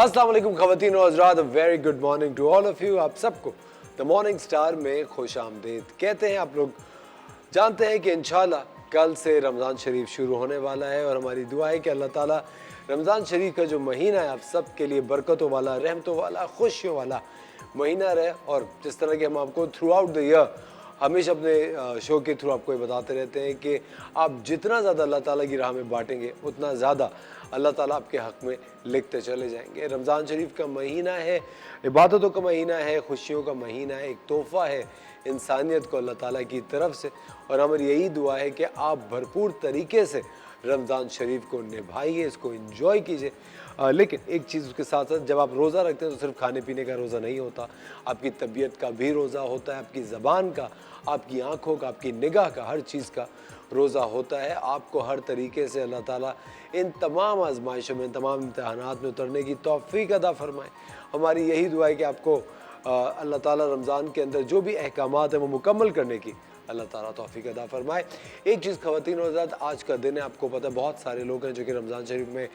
अस्सलाम वालेकुम ख़वातीन और हज़रात, very good morning to all of you. आप सबको द मॉर्निंग स्टार में खुश आमदीद कहते हैं। आप लोग जानते हैं कि इंशाल्लाह कल से रमज़ान शरीफ शुरू होने वाला है और हमारी दुआ है कि अल्लाह ताला रमज़ान शरीफ का जो महीना है आप सब के लिए बरकतों वाला, रहमतों वाला, खुशियों वाला महीना रहे। और जिस तरह के हम आपको थ्रू आउट द ईयर हमेशा अपने शो के थ्रू आपको ये बताते रहते हैं कि आप जितना ज़्यादा अल्लाह ताला की राह में बांटेंगे उतना ज़्यादा अल्लाह ताला आपके हक़ में लिखते चले जाएंगे। रमज़ान शरीफ का महीना है, इबादतों का महीना है, खुशियों का महीना है, एक तोहफ़ा है इंसानियत को अल्लाह ताला की तरफ से। और हमारी यही दुआ है कि आप भरपूर तरीके से रमज़ान शरीफ को निभाइए, इसको एंजॉय कीजिए। लेकिन एक चीज़ उसके साथ साथ जब आप रोज़ा रखते हैं तो सिर्फ खाने पीने का रोज़ा नहीं होता, आपकी तबीयत का भी रोज़ा होता है, आपकी ज़बान का, आपकी आँखों का, आपकी निगाह का, हर चीज़ का रोज़ा होता है। आपको हर तरीके से अल्लाह ताला इन तमाम आजमाइशों में, तमाम इम्तहानात में उतरने की तौफ़ीक अता फ़रमाए। हमारी यही दुआ है कि आपको अल्लाह ताला रमज़ान के अंदर जो भी अहकामात हैं वो मुकम्मल करने की अल्लाह ताला तौफ़ीक अता फ़रमाए। एक चीज़ ख़वातीन और हज़रात, आज का दिन है, आपको पता है बहुत सारे लोग हैं जो कि रमज़ान शरीफ में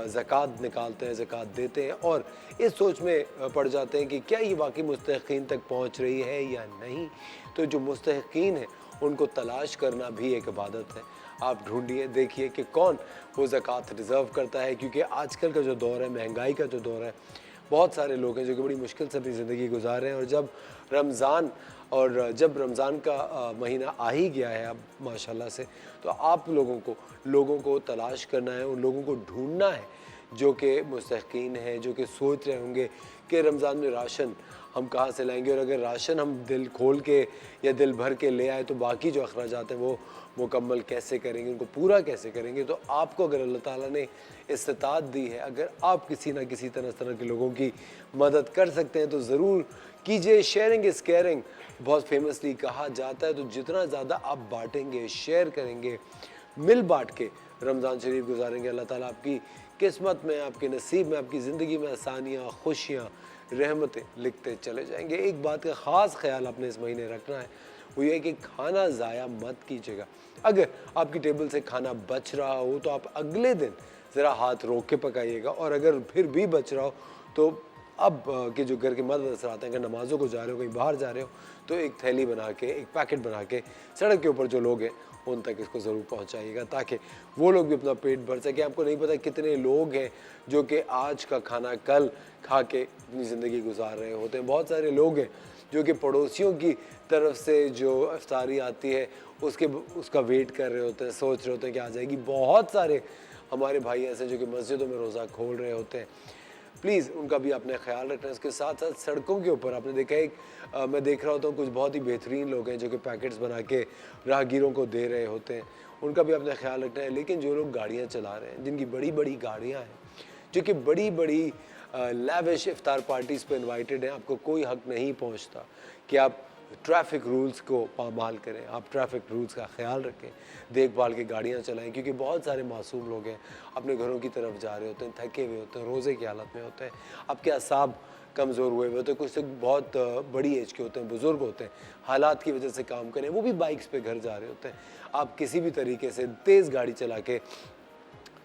ज़कात निकालते हैं, ज़कात देते हैं और इस सोच में पड़ जाते हैं कि क्या ये वाकई मुस्तहिक़ीन तक पहुँच रही है या नहीं। तो जो मुस्तहिक़ीन हैं उनको तलाश करना भी एक इबादत है। आप ढूंढिए, देखिए कि कौन वो ज़कात डिज़र्व करता है, क्योंकि आजकल का जो दौर है, महंगाई का जो दौर है, बहुत सारे लोग हैं जो कि बड़ी मुश्किल से अपनी ज़िंदगी गुजार रहे हैं। और जब रमज़ान का महीना आ ही गया है अब माशाल्लाह से, तो आप लोगों को तलाश करना है, उन लोगों को ढूंढना है जो कि मुस्तहिक़ीन हैं, जो कि सोच रहे होंगे कि रमज़ान में राशन हम कहाँ से लाएंगे, और अगर राशन हम दिल खोल के या दिल भर के ले आए तो बाकी जो अखराजात हैं वो मुकम्मल कैसे करेंगे, उनको पूरा कैसे करेंगे। तो आपको अगर अल्लाह ताला ने इस्तिताअत दी है, अगर आप किसी ना किसी तरह के लोगों की मदद कर सकते हैं तो ज़रूर कीजिए। शेयरिंग इज़ केयरिंग बहुत फेमसली कहा जाता है। तो जितना ज़्यादा आप बांटेंगे, शेयर करेंगे, मिल बांट के रमज़ान शरीफ गुजारेंगे, अल्लाह ताला आपकी किस्मत में, आपके नसीब में, आपकी ज़िंदगी में आसानियाँ, खुशियाँ, रहमतें लिखते चले जाएंगे। एक बात का ख़ास ख्याल आपने इस महीने रखना है, वो ये है कि खाना ज़ाया मत कीजिएगा। अगर आपकी टेबल से खाना बच रहा हो तो आप अगले दिन ज़रा हाथ रोक के पकाइएगा, और अगर फिर भी बच रहा हो तो अब के जो घर के मर्द नजर आते हैं, अगर नमाज़ों को जा रहे हो, कहीं बाहर जा रहे हो, तो एक थैली बना के, एक पैकेट बना के सड़क के ऊपर जो लोग हैं उन तक इसको ज़रूर पहुंचाइएगा, ताकि वो लोग भी अपना पेट भर सकें। आपको नहीं पता कितने लोग हैं जो कि आज का खाना कल खा के अपनी ज़िंदगी गुजार रहे होते हैं। बहुत सारे लोग हैं जो कि पड़ोसियों की तरफ से जो इफ्तारी आती है उसका वेट कर रहे होते हैं, सोच रहे होते हैं कि आ जाएगी। बहुत सारे हमारे भाई ऐसे जो कि मस्जिदों में रोज़ा खोल रहे होते हैं, प्लीज़ उनका भी आपने ख्याल रखना है। इसके साथ साथ सड़कों के ऊपर आपने देखा है, मैं देख रहा होता हूँ कुछ बहुत ही बेहतरीन लोग हैं जो कि पैकेट्स बना के राहगीरों को दे रहे होते हैं, उनका भी आपने ख्याल रखना है। लेकिन जो लोग गाड़ियाँ चला रहे हैं, जिनकी बड़ी बड़ी गाड़ियाँ हैं, जो कि बड़ी बड़ी लैविश इफ्तार पार्टीज़ पे इनवाइटेड हैं, आपको कोई हक़ नहीं पहुँचता कि आप ट्रैफ़िक रूल्स को पामाल करें, आप ट्रैफ़िक रूल्स का ख्याल रखें, देखभाल की गाड़ियाँ चलाएं, क्योंकि बहुत सारे मासूम लोग हैं अपने घरों की तरफ जा रहे होते हैं, थके हुए होते हैं, रोज़े की हालत में होते हैं, आपके असाब कमज़ोर हुए होते हैं, कुछ तो बहुत बड़ी एज के होते हैं, बुज़ुर्ग होते हैं, हालात की वजह से काम करें, वो भी बाइक्स पे घर जा रहे होते हैं। आप किसी भी तरीके से तेज़ गाड़ी चला के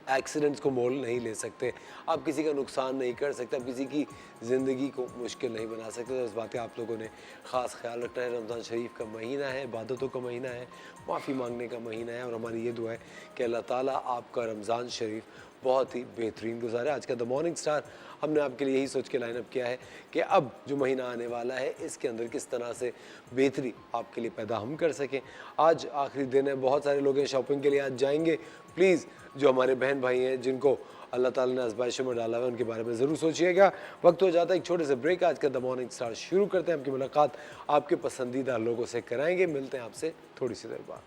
एक्सीडेंट्स को मोल नहीं ले सकते, आप किसी का नुकसान नहीं कर सकते, आप किसी की ज़िंदगी को मुश्किल नहीं बना सकते। तो इस बात का आप लोगों ने ख़ास ख्याल रखना है। रमज़ान शरीफ का महीना है, इबादतों का महीना है, माफ़ी मांगने का महीना है, और हमारी ये दुआ है कि अल्लाह ताला आपका रमज़ान शरीफ बहुत ही बेहतरीन गुजारे। आज का द मॉर्निंग स्टार हमने आपके लिए यही सोच के लाइन अप किया है कि अब जो महीना आने वाला है इसके अंदर किस तरह से बेहतरी आपके लिए पैदा हम कर सकें। आज आखिरी दिन है, बहुत सारे लोग हैं शॉपिंग के लिए आज जाएंगे। प्लीज़ जो हमारे बहन भाई हैं जिनको अल्लाह ताला ने आज़माइशों में डाला हुआ है, उनके बारे में ज़रूर सोचिएगा। वक्त हो जाता है एक छोटे से ब्रेक। आज का द मॉर्निंग स्टार शुरू करते हैं। आपकी मुलाकात आपके पसंदीदा लोगों से कराएंगे। मिलते हैं आपसे थोड़ी सी देर बाद।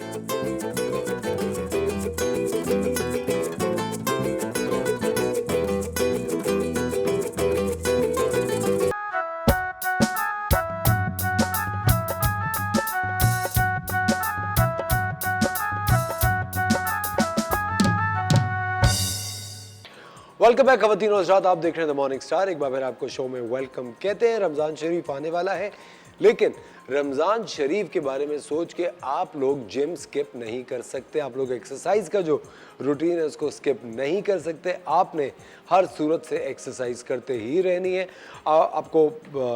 वेलकम बैक खवातीन और हज़रात, आप देख रहे हैं द मॉर्निंग स्टार। एक बार फिर आपको शो में वेलकम कहते हैं। रमज़ान शरीफ आने वाला है, लेकिन रमज़ान शरीफ के बारे में सोच के आप लोग जिम स्किप नहीं कर सकते, आप लोग एक्सरसाइज का जो रूटीन है उसको स्किप नहीं कर सकते। आपने हर सूरत से एक्सरसाइज करते ही रहनी है। आपको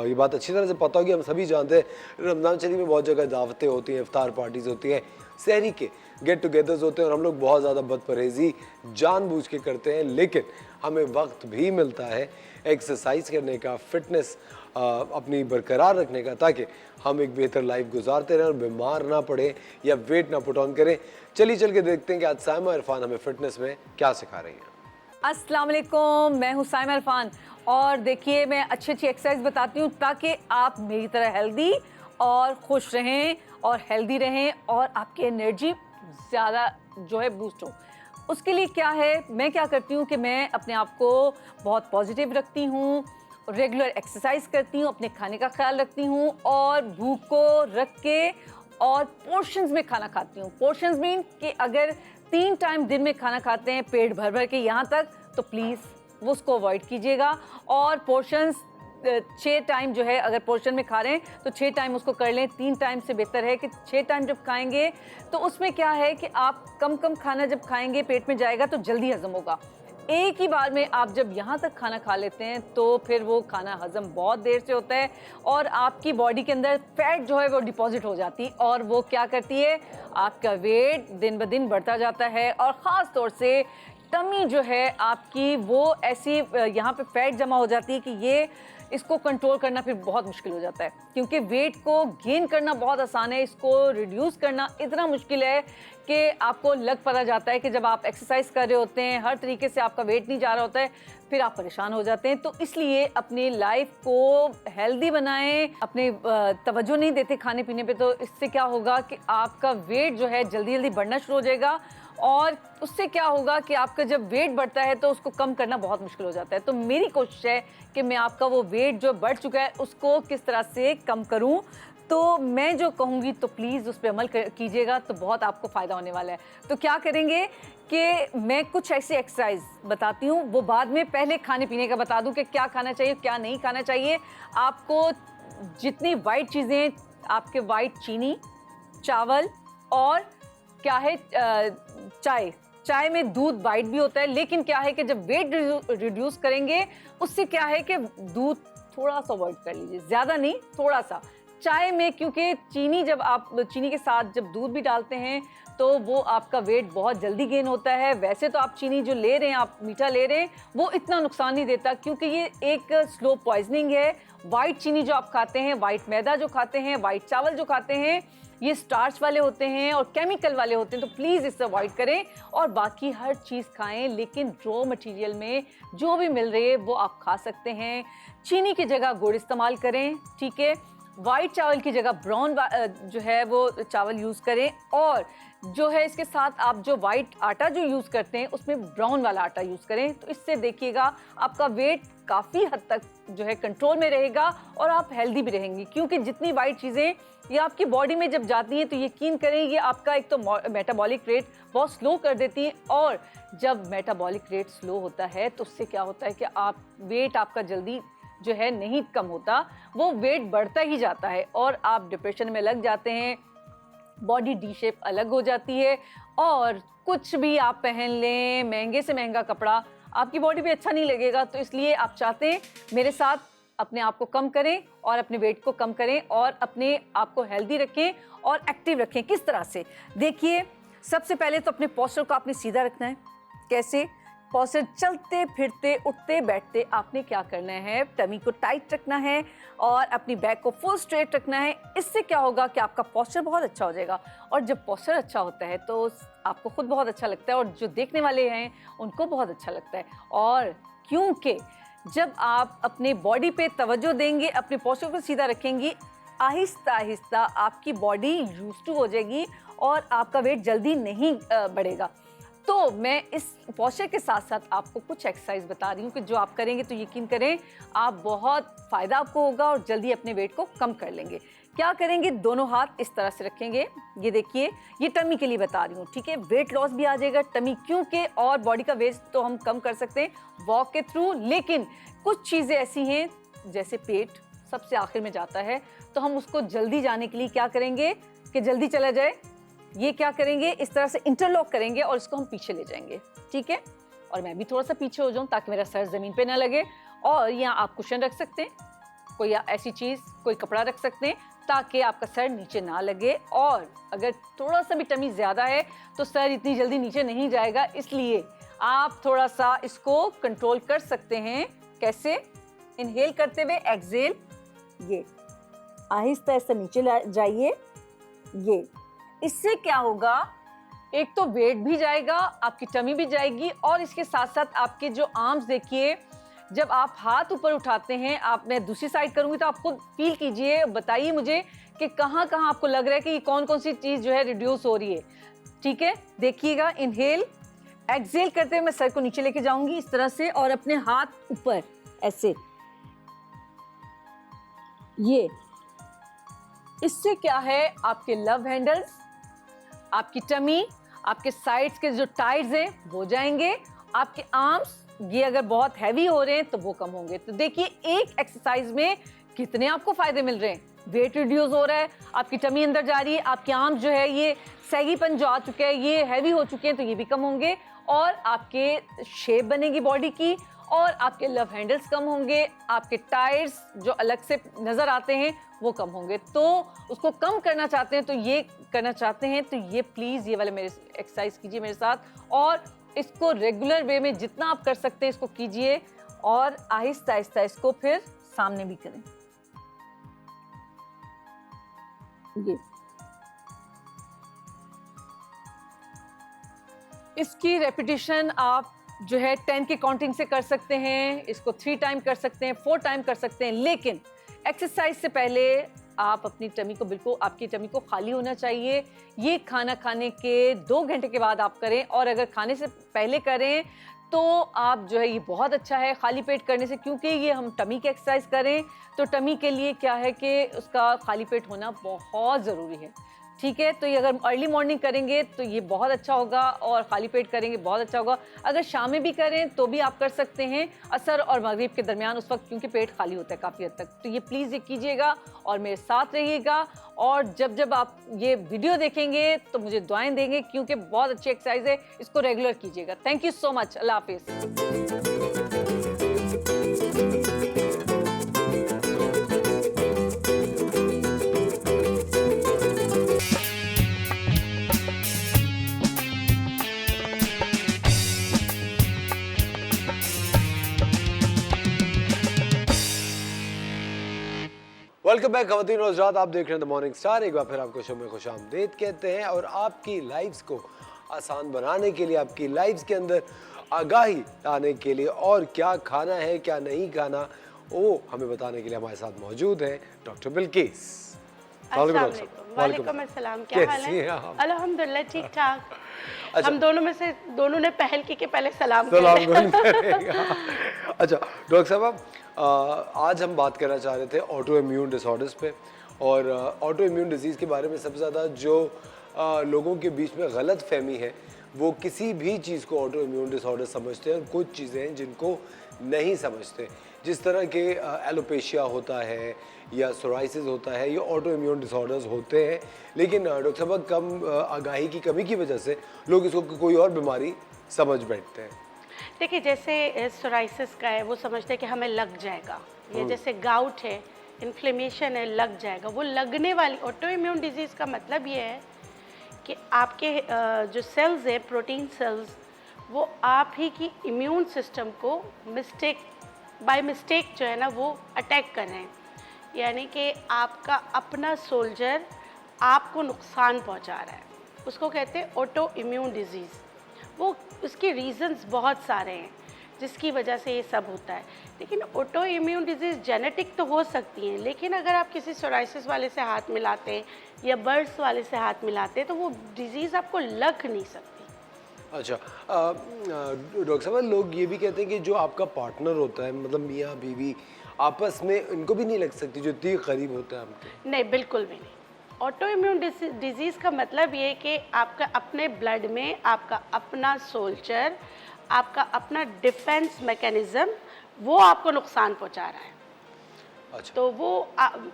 ये बात अच्छी तरह से पता होगी, हम सभी जानते हैं रमज़ान शरीफ में बहुत जगह दावतें होती हैं, इफ्तार पार्टीज़ होती हैं, सहरी के गेट टुगेदर्स होते हैं और हम लोग बहुत ज़्यादा बदपरहेज़ी जानबूझ के करते हैं, लेकिन हमें वक्त भी मिलता है एक्सरसाइज करने का, फिटनेस अपनी बरकरार रखने का, ताकि हम एक बेहतर लाइफ गुजारते रहें और बीमार ना पड़े या वेट ना पुट ऑन करें। चलिए चल के देखते हैं कि आज साइमा इरफान हमें फिटनेस में क्या सिखा रही हैं। अस्सलाम वालेकुम, मैं हूँ साइमा इरफान और देखिए मैं अच्छी अच्छी एक्सरसाइज बताती हूँ ताकि आप मेरी तरह हेल्दी और खुश रहें और हेल्दी रहें और आपकी एनर्जी ज़्यादा जो है बूस्ट हो। उसके लिए क्या है, मैं क्या करती हूँ कि मैं अपने आप को बहुत पॉजिटिव रखती हूँ, रेगुलर एक्सरसाइज करती हूँ, अपने खाने का ख्याल रखती हूँ और भूख को रख के और पोर्शंस में खाना खाती हूँ। पोर्शंस मीन कि अगर 3 टाइम दिन में खाना खाते हैं पेट भर भर के यहाँ तक, तो प्लीज़ वो उसको अवॉइड कीजिएगा। और पोर्शंस 6 टाइम जो है, अगर पोर्शन में खा रहे हैं तो 6 टाइम उसको कर लें। 3 टाइम से बेहतर है कि 6 टाइम जब खाएंगे तो उसमें क्या है कि आप कम कम खाना जब खाएंगे पेट में जाएगा तो जल्दी हजम होगा। एक ही बार में आप जब यहाँ तक खाना खा लेते हैं तो फिर वो खाना हजम बहुत देर से होता है और आपकी बॉडी के अंदर फैट जो है वो डिपॉजिट हो जाती है और वो क्या करती है, आपका वेट दिन ब दिन बढ़ता जाता है। और ख़ास तौर से टमी जो है आपकी, वो ऐसी यहाँ पे फैट जमा हो जाती है कि ये इसको कंट्रोल करना फिर बहुत मुश्किल हो जाता है, क्योंकि वेट को गेन करना बहुत आसान है, इसको रिड्यूस करना इतना मुश्किल है कि आपको लग पता जाता है कि जब आप एक्सरसाइज कर रहे होते हैं, हर तरीके से आपका वेट नहीं जा रहा होता है, फिर आप परेशान हो जाते हैं। तो इसलिए अपनी लाइफ को हेल्दी बनाएं, अपने तवज्जो नहीं देते खाने पीने पे, तो इससे क्या होगा कि आपका वेट जो है जल्दी जल्दी बढ़ना शुरू हो जाएगा और उससे क्या होगा कि आपका जब वेट बढ़ता है तो उसको कम करना बहुत मुश्किल हो जाता है। तो मेरी कोशिश है कि मैं आपका वो वेट जो बढ़ चुका है उसको किस तरह से कम करूं। तो मैं जो कहूँगी तो प्लीज़ उस पर अमल कीजिएगा, तो बहुत आपको फ़ायदा होने वाला है। तो क्या करेंगे कि मैं कुछ ऐसी एक्सरसाइज बताती हूँ, वो बाद में पहले खाने पीने का बता दूँ कि क्या खाना चाहिए क्या नहीं खाना चाहिए। आपको जितनी वाइट चीज़ें, आपके वाइट चीनी, चावल और क्या है चाय में दूध वाइट भी होता है, लेकिन क्या है कि जब वेट रिड्यूस करेंगे उससे क्या है कि दूध थोड़ा सा अवॉइड कर लीजिए, ज़्यादा नहीं, थोड़ा सा। चाय में क्योंकि चीनी, जब आप चीनी के साथ जब दूध भी डालते हैं तो वो आपका वेट बहुत जल्दी गेन होता है। वैसे तो आप चीनी जो ले रहे हैं, आप मीठा ले रहे हैं, वो इतना नुकसान नहीं देता क्योंकि ये एक स्लो पॉइजनिंग है। वाइट चीनी जो आप खाते हैं, वाइट मैदा जो खाते हैं, वाइट चावल जो खाते हैं, ये स्टार्च वाले होते हैं और केमिकल वाले होते हैं, तो प्लीज़ इससे अवॉइड करें। और बाकी हर चीज़ खाएं, लेकिन रॉ मटेरियल में जो भी मिल रही है वो आप खा सकते हैं। चीनी की जगह गुड़ इस्तेमाल करें, ठीक है। वाइट चावल की जगह ब्राउन जो है वो चावल यूज़ करें। और जो है इसके साथ आप जो वाइट आटा जो यूज़ करते हैं उसमें ब्राउन वाला आटा यूज़ करें। तो इससे देखिएगा आपका वेट काफ़ी हद तक जो है कंट्रोल में रहेगा और आप हेल्दी भी रहेंगी, क्योंकि जितनी वाइट चीज़ें ये आपकी बॉडी में जब जाती हैं तो यकीन करें ये आपका एक तो मेटाबॉलिक रेट बहुत स्लो कर देती हैं। और जब मेटाबॉलिक रेट स्लो होता है तो उससे क्या होता है कि आप वेट आपका जल्दी जो है नहीं कम होता, वो वेट बढ़ता ही जाता है और आप डिप्रेशन में लग जाते हैं, बॉडी डी शेप अलग हो जाती है। और कुछ भी आप पहन लें, महंगे से महंगा कपड़ा, आपकी बॉडी पे अच्छा नहीं लगेगा। तो इसलिए आप चाहते हैं मेरे साथ अपने आप को कम करें और अपने वेट को कम करें और अपने आप को हेल्दी रखें और एक्टिव रखें। किस तरह से, देखिए सबसे पहले तो अपने पोस्चर को आपने सीधा रखना है। कैसे? पोस्चर चलते फिरते उठते बैठते आपने क्या करना है, टमी को टाइट रखना है और अपनी बैक को फुल स्ट्रेट रखना है। इससे क्या होगा कि आपका पोस्चर बहुत अच्छा हो जाएगा और जब पोस्चर अच्छा होता है तो आपको खुद बहुत अच्छा लगता है और जो देखने वाले हैं उनको बहुत अच्छा लगता है। और क्योंकि जब आप अपने बॉडी पे तवज्जो देंगे, अपने पोस्चर को सीधा रखेंगी, आहिस्ता आहिस्ता आपकी बॉडी यूज्ड टू हो जाएगी और आपका वेट जल्दी नहीं बढ़ेगा। तो मैं इस पॉस्चर के साथ साथ आपको कुछ एक्सरसाइज बता रही हूँ कि जो आप करेंगे तो यकीन करें आप बहुत फ़ायदा आपको होगा और जल्दी अपने वेट को कम कर लेंगे। क्या करेंगे, दोनों हाथ इस तरह से रखेंगे, ये देखिए, ये टमी के लिए बता रही हूँ, ठीक है। वेट लॉस भी आ जाएगा टमी क्योंकि, और बॉडी का वेट तो हम कम कर सकते हैं वॉक के थ्रू, लेकिन कुछ चीज़ें ऐसी हैं जैसे पेट सबसे आखिर में जाता है, तो हम उसको जल्दी जाने के लिए क्या करेंगे कि जल्दी चला जाए, ये क्या करेंगे, इस तरह से इंटरलॉक करेंगे और इसको हम पीछे ले जाएंगे, ठीक है। और मैं भी थोड़ा सा पीछे हो जाऊं ताकि मेरा सर ज़मीन पे ना लगे, और यहाँ आप कुशन रख सकते हैं, कोई ऐसी चीज़, कोई कपड़ा रख सकते हैं ताकि आपका सर नीचे ना लगे। और अगर थोड़ा सा भी टमी ज़्यादा है तो सर इतनी जल्दी नीचे नहीं जाएगा, इसलिए आप थोड़ा सा इसको कंट्रोल कर सकते हैं। कैसे, इनहेल करते हुए एक्सहेल, ये आहिस्ता आहिस्ता नीचे जाइए, ये, इससे क्या होगा, एक तो वेट भी जाएगा, आपकी टमी भी जाएगी, और इसके साथ साथ आपके जो आर्म्स देखिए, जब आप हाथ ऊपर उठाते हैं, आप, मैं दूसरी साइड करूंगी तो आप खुद फील कीजिए, बताइए मुझे कि कहाँ कहाँ आपको लग रहा है कि ये कौन कौन सी चीज़ जो है रिड्यूस हो रही है, ठीक है। देखिएगा, इनहेल, एक्सहेल करते हुए मैं सर को नीचे लेके जाऊंगी इस तरह से, और अपने हाथ ऊपर ऐसे, ये, इससे क्या है, आपके लव हैंडल्स, आपकी टमी, आपके साइड्स के जो टाइड्स हैं वो जाएंगे, आपके आर्म्स ये अगर बहुत हैवी हो रहे हैं तो वो कम होंगे। तो देखिए एक एक्सरसाइज में कितने आपको फायदे मिल रहे हैं, वेट रिड्यूस हो रहा है, आपकी टमी अंदर जा रही है, आपके आर्म्स जो है ये सैगीपन जो आ चुका है, ये हैवी हो चुके हैं तो ये भी कम होंगे, और आपके शेप बनेगी बॉडी की, और आपके लव हैंडल्स कम होंगे, आपके टायर्स जो अलग से नज़र आते हैं वो कम होंगे। तो उसको कम करना चाहते हैं, तो ये करना चाहते हैं तो ये प्लीज़ ये वाले मेरे एक्सरसाइज कीजिए मेरे साथ, और इसको रेगुलर वे में जितना आप कर सकते हैं इसको कीजिए, और आहिस्ता आहिस्ता इसको फिर सामने भी करें। ये इसकी रेपिटेशन आप जो है 10 के काउंटिंग से कर सकते हैं, इसको 3 टाइम कर सकते हैं, 4 टाइम कर सकते हैं, लेकिन एक्सरसाइज से पहले आप अपनी टमी को, बिल्कुल आपकी टमी को खाली होना चाहिए। ये खाना खाने के 2 घंटे के बाद आप करें, और अगर खाने से पहले करें तो आप जो है ये बहुत अच्छा है खाली पेट करने से, क्योंकि ये हम टमी की एक्सरसाइज करें तो टमी के लिए क्या है कि उसका खाली पेट होना बहुत ज़रूरी है, ठीक है। तो ये अगर अर्ली मॉर्निंग करेंगे तो ये बहुत अच्छा होगा, और खाली पेट करेंगे बहुत अच्छा होगा। अगर शाम में भी करें तो भी आप कर सकते हैं, असर और मगरिब के दरमियान, उस वक्त क्योंकि पेट खाली होता है काफ़ी हद तक। तो ये प्लीज़ ये कीजिएगा और मेरे साथ रहिएगा, और जब जब आप ये वीडियो देखेंगे तो मुझे दुआएं देंगे, क्योंकि बहुत अच्छी एक्सरसाइज है, इसको रेगुलर कीजिएगा। थैंक यू सो मच, अल्लाह हाफिज़। वेलकम बैक खवातीन और हज़रात, आप देख रहे हैं द मॉर्निंग स्टार। एक बार फिर आपको शो में खुशामदीद कहते हैं, और आपकी लाइफ्स को आसान बनाने के लिए, आपकी लाइफ्स के अंदर आगाही लाने के लिए, और क्या खाना है क्या नहीं खाना वो हमें बताने के लिए हमारे साथ मौजूद हैं डॉक्टर बिल्किस। वालेकुम अस्सलाम, क्या हाल है? अल्हम्दुलिल्लाह ठीक ठाक। अच्छा, हम दोनों में से दोनों ने पहल की कि पहले सलाम करेगा। अच्छा डॉक्टर साहब, आज हम बात करना चाह रहे थे ऑटो इम्यून डिसऑर्डर्स पे, और ऑटो इम्यून डिजीज़ के बारे में सबसे ज़्यादा जो लोगों के बीच में गलत फहमी है, वो किसी भी चीज़ को ऑटो इम्यून डिसऑर्डर समझते हैं, और कुछ चीज़ें हैं जिनको नहीं समझते, जिस तरह के एलोपेशिया होता है या सोराइसिस होता है, ये ऑटो इम्यून डिसऑर्डर्स होते हैं। लेकिन डॉक्टर साहब, कम आगाही की कमी की वजह से लोग इसको कोई और बीमारी समझ बैठते हैं। देखिए, जैसे सोराइसिस का है, वो समझते हैं कि हमें लग जाएगा, या जैसे गाउट है, इन्फ्लेमेशन है, लग जाएगा। वो लगने वाली ऑटो इम्यून डिजीज़ का मतलब ये है कि आपके जो सेल्स हैं, प्रोटीन सेल्स, वो आप ही की इम्यून सिस्टम को बाय मिस्टेक जो है ना वो अटैक कर रहे हैं, यानी कि आपका अपना सोल्जर आपको नुकसान पहुंचा रहा है, उसको कहते हैं ऑटो इम्यून डिजीज़। वो उसके रीजंस बहुत सारे हैं जिसकी वजह से ये सब होता है। लेकिन ऑटो इम्यून डिजीज़ जेनेटिक तो हो सकती हैं, लेकिन अगर आप किसी सोराइसिस वाले से हाथ मिलाते हैं या बर्ड्स वाले से हाथ मिलाते हैं तो वो डिज़ीज़ आपको लग नहीं सकती, अच्छा डॉक्टर साहब, लोग ये भी कहते हैं कि जो आपका पार्टनर होता है, मतलब मियाँ बीवी, आपस में इनको भी नहीं लग सकती जो इतनी करीब होता है आपके? नहीं, बिल्कुल भी नहीं। ऑटो इम्यून डिजीज़ का मतलब ये है कि आपका अपने ब्लड में आपका अपना सोल्जर, आपका अपना डिफेंस मैकेनिज़्म, वो आपको नुकसान पहुंचा रहा है। अच्छा, तो वो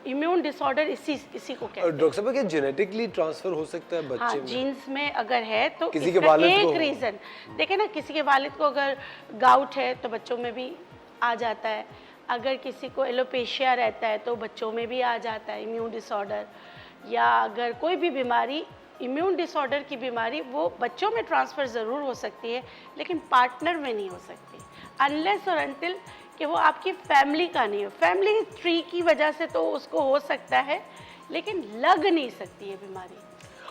इम्यून डिसऑर्डर इसी को कहते हैं। डॉक्टर साहब, क्या जेनेटिकली ट्रांसफर हो सकता है हाँ, बच्चे में? जीन्स में अगर है तो किसी के इसका वालिद एक को हो। रीज़न, देखिए ना, किसी के वालिद को अगर गाउट है तो बच्चों में भी आ जाता है। अगर किसी को एलोपेशिया रहता है तो बच्चों में भी आ जाता है इम्यून डिसऑर्डर। या अगर कोई भी बीमारी, इम्यून डिसऑर्डर की बीमारी, वो बच्चों में ट्रांसफ़र ज़रूर हो सकती है लेकिन पार्टनर में नहीं हो सकती, अनलेस और अनटिल कि वो आपकी फैमिली का नहीं हो। फैमिली ट्री की वजह से तो उसको हो सकता है लेकिन लग नहीं सकती है बीमारी।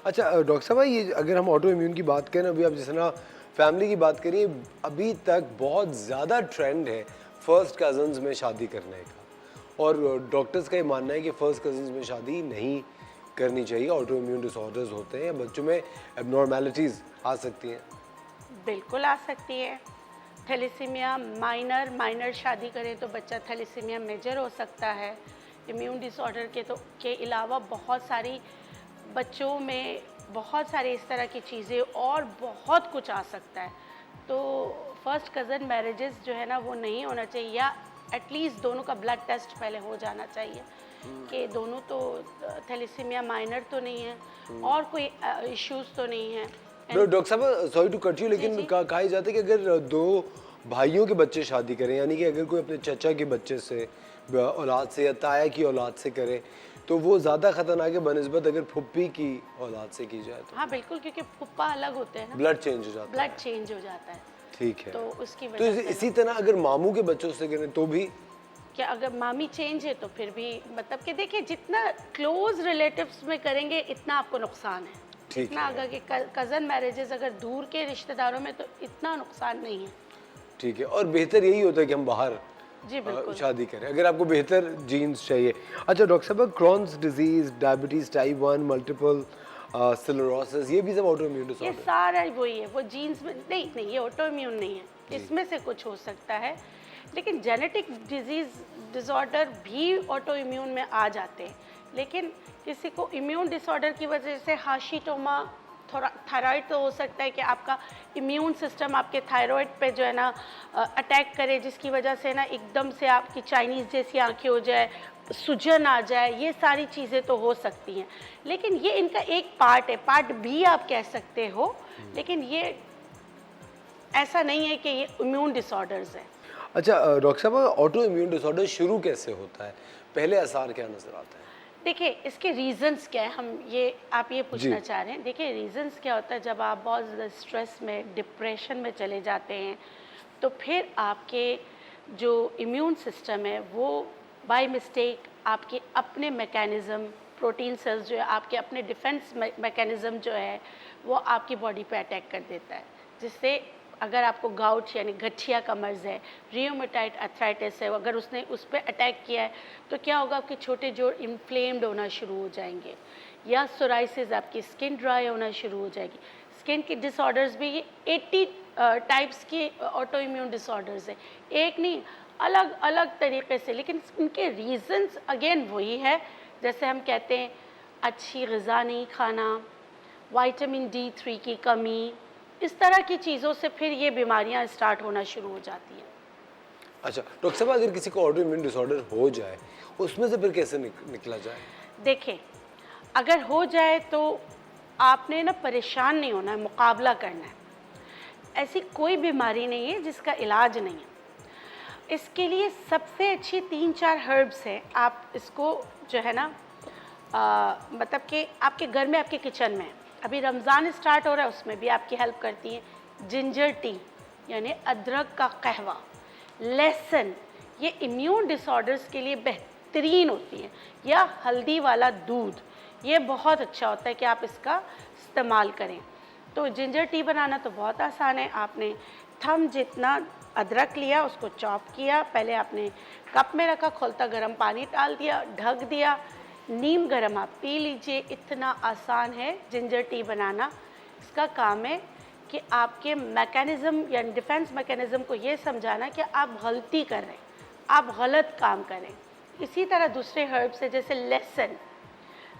अच्छा डॉक्टर साहब, ये अगर हम ऑटो इम्यून की बात करें, अभी आप जिस तरह फैमिली की बात करिए, अभी तक बहुत ज़्यादा ट्रेंड है फर्स्ट कज़न्स में शादी करने का, और डॉक्टर्स का ये मानना है कि फ़र्स्ट कज़न्स में शादी नहीं करनी चाहिए, ऑटो इम्यून डिसऑर्डर्स होते हैं, बच्चों में एबनॉर्मेलिटीज़ आ सकती हैं। बिल्कुल आ सकती है। थैलेसीमिया माइनर शादी करें तो बच्चा थैलेसीमिया मेजर हो सकता है। इम्यून डिसऑर्डर के अलावा बहुत सारी बच्चों में बहुत सारे इस तरह की चीज़ें और बहुत कुछ आ सकता है। तो फर्स्ट कज़न मैरिजेस जो है ना, वो नहीं होना चाहिए, या एटलीस्ट दोनों का ब्लड टेस्ट पहले हो जाना चाहिए कि दोनों तो थैलेसीमिया माइनर तो नहीं है और कोई इश्यूज तो नहीं है। डॉक्टर साहब, सॉरी टू कट यू, लेकिन जी। कहा जाता है कि अगर दो भाइयों के बच्चे शादी करें, यानी कि अगर कोई अपने चचा के बच्चे से, औलाद से, या ताया की औलाद से करे, तो वो ज़्यादा खतरनाक है बनस्बत अगर फुप्पी की औलाद से की जाए तो। हाँ बिल्कुल, क्योंकि फुप्पा अलग होते हैं ना, ब्लड चेंज हो जाता है। ब्लड चेंज हो जाता है। ठीक है। तो उसकी तो वजह से इसी तरह अगर मामू के बच्चों से करें तो भी? क्या अगर मामी चेंज है तो फिर भी, मतलब कि देखिए, जितना क्लोज रिलेटिव्स में करेंगे इतना आपको नुकसान है। ठीक इतना है। अगर कि कज़न मैरिजेस अगर दूर के रिश्तेदारों में, तो इतना नुकसान नहीं है। ठीक है, और बेहतर यही होता है कि हम बाहर जी बिल्कुल। शादी करें अगर आपको बेहतर जीन्स चाहिए। अच्छा डॉक्टर साहब, Crohn's disease, diabetes type 1, multiple sclerosis, ये भी सब ऑटो इम्यून ये डिसऑर्डर? सारा वही है, वो जीन्स में नहीं, ये ऑटो इम्यून नहीं है, इसमें से कुछ हो सकता है, लेकिन जेनेटिक डिसऑर्डर भी ऑटो इम्यून में आ जाते हैं। लेकिन किसी को इम्यून डिसऑर्डर की वजह से हाशिटोमा, थायराइड तो हो सकता है कि आपका इम्यून सिस्टम आपके थायराइड पे जो है ना अटैक करे, जिसकी वजह से ना एकदम से आपकी चाइनीज़ जैसी आंखें हो जाए, सूजन आ जाए, ये सारी चीज़ें तो हो सकती हैं। लेकिन ये इनका एक पार्ट है, पार्ट बी आप कह सकते हो, लेकिन ये ऐसा नहीं है कि ये इम्यून डिसऑर्डर्स है। अच्छा डॉक्टर साहब, ऑटो इम्यून डिसऑर्डर शुरू कैसे होता है, पहले आसार क्या नजर आता है? देखिए, इसके रीजंस क्या है, आप ये पूछना जी। चाह रहे हैं। देखिए, रीजंस क्या होता है, जब आप बहुत ज़्यादा स्ट्रेस में, डिप्रेशन में चले जाते हैं, तो फिर आपके जो इम्यून सिस्टम है वो बाय मिस्टेक आपके अपने मैकेनिज़्म, प्रोटीन सेल्स जो है, आपके अपने डिफेंस मैकेनिज़्म जो है, वो आपकी बॉडी पे अटैक कर देता है, जिससे अगर आपको गाउट यानी गठिया का मर्ज़ है, रियोमेटाइड अर्थराइटिस है, अगर उसने उस पर अटैक किया है, तो क्या होगा, आपके छोटे जोड़ इन्फ्लेम्ड होना शुरू हो जाएंगे, या सोराइसिस, आपकी स्किन ड्राई होना शुरू हो जाएगी। स्किन के डिसऑर्डर्स भी ये 80 टाइप्स के ऑटो इम्यून डिसऑर्डर्स है, एक नहीं, अलग अलग तरीके से। लेकिन उनके रीज़न्स अगेन वही है, जैसे हम कहते हैं अच्छी ग़िज़ा नहीं खाना, विटामिन D3 की कमी, इस तरह की चीज़ों से फिर ये बीमारियां स्टार्ट होना शुरू हो जाती हैं। अच्छा डॉक्टर साहब, अगर किसी को ऑटो इम्यून डिसऑर्डर हो जाए, उसमें से फिर कैसे निकला जाए? देखें, अगर हो जाए तो आपने ना परेशान नहीं होना है, मुकाबला करना है। ऐसी कोई बीमारी नहीं है जिसका इलाज नहीं है। इसके लिए सबसे अच्छी 3-4 हर्ब्स हैं, आप इसको जो है ना मतलब कि आपके घर में, आपके किचन में, अभी रमज़ान स्टार्ट हो रहा है, उसमें भी आपकी हेल्प करती हैं। जिंजर टी यानी अदरक का कहवा, लहसुन, ये इम्यून डिसऑर्डर्स के लिए बेहतरीन होती हैं। या हल्दी वाला दूध, ये बहुत अच्छा होता है कि आप इसका इस्तेमाल करें। तो जिंजर टी बनाना तो बहुत आसान है। आपने थम जितना अदरक लिया, उसको चॉप किया, पहले आपने कप में रखा, खौलता गर्म पानी डाल दिया, ढक दिया, नीम गर्म आप पी लीजिए। इतना आसान है जिंजर टी बनाना। इसका काम है कि आपके मैकेनिज़्म या डिफेंस मैकेनिज़्म को ये समझाना कि आप गलती कर रहे हैं, आप गलत काम करें। इसी तरह दूसरे हर्ब्स है जैसे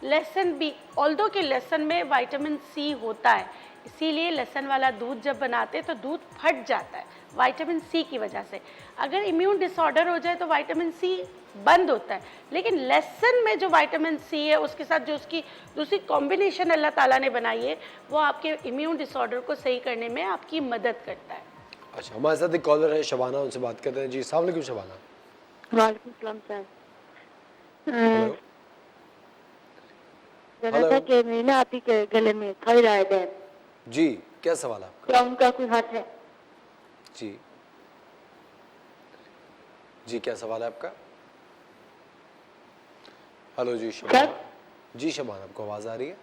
लहसुन भी, ऑल्दो कि लहसुन में विटामिन सी होता है, इसीलिए लहसुन वाला दूध जब बनाते हैं तो दूध फट जाता है विटामिन सी की वजह से। अगर इम्यून डिसऑर्डर हो जाए तो विटामिन सी बंद होता है, लेकिन लहसुन में जो विटामिन सी है उसके साथ जो उसकी दूसरी कॉम्बिनेशन अल्लाह ताला ने बनाई है वो आपके इम्यून डिसऑर्डर को सही करने में आपकी मदद करता है। अच्छा, हमारे साथ एक कॉलर है शबाना, उनसे बात करते हैं। जी अस्सलाम वालेकुम शबाना। वालेकुम सलाम सर। हेलो जाना हेलो। था कि मेरी ना आप ही के गले में थायराइड है, जी, क्या सवाल है आपका? क्या उनका कोई हाथ है? जी जी, क्या सवाल है आपका? हेलो जी शबाना। जी शबाना, आपको आवाज़ आ रही है?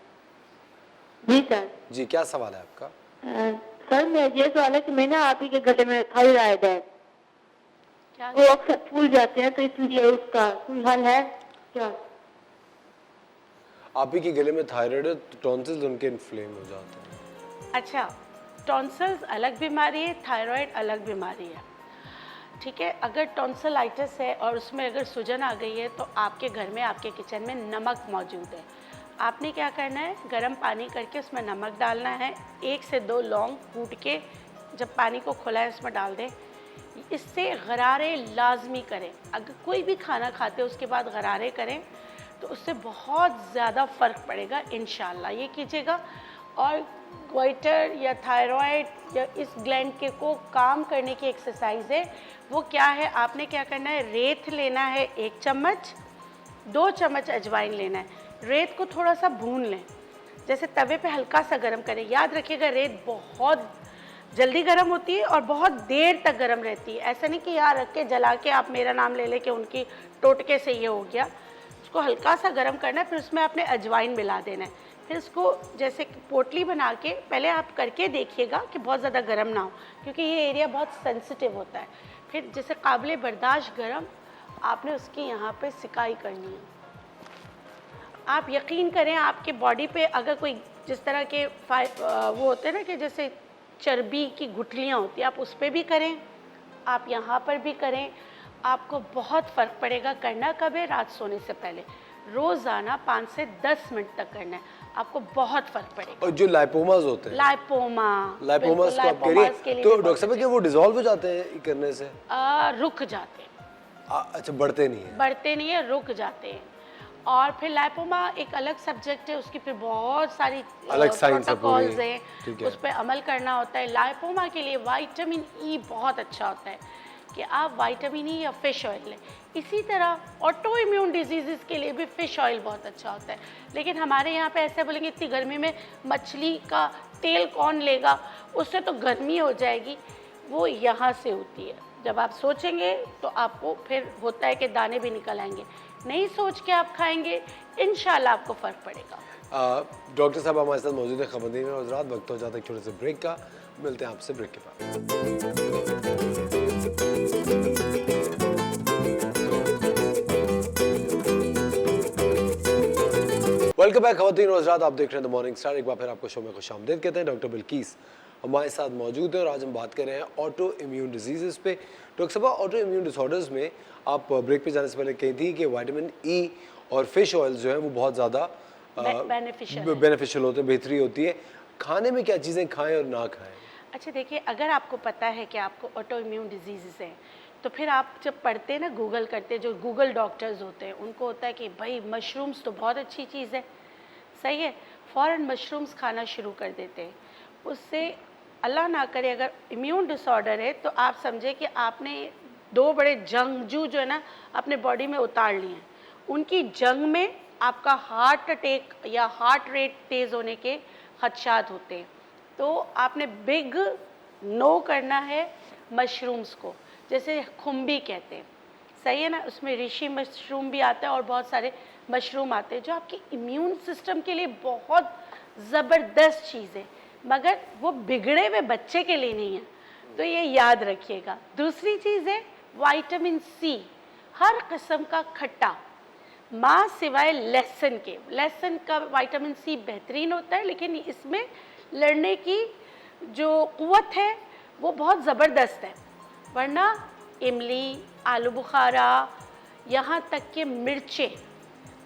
जी सर। जी, क्या सवाल है आपका? सर मैं ये सवाल है कि मैं ना आप ही के गले में थायराइड है, क्या वो अक्सर फूल जाते हैं, तो इसलिए उसका कोई हल है क्या? आप ही के गले में थायराइड है तो टॉन्सिल्स उनके इन्फ्लेम हो जाते हैं। अच्छा, टॉन्सिल्स अलग बीमारी है, थायराइड अलग बीमारी है, ठीक है। अगर टॉन्सिलाइटिस है और उसमें अगर सूजन आ गई है तो आपके घर में, आपके किचन में नमक मौजूद है। आपने क्या करना है, गर्म पानी करके उसमें नमक डालना है, 1 से 2 लौंग कूट के जब पानी को खोला है उसमें डाल दें। इससे गरारे लाजमी करें, अगर कोई भी खाना खाते हैं उसके बाद गरारे करें तो उससे बहुत ज़्यादा फ़र्क पड़ेगा इंशाल्लाह, ये कीजिएगा। और गोइटर या थायराइड या इस ग्लैंड के को काम करने की एक्सरसाइज है, वो क्या है, आपने क्या करना है, रेत लेना है 1 चम्मच, 2 चम्मच अजवाइन लेना है। रेत को थोड़ा सा भून लें, जैसे तवे पे हल्का सा गर्म करें। याद रखिएगा रेत बहुत जल्दी गर्म होती है और बहुत देर तक गर्म रहती है। ऐसा नहीं कि यहाँ रख के जला के आप मेरा नाम ले लें कि उनकी टोटके से ये हो गया। उसको हल्का सा गर्म करना है, फिर उसमें आपने अजवाइन मिला देना है। फिर इसको जैसे पोटली बना के पहले आप करके देखिएगा कि बहुत ज़्यादा गर्म ना हो, क्योंकि ये एरिया बहुत सेंसिटिव होता है। फिर जैसे काबिल बर्दाश्त गर्म आपने उसकी यहाँ पे सिकाई करनी है। आप यकीन करें आपके बॉडी पे अगर कोई जिस तरह के वो होते हैं ना कि जैसे चर्बी की गुठलियाँ होती हैं, आप उस पर भी करें, आप यहाँ पर भी करें, आपको बहुत फ़र्क पड़ेगा। करना कब है, रात सोने से पहले, रोज़ाना 5 से 10 मिनट तक करना है, आपको बहुत फ़र्क पड़ेगा। और जो लाइपोमास होते हैं, लाइपोमास को आप करिए तो डॉक्टर साहब क्या वो डिसॉल्व हो जाते हैं करने से? रुक जाते हैं। अच्छा, बढ़ते नहीं है? बढ़ते नहीं है, रुक जाते हैं। और फिर लाइपोमा एक अलग सब्जेक्ट है, उसकी फिर बहुत सारी अलग साइंस प्रोटोकॉल्स हैं, ठीक है। उस पर अमल करना होता है। लाइपोमा के लिए विटामिन ई बहुत अच्छा होता है कि आप विटामिन ई या फ़िश ऑयल लें। इसी तरह ऑटो इम्यून डिजीज़ के लिए भी फ़िश ऑयल बहुत अच्छा होता है। लेकिन हमारे यहाँ पे ऐसे बोलेंगे इतनी गर्मी में मछली का तेल कौन लेगा, उससे तो गर्मी हो जाएगी। वो यहाँ से होती है। जब आप सोचेंगे तो आपको फिर होता है कि दाने भी निकल आएंगे। नहीं सोच के आप खाएंगे, इंशाल्लाह आपको फ़र्क पड़ेगा। डॉक्टर साहब हमारे साथ मौजूद है। ख़वातीन और हज़रात, वक्त हो जाता है छोटे से ब्रेक का। मिलते हैं आपसे ब्रेक के बाद। वेलकम बैक ख़वातीन और हज़रात, आप देख रहे हैं द मॉर्निंग स्टार। एक बार फिर आपको शो में खुशामदीद कहते हैं। डॉक्टर बिल्किस हमारे साथ मौजूद है और आज हम बात कर रहे हैं ऑटो इम्यून डिजीज़ पे। डॉक्टर साहब, ऑटो इम्यून डिसऑर्डर्स में आप ब्रेक पे जाने से पहले कही थी कि विटामिन ई और फिश ऑयल जो है वो बहुत ज़्यादा बेनिफिशियल होते हैं, बेहतरी होती है। खाने में क्या चीज़ें खाएं और ना खाएं? अच्छा देखिए, अगर आपको पता है कि आपको ऑटो इम्यून डिजीज़ हैं तो फिर आप जब पढ़ते हैं ना, गूगल करते, जो गूगल डॉक्टर्स होते हैं उनको होता है कि भाई मशरूम्स तो बहुत अच्छी चीज़ है, सही है, फ़ौरन मशरूम्स खाना शुरू कर देते हैं। उससे अल्लाह ना करे अगर इम्यून डिसऑर्डर है तो आप समझे कि आपने 2 बड़े जंगजू जो है ना अपने बॉडी में उतार लिए हैं। उनकी जंग में आपका हार्ट अटैक या हार्ट रेट तेज़ होने के खदशात होते हैं। तो आपने बिग नो करना है मशरूम्स को, जैसे खुम्बी कहते हैं, सही है ना, उसमें ऋषि मशरूम भी आता है और बहुत सारे मशरूम आते हैं जो आपके इम्यून सिस्टम के लिए बहुत ज़बरदस्त चीज़ है, मगर वो बिगड़े हुए बच्चे के लिए नहीं है, तो ये याद रखिएगा। दूसरी चीज़ है विटामिन सी, हर किस्म का खट्टा, माँ सिवाय लहसुन के। लहसुन का विटामिन सी बेहतरीन होता है, लेकिन इसमें लड़ने की जो क़ुव्वत है वो बहुत ज़बरदस्त है। वरना इमली, आलू बुखारा, यहाँ तक कि मिर्चें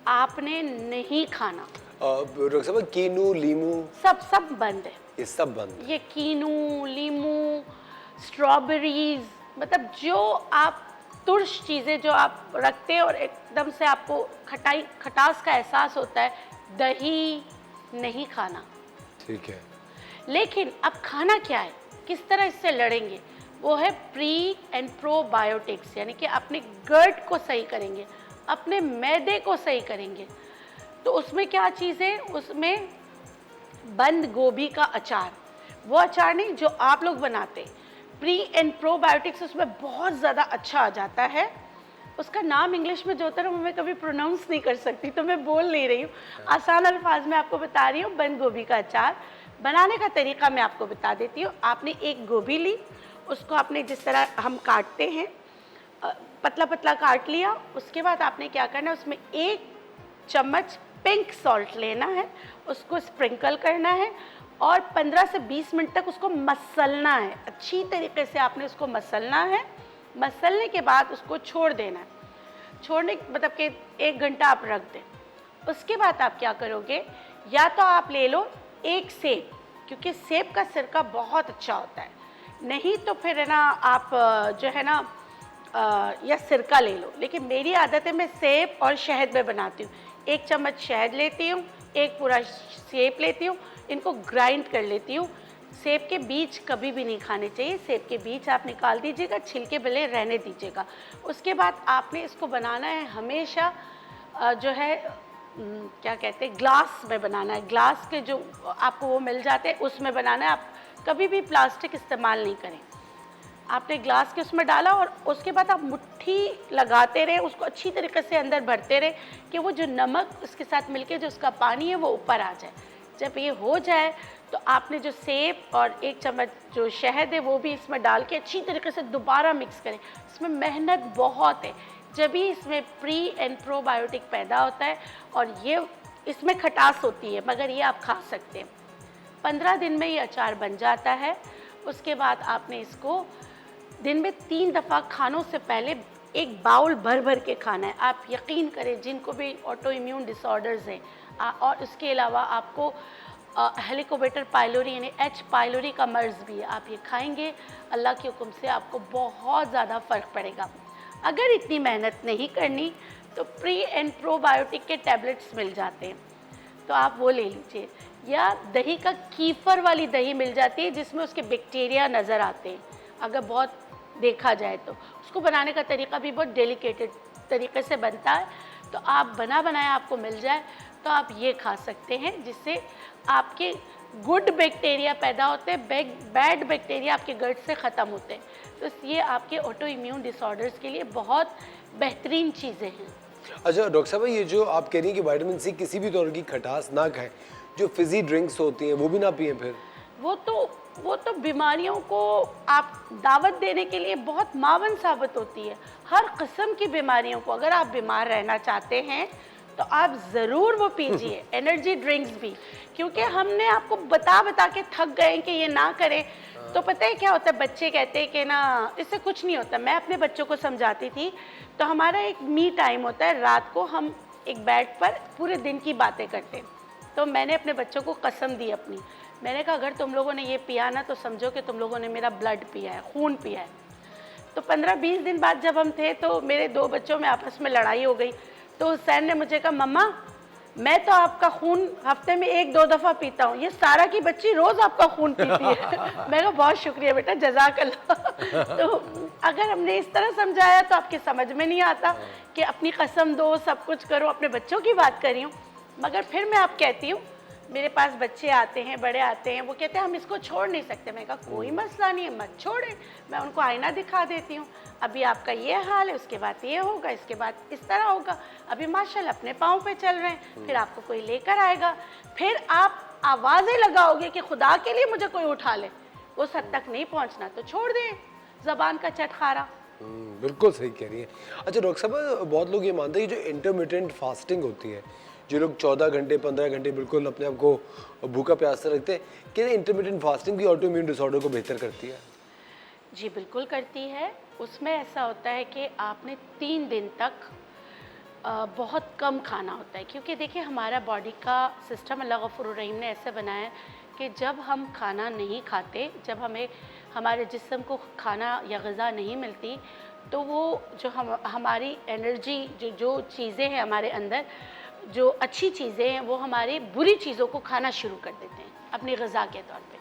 आपने नहीं खाना। डॉक्टर साहब कीनू, लीमू सब बंद है। ये सब बंद है। ये कीनू, लीमू, स्ट्रॉबेरीज, मतलब जो आप तुर्श चीज़ें जो आप रखते हैं और एकदम से आपको खटास का एहसास होता है, दही नहीं खाना। ठीक है। लेकिन अब खाना क्या है, किस तरह इससे लड़ेंगे, वो है प्री एंड प्रोबायोटिक्स, यानी कि अपने गट को सही करेंगे, अपने मैदे को सही करेंगे। तो उसमें क्या चीज़ है, उसमें बंद गोभी का अचार, वो अचार नहीं जो आप लोग बनाते, प्री एंड प्रोबायोटिक्स उसमें बहुत ज़्यादा अच्छा आ जाता है। उसका नाम इंग्लिश में जो होता है मैं कभी प्रोनाउंस नहीं कर सकती, तो मैं बोल नहीं रही हूँ, आसान अल्फाज में आपको बता रही हूँ। बंद गोभी का अचार बनाने का तरीका मैं आपको बता देती हूँ। आपने एक गोभी ली, उसको आपने जिस तरह हम काटते हैं पतला पतला काट लिया। उसके बाद आपने क्या करना है, उसमें 1 चम्मच पिंक सॉल्ट लेना है, उसको स्प्रिंकल करना है और 15 से 20 मिनट तक उसको मसलना है। अच्छी तरीके से आपने उसको मसलना है। मसलने के बाद उसको छोड़ देना है। छोड़ने मतलब कि 1 घंटा आप रख दें। उसके बाद आप क्या करोगे, या तो आप ले लो एक सेब, क्योंकि सेब का सिरका बहुत अच्छा होता है, नहीं तो फिर है ना आप जो है ना या सिरका ले लो। लेकिन मेरी आदत है मैं सेब और शहद में बनाती हूँ। 1 चम्मच शहद लेती हूँ, 1 पूरा सेब लेती हूँ, इनको ग्राइंड कर लेती हूँ। सेब के बीज कभी भी नहीं खाने चाहिए, सेब के बीज आप निकाल दीजिएगा, छिलके भले रहने दीजिएगा। उसके बाद आपने इसको बनाना है हमेशा जो है क्या कहते हैं, ग्लास में बनाना है। ग्लास के जो आपको वो मिल जाते हैं उसमें बनाना है। आप कभी भी प्लास्टिक इस्तेमाल नहीं करें। आपने ग्लास के उसमें डाला और उसके बाद आप मुट्ठी लगाते रहे, उसको अच्छी तरीके से अंदर भरते रहे कि वो जो नमक उसके साथ मिलके जो उसका पानी है वो ऊपर आ जाए। जब ये हो जाए तो आपने जो सेब और 1 चम्मच जो शहद है वो भी इसमें डाल के अच्छी तरीके से दोबारा मिक्स करें। इसमें मेहनत बहुत है, जब भी इसमें प्री एंड प्रोबायोटिक पैदा होता है और ये इसमें खटास होती है, मगर ये आप खा सकते हैं। 15 दिन में ये अचार बन जाता है। उसके बाद आपने इसको दिन में 3 दफ़ा खानों से पहले एक बाउल भर भर के खाना है। आप यकीन करें, जिनको भी ऑटो इम्यून डिसऑर्डर्स हैं और उसके अलावा आपको हेलिकोबैक्टर पाइलोरी यानी H पाइलोरी का मर्ज़ भी है, आप ये खाएंगे, अल्लाह के हुक्म से आपको बहुत ज़्यादा फ़र्क पड़ेगा। अगर इतनी मेहनत नहीं करनी तो प्री एंड प्रोबायोटिक के टैबलेट्स मिल जाते हैं, तो आप वो ले लीजिए। या दही का कीफर वाली दही मिल जाती है जिसमें उसके बैक्टीरिया नज़र आते हैं, अगर बहुत देखा जाए तो। उसको बनाने का तरीका भी बहुत डेलिकेटेड तरीके से बनता है, तो आप बना बनाया आपको मिल जाए तो आप ये खा सकते हैं, जिससे आपके गुड बैक्टीरिया पैदा होते हैं, बैड बैक्टीरिया आपके गट से ख़त्म होते हैं। तो ये आपके ऑटो इम्यून डिसऑर्डर्स के लिए बहुत बेहतरीन चीज़ें हैं। अच्छा डॉक्टर साहब, ये जो आप कह रही हैं कि विटामिन सी किसी भी तरह की खटास ना खाएं, जो फिजी ड्रिंक्स होती हैं वो भी ना पिएं, फिर वो तो बीमारियों को आप दावत देने के लिए बहुत मावन साबित होती है। हर किस्म की बीमारियों को अगर आप बीमार रहना चाहते हैं तो आप ज़रूर वो पीजिए, एनर्जी ड्रिंक्स भी, क्योंकि हमने आपको बता के थक गए कि ये ना करें। तो पता है क्या होता है, बच्चे कहते हैं कि ना इससे कुछ नहीं होता। मैं अपने बच्चों को समझाती थी, तो हमारा एक मी टाइम होता है, रात को हम एक बेड पर पूरे दिन की बातें करते हैं। तो मैंने अपने बच्चों को कसम दी अपनी, मैंने कहा अगर तुम लोगों ने ये पिया ना तो समझो कि तुम लोगों ने मेरा ब्लड पिया है, खून पिया है। तो 15-20 दिन बाद जब हम थे तो मेरे 2 बच्चों में आपस में लड़ाई हो गई। तो हुसैन ने मुझे कहा मम्मा मैं तो आपका खून हफ्ते में 1-2 दफ़ा पीता हूँ, ये सारा की बच्ची रोज़ आपका खून पीती है। मैं कहा बहुत शुक्रिया बेटा, जज़ाकल्लाह। तो अगर हमने इस तरह समझाया तो आपके समझ में नहीं आता कि अपनी कसम दो, सब कुछ करो। अपने बच्चों की बात कर रही हूँ, मगर फिर मैं आप कहती हूँ, मेरे पास बच्चे आते हैं, बड़े आते हैं, वो कहते हैं हम इसको छोड़ नहीं सकते। मैं कहा कोई मसला नहीं है, मत छोड़ें। मैं उनको आईना दिखा देती हूँ, अभी आपका ये हाल है, उसके बाद ये होगा, इसके बाद इस तरह होगा। अभी माशाल्लाह अपने पाँव पे चल रहे हैं, फिर आपको कोई लेकर आएगा, फिर आप आवाज़ें लगाओगे कि खुदा के लिए मुझे कोई उठा ले। उस हद तक नहीं पहुँचना तो छोड़ दें ज़बान का चटखारा। बिल्कुल सही कह रही हैं। अच्छा डॉक्टर साहब, बहुत लोग ये मानते हैं कि जो इंटरमिटेंट फास्टिंग होती है, जो लोग 14 घंटे 15 घंटे बिल्कुल अपने आप को भूखा प्यासा रखते हैं, क्या इंटरमिटेंट फास्टिंग भी ऑटो इम्यून डिसऑर्डर को बेहतर करती है? जी बिल्कुल करती है। उसमें ऐसा होता है कि आपने 3 दिन तक बहुत कम खाना होता है, क्योंकि देखिए हमारा बॉडी का सिस्टम अल्लाह गफूर रहीम ने ऐसे बनाया है कि जब हम खाना नहीं खाते, जब हमें हमारे जिस्म को खाना या ग़िज़ा नहीं मिलती, तो वो जो हमारी एनर्जी जो चीज़ें हैं हमारे अंदर, जो अच्छी चीज़ें हैं वो हमारी बुरी चीज़ों को खाना शुरू कर देते हैं अपनी ग़िज़ा के तौर पे।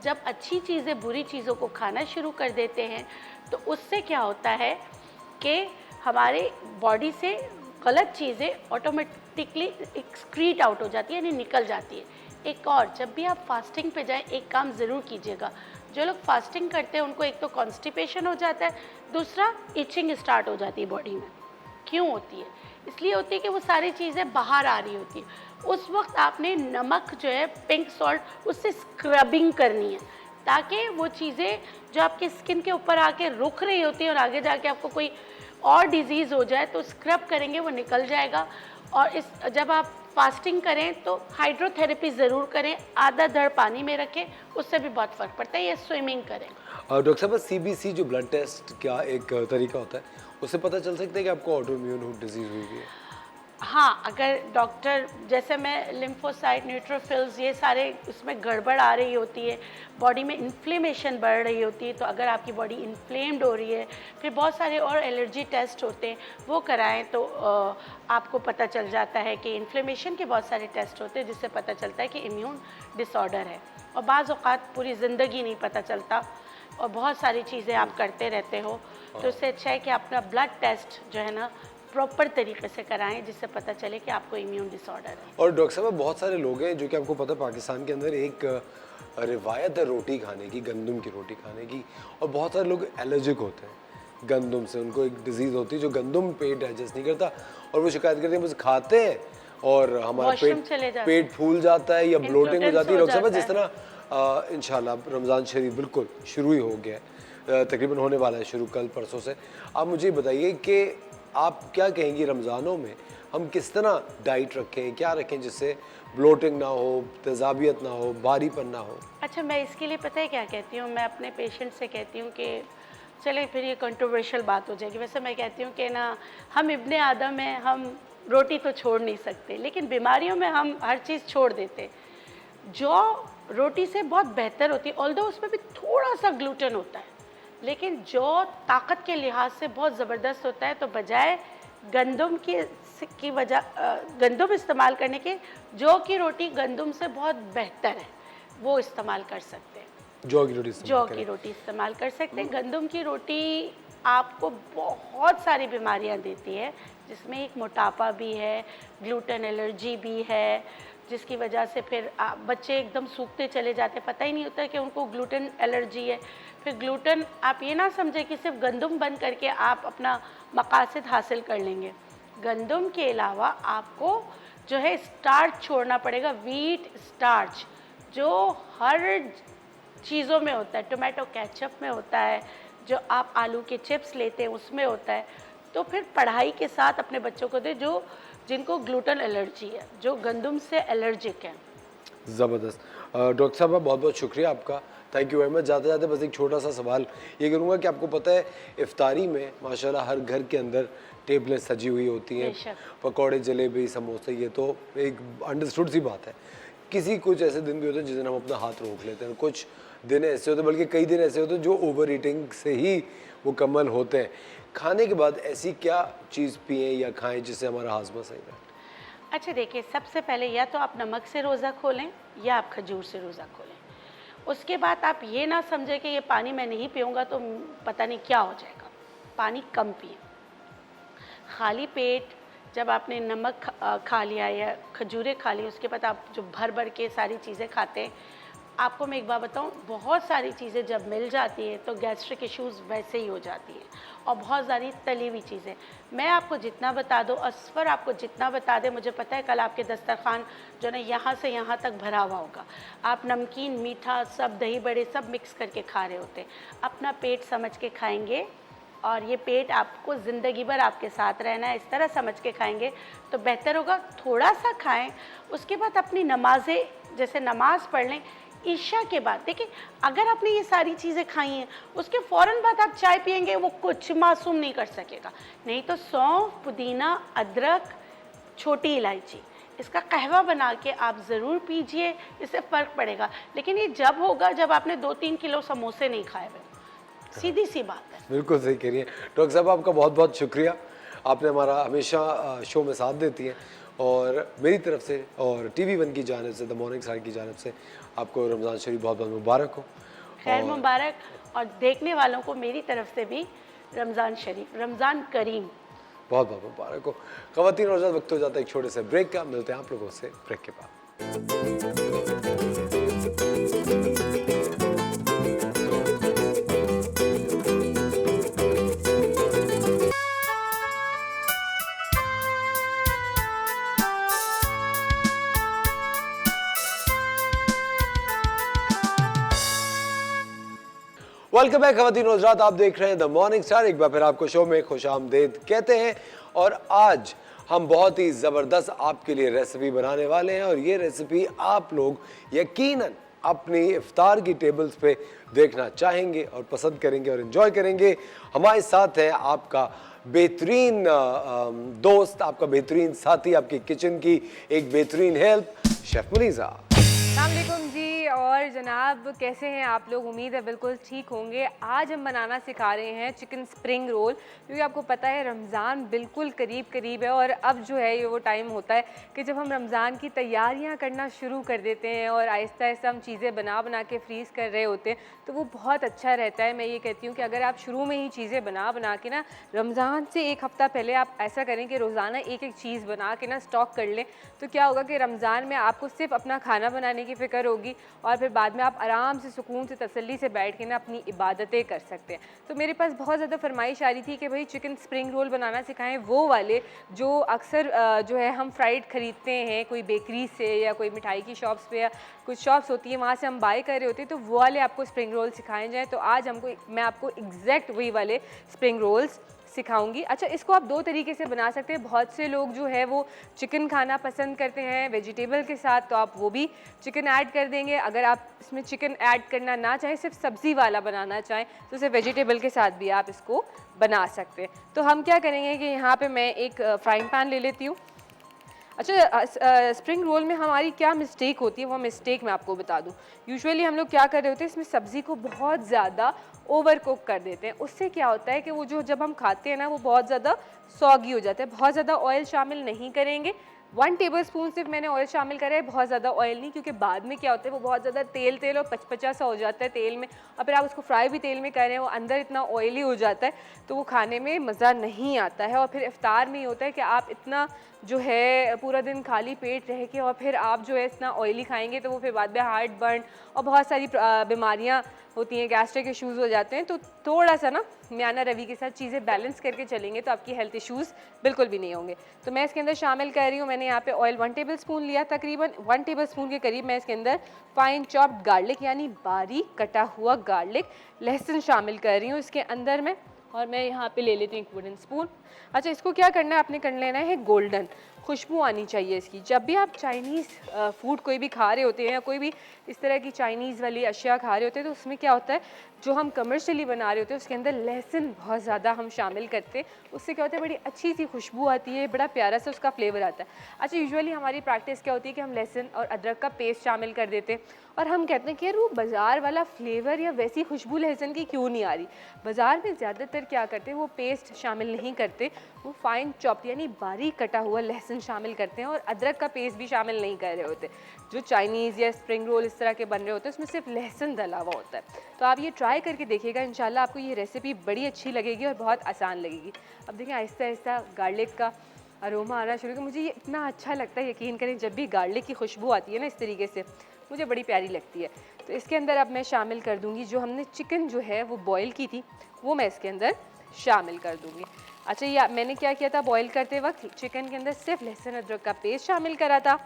जब अच्छी चीज़ें बुरी चीज़ों को खाना शुरू कर देते हैं तो उससे क्या होता है कि हमारे बॉडी से गलत चीज़ें ऑटोमेटिकली एक्सक्रीट आउट हो जाती है, यानी निकल जाती है। एक और, जब भी आप फास्टिंग पे जाएं एक काम ज़रूर कीजिएगा। जो लोग फास्टिंग करते हैं उनको एक तो कॉन्स्टिपेशन हो जाता है, दूसरा इचिंग स्टार्ट हो जाती है बॉडी में। क्यों होती है? इसलिए होती है कि वो सारी चीज़ें बाहर आ रही होती है। उस वक्त आपने नमक जो है, पिंक सॉल्ट, उससे स्क्रबिंग करनी है, ताकि वो चीज़ें जो आपकी स्किन के ऊपर आके रुक रही होती है और आगे जाके आपको कोई और डिजीज़ हो जाए तो स्क्रब करेंगे वो निकल जाएगा। और जब आप फास्टिंग करें तो हाइड्रोथेरेपी ज़रूर करें, आधा धड़ पानी में रखें, उससे भी बहुत फ़र्क पड़ता है। ये स्विमिंग करें। डॉक्टर साहब, सीबीसी जो ब्लड टेस्ट क्या एक तरीका होता है, उससे पता चल सकता है कि आपको ऑटो इम्यून डिजीज़ हुई है? हाँ, अगर डॉक्टर, जैसे मैं लिम्फोसाइट, न्यूट्रोफिल्स, ये सारे उसमें गड़बड़ आ रही होती है, बॉडी में इन्फ्लेमेशन बढ़ रही होती है, तो अगर आपकी बॉडी इन्फ्लेम्ड हो रही है, फिर बहुत सारे और एलर्जी टेस्ट होते हैं, वो कराएं तो आपको पता चल जाता है कि इन्फ्लेमेशन के बहुत सारे टेस्ट होते हैं, जिससे पता चलता है कि इम्यून डिसऑर्डर है। और बाज़ औक़ात पूरी ज़िंदगी नहीं पता चलता और बहुत सारी चीज़ें आप करते रहते हो, तो इससे अच्छा है कि अपना ब्लड टेस्ट जो है ना प्रॉपर तरीके से कराएं, जिससे पता चले कि आपको इम्यून डिसऑर्डर है। और डॉक्टर साहब, बहुत सारे लोग हैं जो कि आपको पता है पाकिस्तान के अंदर एक रिवायत है रोटी खाने की, गंदम की रोटी खाने की, और बहुत सारे लोग एलर्जिक होते हैं गंदम से। उनको एक डिजीज़ होती है जो गंदम पेट डाइजेस्ट नहीं करता, और वो शिकायत करते हैं बस खाते हैं और हमारा पेट फूल जाता है या ब्लोटिंग हो जाती है। डॉक्टर साहब, जिस तरह इंशाल्लाह रमज़ान शरीफ बिल्कुल शुरू ही हो गया है, तकरीबन होने वाला है शुरू कल परसों से, आप मुझे बताइए कि आप क्या कहेंगी रमज़ानों में हम किस तरह डाइट रखें, क्या रखें जिससे ब्लोटिंग ना हो, तेज़ाबियत ना हो, भारीपन ना हो? अच्छा, मैं इसके लिए पता है क्या कहती हूँ, मैं अपने पेशेंट से कहती हूँ कि चले फिर ये कंट्रोवर्शियल बात हो जाएगी, वैसे मैं कहती हूँ कि ना, हम इब्ने आदम हैं, हम रोटी तो छोड़ नहीं सकते, लेकिन बीमारियों में हम हर चीज़ छोड़ देते। जो रोटी से बहुत बेहतर होती है, ऑल्दो उसमें भी थोड़ा सा ग्लूटेन होता है, लेकिन जो ताकत के लिहाज से बहुत ज़बरदस्त होता है, तो बजाय गंदम की वजह गंदम इस्तेमाल करने के, जौ की रोटी गंदम से बहुत बेहतर है, वो इस्तेमाल कर सकते हैं। जौ की रोटी इस्तेमाल कर सकते हैं। गंदम की रोटी आपको बहुत सारी बीमारियां देती है, जिसमें एक मोटापा भी है, ग्लूटेन एलर्जी भी है, जिसकी वजह से फिर बच्चे एकदम सूखते चले जाते, पता ही नहीं होता कि उनको ग्लूटेन एलर्जी है। फिर ग्लूटेन, आप ये ना समझे कि सिर्फ गंदम बंद करके आप अपना मकासद हासिल कर लेंगे। गंदम के अलावा आपको जो है स्टार्च छोड़ना पड़ेगा, वीट स्टार्च, जो हर चीज़ों में होता है, टोमेटो केचप में होता है, जो आप आलू के चिप्स लेते हैं उसमें होता है। तो फिर पढ़ाई के साथ अपने बच्चों को दे जो जिनको ग्लूटेन एलर्जी है, जो गंदम से एलर्जिक हैं। ज़बरदस्त। डॉक्टर साहब, बहुत बहुत शुक्रिया आपका, थैंक यू वेरी मच। जाते जाते बस एक छोटा सा सवाल ये करूँगा कि आपको पता है इफ्तारी में माशाल्लाह हर घर के अंदर टेबलें सजी हुई होती हैं, पकौड़े, जलेबी, समोसे, ये तो एक अंडरस्टूड सी बात है। किसी कुछ ऐसे दिन भी होते हैं जिस दिन हम अपना हाथ रोक लेते हैं, कुछ दिन ऐसे होते हैं, बल्कि कई दिन ऐसे होते हैं जो ओवर ईटिंग से ही मुकम्मल होते हैं। खाने के बाद ऐसी क्या चीज़ पिएँ या खाएँ जिससे हमारा हाजमा सही रहे? अच्छा देखिए, सबसे पहले या तो आप नमक से रोज़ा खोलें या आप खजूर से रोज़ा खोलें। उसके बाद आप ये ना समझें कि ये पानी मैं नहीं पीऊँगा तो पता नहीं क्या हो जाएगा। पानी कम पिए। खाली पेट जब आपने नमक खा लिया या खजूरें खा ली, उसके बाद आप जो भर भर के सारी चीज़ें खाते हैं, आपको मैं एक बात बताऊं, बहुत सारी चीज़ें जब मिल जाती है तो गैस्ट्रिक इश्यूज़ वैसे ही हो जाती हैं, और बहुत सारी तली हुई चीज़ें। मैं आपको जितना बता दूं, असफर आपको जितना बता दे, मुझे पता है कल आपके दस्तरखान जो ना यहाँ से यहाँ तक भरा हुआ होगा। आप नमकीन, मीठा, सब दही बड़े सब मिक्स करके खा रहे होते हैं। अपना पेट समझ के खाएंगे और ये पेट आपको ज़िंदगी भर आपके साथ रहना है, इस तरह समझ के खाएंगे तो बेहतर होगा। थोड़ा सा खाएं, उसके बाद अपनी नमाज़ें, जैसे नमाज़ पढ़ लें ईशा के बाद। देखिए अगर आपने ये सारी चीज़ें खाई हैं, उसके फ़ौरन बाद आप चाय पिएंगे, वो कुछ मासूम नहीं कर सकेगा। नहीं तो सौंफ, पुदीना, अदरक, छोटी इलायची, इसका कहवा बना के आप ज़रूर पीजिए, इससे फ़र्क पड़ेगा। लेकिन ये जब होगा जब आपने 2-3 किलो समोसे नहीं खाए हुए, सीधी सी बात है। बिल्कुल सही कह रही हैं डॉक्टर साहब, आपका बहुत बहुत शुक्रिया। आपने हमारा हमेशा शो में साथ देती हैं, और मेरी तरफ से और TV1 की जानिब से, द मॉर्निंग स्टार की जानिब से आपको रमज़ान शरीफ बहुत बहुत मुबारक हो। खैर मुबारक, और देखने वालों को मेरी तरफ से भी रमज़ान शरीफ, रमज़ान करीम बहुत बहुत मुबारक हो। ख़वातीन और हज़रात, वक्त हो जाता है एक छोटे से ब्रेक का। मिलते हैं आप लोगों से ब्रेक के बाद। वेलकम बैक ख़वातीन और हज़रात, आप देख रहे हैं द मॉर्निंग स्टार। एक बार फिर आपको शो में खुशामदीद कहते हैं, और आज हम बहुत ही ज़बरदस्त आपके लिए रेसिपी बनाने वाले हैं, और ये रेसिपी आप लोग यकीनन अपनी इफ्तार की टेबल्स पे देखना चाहेंगे और पसंद करेंगे और एंजॉय करेंगे। हमारे साथ है आपका बेहतरीन दोस्त, आपका बेहतरीन साथी, आपकी किचन की एक बेहतरीन हेल्प, शेफ़ मुनीज़ा। अस्सलामुअलैकुम जी, और जनाब कैसे हैं आप लोग? उम्मीद है बिल्कुल ठीक होंगे। आज हम बनाना सिखा रहे हैं चिकन स्प्रिंग रोल, क्योंकि आपको पता है रमज़ान बिल्कुल करीब करीब है, और अब जो है ये वो टाइम होता है कि जब हम रमज़ान की तैयारियां करना शुरू कर देते हैं और आहिस्ता आहिस्ता हम चीज़ें बना बना के फ्रीज़ कर रहे होते हैं, तो वो बहुत अच्छा रहता है। मैं ये कहती हूँ कि अगर आप शुरू में ही चीज़ें बना बना के ना, रमज़ान से एक हफ़्ता पहले आप ऐसा करें कि रोज़ाना एक एक चीज़ बना के ना स्टॉक कर लें, तो क्या होगा कि रमज़ान में आपको सिर्फ अपना खाना बनाने की फ़िक्र होगी, और फिर बाद में आप आराम से सुकून से तसल्ली से बैठ के ना अपनी इबादतें कर सकते हैं। तो मेरे पास बहुत ज़्यादा फरमाइश आ रही थी कि भाई चिकन स्प्रिंग रोल बनाना सिखाएं, वो वाले जो अक्सर जो है हम फ्राइड ख़रीदते हैं कोई बेकरी से या कोई मिठाई की शॉप्स पे, या कुछ शॉप्स होती हैं वहाँ से हम बाय कर रहे होते हैं, तो वो वाले आपको स्प्रिंग रोल सिखाए जाएँ। तो आज मैं आपको एग्जैक्ट वही वाले स्प्रिंग रोल्स सिखाऊंगी। अच्छा, इसको आप दो तरीके से बना सकते हैं। बहुत से लोग जो है वो चिकन खाना पसंद करते हैं वेजिटेबल के साथ, तो आप वो भी चिकन ऐड कर देंगे। अगर आप इसमें चिकन ऐड करना ना चाहें, सिर्फ सब्ज़ी वाला बनाना चाहें, तो सिर्फ वेजिटेबल के साथ भी आप इसको बना सकते हैं। तो हम क्या करेंगे कि यहाँ पे मैं एक फ्राइंग पैन ले लेती हूँ। अच्छा, स्प्रिंग रोल में हमारी क्या मिस्टेक होती है, वो मिस्टेक मैं आपको बता दूं। यूजुअली हम लोग क्या कर रहे होते हैं, इसमें सब्ज़ी को बहुत ज़्यादा ओवर कुक कर देते हैं। उससे क्या होता है कि वो जो जब हम खाते हैं ना, वो बहुत ज़्यादा सॉगी हो जाता है। बहुत ज़्यादा ऑयल शामिल नहीं करेंगे, 1 टेबलस्पून सिर्फ मैंने ऑयल शामिल करा है, बहुत ज़्यादा ऑयल नहीं, क्योंकि बाद में क्या होता है वो बहुत ज़्यादा तेल और पचपचा सा हो जाता है तेल में, और फिर आप उसको फ्राई भी तेल में कर रहे हैं, वो अंदर इतना ऑयली हो जाता है, तो वो खाने में मज़ा नहीं आता है। और फिर इफ्तार में ये होता है कि आप इतना जो है पूरा दिन खाली पेट रह के और फिर आप जो है इतना ऑयली खाएंगे, तो वो फिर बाद में हार्ट बर्न और बहुत सारी बीमारियाँ होती हैं, गैस्ट्रिक इश्यूज़ हो जाते हैं। तो थोड़ा सा ना म्याना रवि के साथ चीज़ें बैलेंस करके चलेंगे तो आपकी हेल्थ इश्यूज़ बिल्कुल भी नहीं होंगे। तो मैं इसके अंदर शामिल कर रही हूँ, मैंने यहाँ पे ऑयल 1 टेबलस्पून लिया, तकरीबन 1 टेबलस्पून के करीब मैं इसके अंदर फाइन चॉप्ड गार्लिक यानी बारीक कटा हुआ गार्लिक, लहसुन शामिल कर रही हूँ इसके अंदर में, और मैं यहाँ पे ले लेती हूँ 1 वुडन स्पून। अच्छा, इसको क्या करना है, आपने कर लेना है गोल्डन, खुशबू आनी चाहिए इसकी। जब भी आप चाइनीज़ फूड कोई भी खा रहे होते हैं या कोई भी इस तरह की चाइनीज़ वाली अशिया खा रहे होते हैं, तो उसमें क्या होता है, जो हम कमर्शियली बना रहे होते हैं उसके अंदर लहसुन बहुत ज़्यादा हम शामिल करते हैं। उससे क्या होता है, बड़ी अच्छी सी खुशबू आती है, बड़ा प्यारा सा उसका फ्लेवर आता है। अच्छा, यूजुअली हमारी प्रैक्टिस क्या होती है कि हम लहसुन और अदरक का पेस्ट शामिल कर देते हैं, और हम कहते हैं कि यार वो बाज़ार वाला फ्लेवर या वैसी खुशबू लहसुन की क्यों नहीं आ रही। बाज़ार में ज़्यादातर क्या करते हैं, वो पेस्ट शामिल नहीं करते, वो फाइन चॉप्ड यानी बारीक कटा हुआ लहसुन शामिल करते हैं, और अदरक का पेस्ट भी शामिल नहीं कर रहे होते। जो चाइनीज़ या स्प्रिंग रोल इस तरह के बन रहे होते हैं उसमें सिर्फ लहसुन डला हुआ होता है। तो आप ये ट्राई करके देखिएगा, इंशाल्लाह आपको ये रेसिपी बड़ी अच्छी लगेगी और बहुत आसान लगेगी। अब देखिए आहिस्ता आहिस्ता गार्लिक का अरोमा आना शुरू, मुझे ये इतना अच्छा लगता है, यकीन करें जब भी गार्लिक की खुशबू आती है ना इस तरीके से, मुझे बड़ी प्यारी लगती है। तो इसके अंदर अब मैं शामिल कर दूँगी जो हमने चिकन जो है वो बॉयल की थी, वो मैं इसके अंदर शामिल कर दूँगी। अच्छा, ये मैंने क्या किया था, बॉईल करते वक्त चिकन के अंदर सिर्फ लहसुन अदरक का पेस्ट शामिल करा था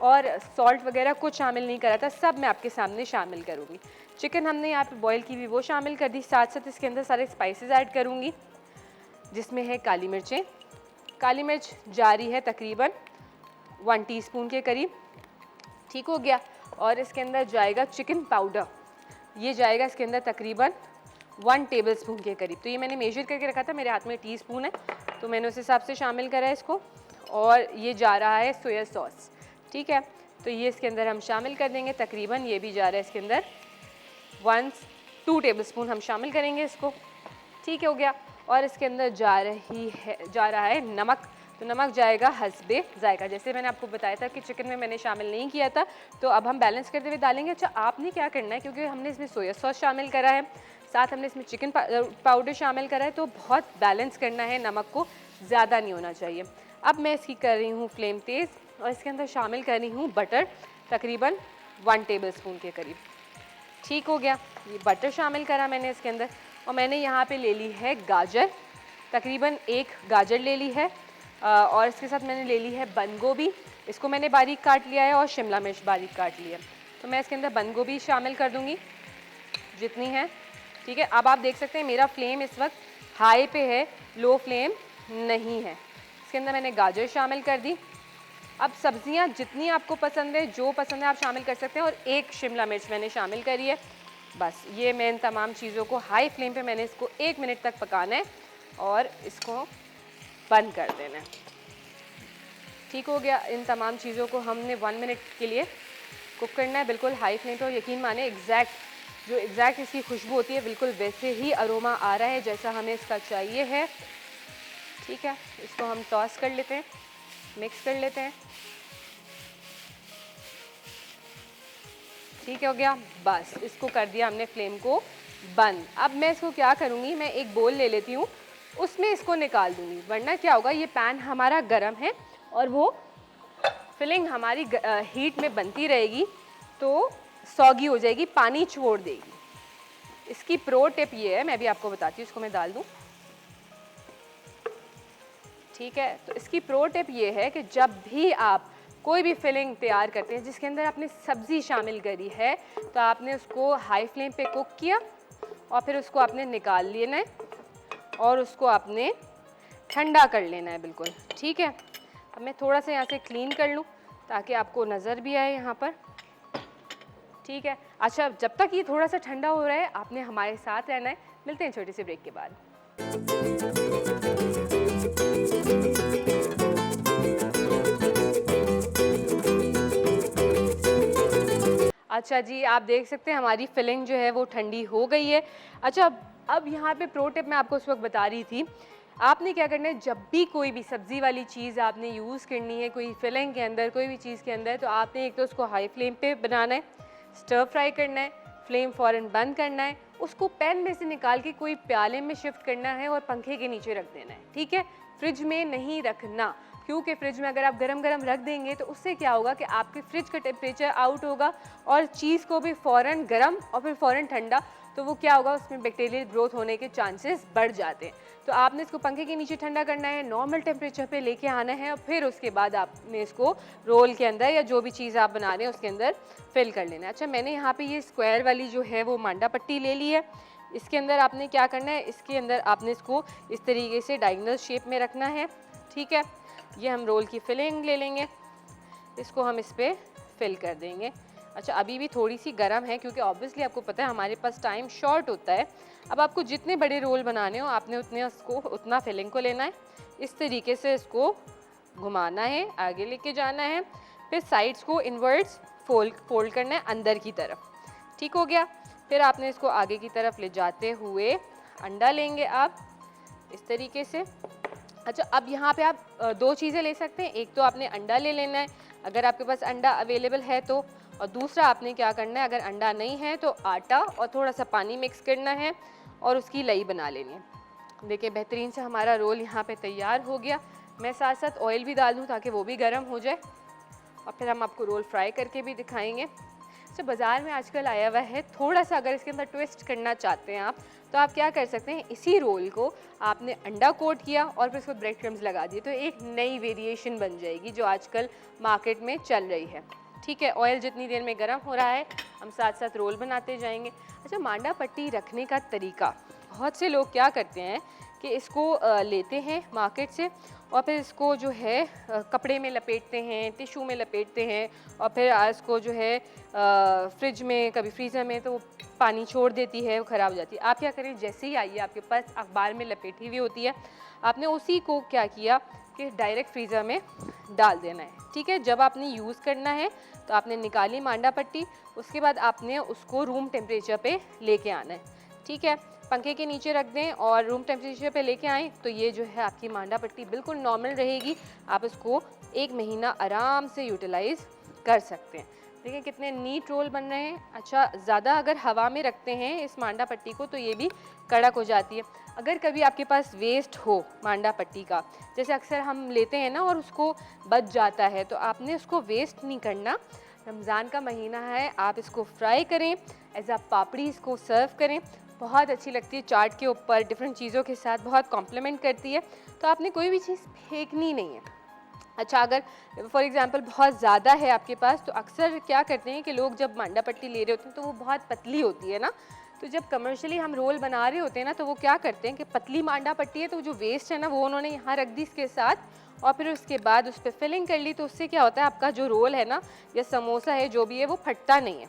और सॉल्ट वगैरह कुछ शामिल नहीं करा था, सब मैं आपके सामने शामिल करूँगी। चिकन हमने यहाँ पे बॉईल की हुई वो शामिल कर दी, साथ साथ इसके अंदर सारे स्पाइसेस ऐड करूँगी। जिसमें है काली मिर्चें। काली मिर्च जा रही है तकरीबन 1 टीस्पून के करीब, ठीक हो गया। और इसके अंदर जाएगा चिकन पाउडर, ये जाएगा इसके अंदर तकरीबन 1 टेबलस्पून के करीब। तो ये मैंने मेजर करके रखा था, मेरे हाथ में टीस्पून है तो मैंने उस हिसाब से शामिल करा है इसको। और ये जा रहा है सोया सॉस, ठीक है, तो ये इसके अंदर हम शामिल कर देंगे तकरीबन, ये भी जा रहा है इसके अंदर 2 टेबलस्पून हम शामिल करेंगे इसको, ठीक हो गया। और इसके अंदर जा रहा है नमक, तो नमक जाएगा हस्बे जायका। जैसे मैंने आपको बताया था कि चिकन में मैंने शामिल नहीं किया था, तो अब हम बैलेंस करते हुए डालेंगे। अच्छा, आपने क्या करना है, क्योंकि हमने इसमें सोया सॉस शामिल करा है, साथ हमने इसमें चिकन पाउडर शामिल करा है, तो बहुत बैलेंस करना है, नमक को ज़्यादा नहीं होना चाहिए। अब मैं इसकी कर रही हूँ फ्लेम तेज़ और इसके अंदर शामिल कर रही हूँ बटर, तकरीबन 1 टेबलस्पून के करीब, ठीक हो गया। ये बटर शामिल करा मैंने इसके अंदर। और मैंने यहाँ पे ले ली है गाजर, तकरीबन 1 गाजर ले ली है, और इसके साथ मैंने ले ली है बंद गोभी, इसको मैंने बारीक काट लिया है, और शिमला मिर्च बारीक काट लिया है। तो मैं इसके अंदर बंद गोभी शामिल कर दूँगी जितनी है, ठीक है। अब आप देख सकते हैं मेरा फ्लेम इस वक्त हाई पे है, लो फ्लेम नहीं है। इसके अंदर मैंने गाजर शामिल कर दी। अब सब्जियां जितनी आपको पसंद है, जो पसंद है आप शामिल कर सकते हैं, और 1 शिमला मिर्च मैंने शामिल करी है। बस ये मैं इन तमाम चीज़ों को हाई फ्लेम पे मैंने इसको 1 मिनट तक पकाना है और इसको बंद कर देना है, ठीक हो गया। इन तमाम चीज़ों को हमने 1 मिनट के लिए कुक करना है, बिल्कुल हाई फ्लेम पे। और यकीन माने एग्जैक्ट इसकी खुशबू होती है, बिल्कुल वैसे ही अरोमा आ रहा है जैसा हमें इसका चाहिए है, ठीक है। इसको हम टॉस कर लेते हैं, मिक्स कर लेते हैं, ठीक हो गया। बस इसको कर दिया हमने फ्लेम को बंद। अब मैं इसको क्या करूँगी, मैं एक बोल ले लेती हूँ, उसमें इसको निकाल दूँगी, वरना क्या होगा, ये पैन हमारा गर्म है और वो फिलिंग हमारी हीट में बनती रहेगी तो सौगी हो जाएगी, पानी छोड़ देगी। इसकी प्रो टिप ये है, मैं भी आपको बताती हूँ, इसको मैं डाल दूँ, ठीक है। तो इसकी प्रो टिप ये है कि जब भी आप कोई भी फिलिंग तैयार करते हैं जिसके अंदर आपने सब्ज़ी शामिल करी है, तो आपने उसको हाई फ्लेम पे कुक किया और फिर उसको आपने निकाल लेना है और उसको आपने ठंडा कर लेना है, बिल्कुल, ठीक है। अब मैं थोड़ा सा यहाँ से क्लीन कर लूँ ताकि आपको नज़र भी आए यहाँ पर, ठीक है। अच्छा, जब तक ये थोड़ा सा ठंडा हो रहा है आपने हमारे साथ रहना है। मिलते हैं छोटे से ब्रेक के बाद। अच्छा जी, आप देख सकते हैं हमारी फिलिंग जो है वो ठंडी हो गई है। अच्छा, अब यहाँ पे प्रो टिप मैं आपको उस वक्त बता रही थी, आपने क्या करना है, जब भी कोई भी सब्ज़ी वाली चीज़ आपने यूज़ करनी है कोई फिलिंग के अंदर, कोई भी चीज़ के अंदर, तो आपने एक तो उसको हाई फ्लेम पे बनाना है, स्टर फ्राई करना है, फ्लेम फ़ौरन बंद करना है, उसको पैन में से निकाल के कोई प्याले में शिफ्ट करना है और पंखे के नीचे रख देना है, ठीक है। फ्रिज में नहीं रखना, क्योंकि फ्रिज में अगर आप गरम गरम रख देंगे तो उससे क्या होगा कि आपके फ्रिज का टेम्परेचर आउट होगा और चीज़ को भी फ़ौरन गरम और फिर फ़ौरन ठंडा, तो वो क्या होगा, उसमें बैक्टीरियल ग्रोथ होने के चांसेस बढ़ जाते हैं। तो आपने इसको पंखे के नीचे ठंडा करना है, नॉर्मल टेम्परेचर पे लेके आना है और फिर उसके बाद आपने इसको रोल के अंदर या जो भी चीज़ आप बना रहे हैं उसके अंदर फिल कर लेना है। अच्छा, मैंने यहाँ पे ये स्क्वायर वाली जो है वो मांडा पट्टी ले ली है। इसके अंदर आपने क्या करना है, इसके अंदर आपने इसको इस तरीके से डायगोनल शेप में रखना है, ठीक है। ये हम रोल की फिलिंग ले लेंगे, इसको हम इस पर फिल कर देंगे। अच्छा, अभी भी थोड़ी सी गर्म है क्योंकि ऑब्वियसली आपको पता है हमारे पास टाइम शॉर्ट होता है। अब आपको जितने बड़े रोल बनाने हो आपने उतना फिलिंग को लेना है, इस तरीके से इसको घुमाना है, आगे लेके जाना है, फिर साइड्स को इनवर्ड्स फोल्ड करना है अंदर की तरफ, ठीक हो गया। फिर आपने इसको आगे की तरफ ले जाते हुए अंडा लेंगे आप इस तरीके से। अच्छा, अब यहाँ पे आप 2 चीज़ें ले सकते हैं, एक तो आपने अंडा ले लेना है अगर आपके पास अंडा अवेलेबल है तो, और दूसरा आपने क्या करना है, अगर अंडा नहीं है तो आटा और थोड़ा सा पानी मिक्स करना है और उसकी लई बना लेनी है। देखिए बेहतरीन से हमारा रोल यहाँ पे तैयार हो गया। मैं साथ साथ ऑयल भी डाल दूँ ताकि वो भी गर्म हो जाए और फिर हम आपको रोल फ्राई करके भी दिखाएंगे। अच्छा, बाज़ार में आजकल आया हुआ है, थोड़ा सा अगर इसके अंदर ट्विस्ट करना चाहते हैं आप तो आप क्या कर सकते हैं, इसी रोल को आपने अंडा कोट किया और फिर उसको ब्रेड क्रम्स लगा दिए, तो एक नई वेरिएशन बन जाएगी जो आजकल मार्केट में चल रही है, ठीक है। ऑयल जितनी देर में गर्म हो रहा है हम साथ साथ रोल बनाते जाएंगे। अच्छा, मांडा पट्टी रखने का तरीका, बहुत से लोग क्या करते हैं कि इसको लेते हैं मार्केट से और फिर इसको जो है कपड़े में लपेटते हैं, टिश्यू में लपेटते हैं और फिर इसको जो है फ्रिज में, कभी फ्रीज़र में, तो वो पानी छोड़ देती है, वो ख़राब हो जाती है। आप क्या करें, जैसे ही आई है आपके पास अखबार में लपेटी हुई होती है, आपने उसी को क्या किया कि डायरेक्ट फ्रीज़र में डाल देना है। ठीक है, जब आपने यूज़ करना है तो आपने निकाली मांडा पट्टी, उसके बाद आपने उसको रूम टेम्परेचर पे लेके आना है। ठीक है, पंखे के नीचे रख दें और रूम टेम्परेचर पे लेके आएँ तो ये जो है आपकी मांडा पट्टी बिल्कुल नॉर्मल रहेगी। आप इसको 1 महीना आराम से यूटिलाइज़ कर सकते हैं। देखिए कितने नीट रोल बन रहे हैं। अच्छा, ज़्यादा अगर हवा में रखते हैं इस मांडा पट्टी को तो ये भी कड़क हो जाती है। अगर कभी आपके पास वेस्ट हो मांडा पट्टी का, जैसे अक्सर हम लेते हैं ना और उसको बच जाता है, तो आपने उसको वेस्ट नहीं करना। रमज़ान का महीना है, आप इसको फ्राई करें, एज अ पापड़ी इसको सर्व करें, बहुत अच्छी लगती है चाट के ऊपर, डिफरेंट चीज़ों के साथ बहुत कॉम्प्लीमेंट करती है। तो आपने कोई भी चीज़ फेंकनी नहीं है। अच्छा, अगर फॉर एग्जांपल बहुत ज़्यादा है आपके पास, तो अक्सर क्या करते हैं कि लोग जब मांडा पट्टी ले रहे होते हैं तो वो बहुत पतली होती है ना, तो जब कमर्शियली हम रोल बना रहे होते हैं ना, तो वो क्या करते हैं कि पतली मांडा पट्टी है तो जो वेस्ट है ना वो उन्होंने यहाँ रख दी इसके साथ, और फिर उसके बाद उस पर फिलिंग कर ली। तो उससे क्या होता है, आपका जो रोल है ना या समोसा है जो भी है वो फटता नहीं है।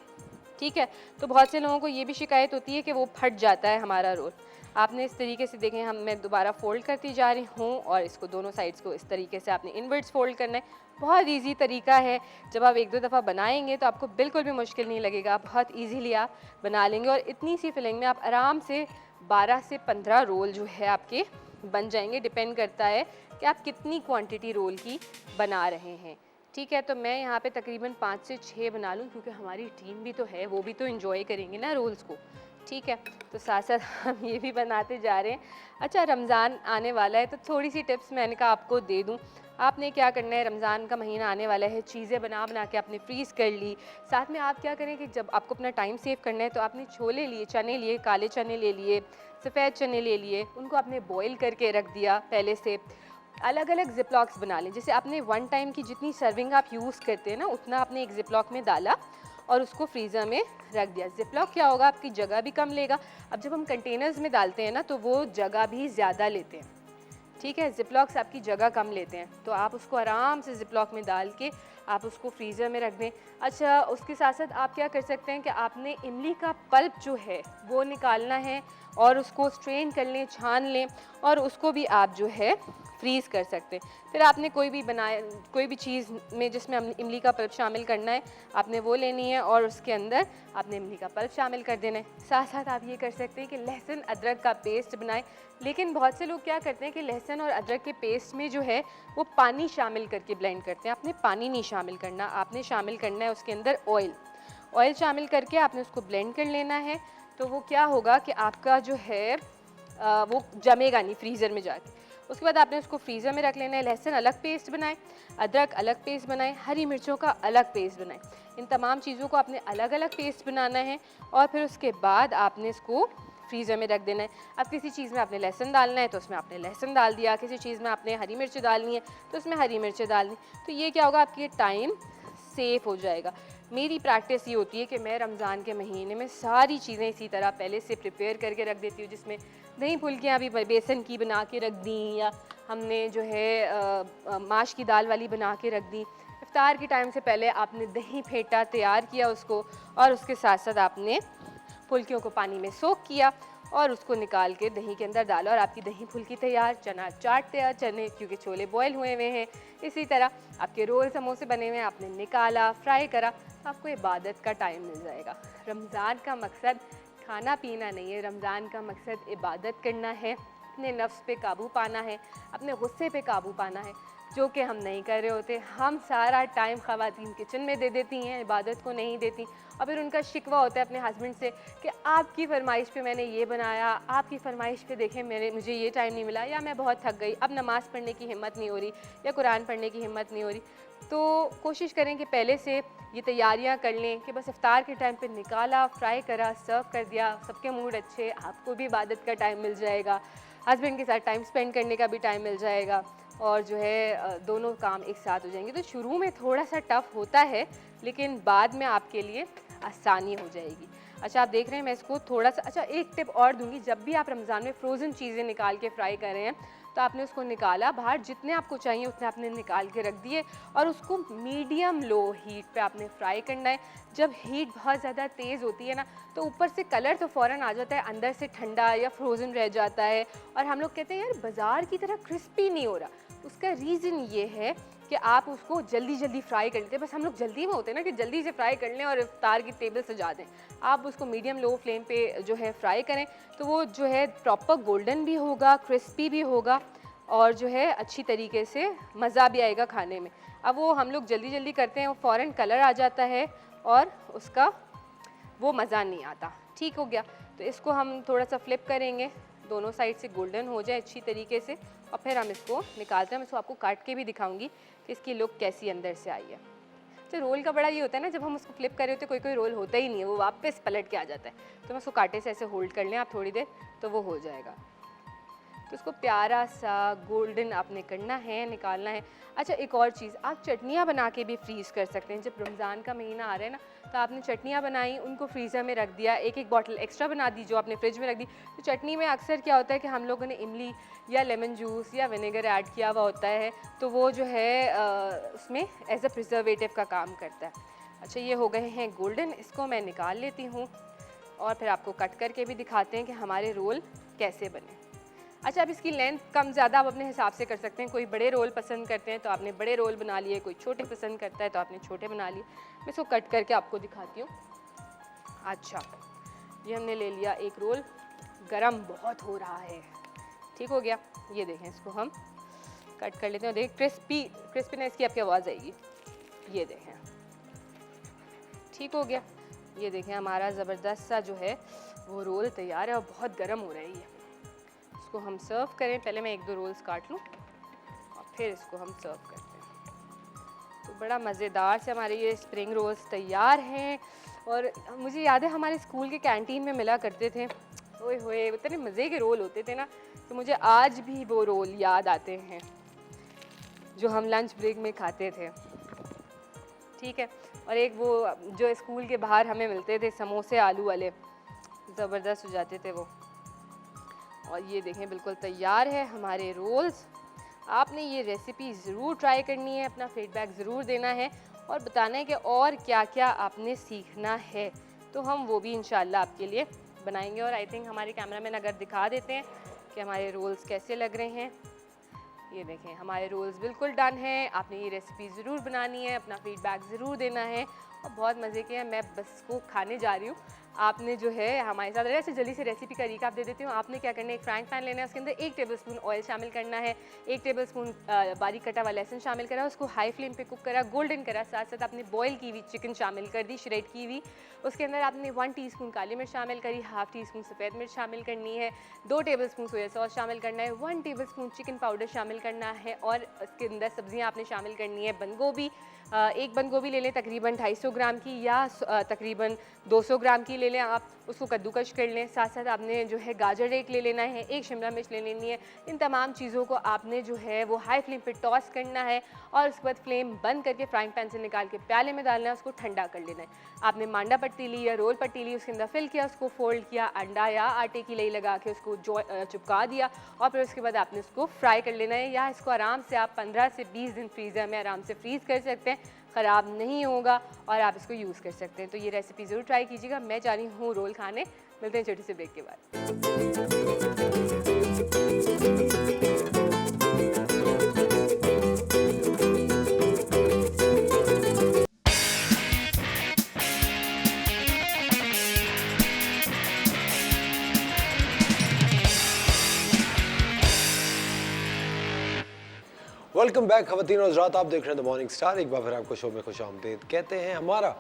ठीक है, तो बहुत से लोगों को ये भी शिकायत होती है कि वो फट जाता है हमारा रोल। आपने इस तरीके से देखें, मैं दोबारा फोल्ड करती जा रही हूँ और इसको दोनों साइड्स को इस तरीके से आपने इनवर्ट्स फोल्ड करना है। बहुत इजी तरीका है, जब आप 1-2 दफ़ा बनाएंगे तो आपको बिल्कुल भी मुश्किल नहीं लगेगा, बहुत इजीली आप बना लेंगे और इतनी सी फिलिंग में आप आराम से 12 से 15 रोल जो है आपके बन जाएंगे। डिपेंड करता है कि आप कितनी क्वांटिटी रोल की बना रहे हैं। ठीक है, तो मैं यहाँ पे तकरीबन 5 से 6 बना लूँ, क्योंकि हमारी टीम भी तो है, वो भी तो एंजॉय करेंगे ना रोल्स को। ठीक है, तो साथ साथ हम ये भी बनाते जा रहे हैं। अच्छा, रमज़ान आने वाला है तो थोड़ी सी टिप्स मैंने कहा आपको दे दूँ। आपने क्या करना है, रमज़ान का महीना आने वाला है, चीज़ें बना बना के आपने फ्रीज़ कर ली। साथ में आप क्या करें कि जब आपको अपना टाइम सेव करना है तो आपने छोले लिए, चने लिए, काले चने ले लिए, सफ़ेद चने ले लिए, उनको आपने बॉयल करके रख दिया पहले से। अलग अलग जिपलॉक्स बना लें, जैसे आपने 1 टाइम की जितनी सर्विंग आप यूज़ करते हैं ना उतना आपने एक जिपलॉक में डाला और उसको फ्रीज़र में रख दिया। जिपलॉक क्या होगा, आपकी जगह भी कम लेगा। अब जब हम कंटेनर्स में डालते हैं ना तो वो जगह भी ज़्यादा लेते हैं। ठीक है, जिपलॉक्स आपकी जगह कम लेते हैं, तो आप उसको आराम से जिपलॉक में डाल के आप उसको फ्रीज़र में रख दें। अच्छा, उसके साथ साथ आप क्या कर सकते हैं कि आपने इमली का पल्प जो है वो निकालना है और उसको स्ट्रेन कर लें, छान लें और उसको भी आप जो है फ्रीज़ कर सकते हैं। फिर आपने कोई भी चीज़ में जिसमें इमली का पल्प शामिल करना है, आपने वो लेनी है और उसके अंदर आपने इमली का पल्प शामिल कर देना है। साथ साथ आप ये कर सकते हैं कि लहसुन अदरक का पेस्ट बनाएं। लेकिन बहुत से लोग क्या करते हैं कि लहसुन और अदरक के पेस्ट में जो है वो पानी शामिल करके ब्लेंड करते हैं। आपने पानी नहीं शामिल करना, आपने शामिल करना है उसके अंदर ऑयल शामिल करके आपने उसको ब्लेंड कर लेना है। तो वो क्या होगा कि आपका जो है वो जमेगा नहीं फ्रीज़र में जाके। उसके बाद आपने उसको फ्रीज़र में रख लेना है। लहसुन अलग पेस्ट बनाएं, अदरक अलग पेस्ट बनाएं, हरी मिर्चों का अलग पेस्ट बनाएं। इन तमाम चीज़ों को आपने अलग अलग पेस्ट बनाना है और फिर उसके बाद आपने इसको फ्रीज़र में रख देना है। अब किसी चीज़ में आपने लहसुन डालना है तो उसमें आपने लहसुन डाल दिया, किसी चीज़ में आपने हरी मिर्च डालनी है तो उसमें हरी मिर्च डालनी। तो ये क्या होगा, आपकी टाइम सेफ हो जाएगा। मेरी प्रैक्टिस ये होती है कि मैं रमज़ान के महीने में सारी चीज़ें इसी तरह पहले से प्रिपेयर करके रख देती हूँ, जिसमें दही फुल्कियाँ भी बेसन की बना के रख दी, या हमने जो है माश की दाल वाली बना के रख दी। इफ्तार के टाइम से पहले आपने दही फेंटा, तैयार किया उसको, और उसके साथ साथ आपने फुल्कियों को पानी में सोक किया और उसको निकाल के दही के अंदर डाला और आपकी दही फुल्की तैयार, चना चाट तैयार, चने क्योंकि छोले बॉयल हुए हुए हैं। इसी तरह आपके रोल समोसे बने हुए हैं, आपने निकाला, फ्राई करा, आपको इबादत का टाइम मिल जाएगा। रमज़ान का मकसद खाना पीना नहीं है, रमज़ान का मकसद इबादत करना है, अपने नफ्स पे काबू पाना है, अपने गुस्से पे काबू पाना है, जो कि हम नहीं कर रहे होते। हम सारा टाइम ख़वातीन किचन में दे देती हैं, इबादत को नहीं देती, और फिर उनका शिकवा होता है अपने हस्बैंड से कि आपकी फरमाइश पे मैंने ये बनाया, आपकी फरमाइश पे देखें मुझे ये टाइम नहीं मिला, या मैं बहुत थक गई, अब नमाज़ पढ़ने की हिम्मत नहीं हो रही, या कुरान पढ़ने की हिम्मत नहीं हो रही। तो कोशिश करें कि पहले से ये तैयारियां कर लें कि बस इफ्तार के टाइम पे निकाला, फ्राई करा, सर्व कर दिया, सबके मूड अच्छे, आपको भी इबादत का टाइम मिल जाएगा, हस्बैंड के साथ टाइम स्पेंड करने का भी टाइम मिल जाएगा, और जो है दोनों काम एक साथ हो जाएंगे। तो शुरू में थोड़ा सा टफ़ होता है, लेकिन बाद में आपके लिए आसानी हो जाएगी। अच्छा, आप देख रहे हैं मैं इसको थोड़ा सा, अच्छा एक टिप और दूंगी, जब भी आप रमज़ान में फ्रोज़न चीज़ें निकाल के फ्राई कर रहे हैं तो आपने उसको निकाला बाहर, जितने आपको चाहिए उतने आपने निकाल के रख दिए और उसको मीडियम लो हीट पे आपने फ्राई करना है। जब हीट बहुत ज़्यादा तेज़ होती है ना तो ऊपर से कलर तो फ़ौरन आ जाता है, अंदर से ठंडा या फ्रोज़न रह जाता है और हम लोग कहते हैं यार बाज़ार की तरह क्रिस्पी नहीं हो रहा। उसका रीज़न ये है कि आप उसको जल्दी जल्दी फ्राई कर लेते हैं, बस हम लोग जल्दी में होते हैं ना कि जल्दी से फ्राई कर लें और इफ्तार की टेबल सजा दें। आप उसको मीडियम लो फ्लेम पे जो है फ्राई करें तो वो जो है प्रॉपर गोल्डन भी होगा, क्रिस्पी भी होगा और जो है अच्छी तरीके से मज़ा भी आएगा खाने में। अब वो हम लोग जल्दी जल्दी करते हैं, वो फ़ौरन कलर आ जाता है और उसका वो मज़ा नहीं आता। ठीक हो गया, तो इसको हम थोड़ा सा फ्लिप करेंगे, दोनों साइड से गोल्डन हो जाए अच्छी तरीके से और फिर हम इसको निकालते हैं। मैं इसको आपको काट के भी दिखाऊंगी कि इसकी लुक कैसी अंदर से आई है। तो रोल का बड़ा ये होता है ना, जब हम उसको फ्लिप कर रहे होते हैं कोई कोई रोल होता ही नहीं है, वो वापस पलट के आ जाता है। तो मैं उसको कांटे से ऐसे होल्ड कर लें आप थोड़ी देर तो वो हो जाएगा। तो इसको प्यारा सा गोल्डन आपने करना है, निकालना है। अच्छा, एक और चीज़, आप चटनियाँ बना के भी फ्रीज़ कर सकते हैं। जब रमज़ान का महीना आ रहा है ना तो आपने चटनियाँ बनाई, उनको फ्रीज़र में रख दिया, एक एक बॉटल एक्स्ट्रा बना दी जो आपने फ्रिज में रख दी। तो चटनी में अक्सर क्या होता है कि हम लोगों ने इमली या लेमन जूस या विनेगर ऐड किया हुआ होता है, तो वो जो है उसमें एज अ प्रिजर्वेटिव का काम करता है। अच्छा, ये हो गए हैं गोल्डन, इसको मैं निकाल लेती हूँ और फिर आपको कट करके भी दिखाते हैं कि हमारे रोल कैसे बने। अच्छा, अब इसकी लेंथ कम ज़्यादा आप अपने हिसाब से कर सकते हैं। कोई बड़े रोल पसंद करते हैं तो आपने बड़े रोल बना लिए, कोई छोटे पसंद करता है तो आपने छोटे बना लिए। मैं इसको कट करके आपको दिखाती हूँ। अच्छा, ये हमने ले लिया एक रोल, गरम बहुत हो रहा है, ठीक हो गया। ये देखें, इसको हम कट कर लेते हैं। देखें क्रिस्पीनेस की आपकी आवाज़ आएगी। ये देखें, ठीक हो गया। ये देखें, हमारा ज़बरदस्त सा जो है वो रोल तैयार है और बहुत गर्म हो रहा है। ये इसको हम सर्व करें, पहले मैं एक दो रोल्स काट लूँ और फिर इसको हम सर्व करते हैं। तो बड़ा मज़ेदार से हमारे ये स्प्रिंग रोल्स तैयार हैं और मुझे याद है हमारे स्कूल के कैंटीन में मिला करते थे। ओए होए, इतने मज़े के रोल होते थे ना, तो मुझे आज भी वो रोल याद आते हैं जो हम लंच ब्रेक में खाते थे। ठीक है, और एक वो जो स्कूल के बाहर हमें मिलते थे समोसे आलू वाले, ज़बरदस्त हो जाते थे वो। और ये देखें, बिल्कुल तैयार है हमारे रोल्स। आपने ये रेसिपी ज़रूर ट्राई करनी है, अपना फीडबैक ज़रूर देना है और बताना है कि और क्या क्या आपने सीखना है, तो हम वो भी इंशाल्लाह आपके लिए बनाएंगे। और आई थिंक हमारे कैमरामैन अगर दिखा देते हैं कि हमारे रोल्स कैसे लग रहे हैं। ये देखें, हमारे रोल्स बिल्कुल डन हैं। आपने ये रेसिपी ज़रूर बनानी है, अपना फीडबैक ज़रूर देना है और बहुत मज़े के हैं। मैं बस को खाने जा रही हूँ। आपने जो है हमारे साथ ऐसे जल्दी से रेसिपी का रिकैप दे देती हूँ। आपने क्या करना है, एक फ्राइंग पैन लेना है, उसके अंदर 1 टेबलस्पून ऑयल शामिल करना है, 1 टेबलस्पून बारीक कटा हुआ लहसुन शामिल करा, उसको हाई फ्लेम पे कुक करा, गोल्डन करा। साथ साथ आपने बॉयल की हुई चिकन शामिल कर दी, श्रेड की हुई। उसके अंदर आपने 1 टीस्पून काली मिर्च शामिल करी, 1/2 टीस्पून सफ़ेद मिर्च शामिल करनी है, 2 टेबलस्पून सोया सॉस शामिल करना है, 1 टेबलस्पून चिकन पाउडर शामिल करना है और इसके अंदर सब्जियाँ आपने शामिल करनी है। बंद गोभी, एक बंद गोभी ले लें तकरीबन 250 ग्राम की या तकरीबन 200 ग्राम की ले लें आप, उसको कद्दूकश कर लें। साथ साथ आपने जो है गाजर एक ले लेना है, 1 शिमला मिर्च ले लेनी है। इन तमाम चीज़ों को आपने जो है वो हाई फ्लेम पे टॉस करना है और उसके बाद फ्लेम बंद करके फ्राइंग पैन से निकाल के प्याले में डालना है, उसको ठंडा कर लेना है। आपने मांडा पट्टी ली या रोल पट्टी ली, उसके अंदर फिल किया, उसको फोल्ड किया, अंडा या आटे की लई लगा के उसको चिपका दिया और फिर उसके बाद आपने उसको फ्राई कर लेना है। या इसको आराम से आप 15 से 20 दिन फ्रीज़र में आराम से फ्रीज़ कर सकते हैं, ख़राब नहीं होगा और आप इसको यूज़ कर सकते हैं। तो ये रेसिपी ज़रूर ट्राई कीजिएगा। मैं जा रही हूँ रोल खाने, मिलते हैं छोटे से ब्रेक के बाद। वेलकम बैक ख़वातीन और हज़रात, आप देख रहे हैं द मॉर्निंग स्टार। एक बार फिर आपको शो में खुशामदीद कहते हैं। हमारा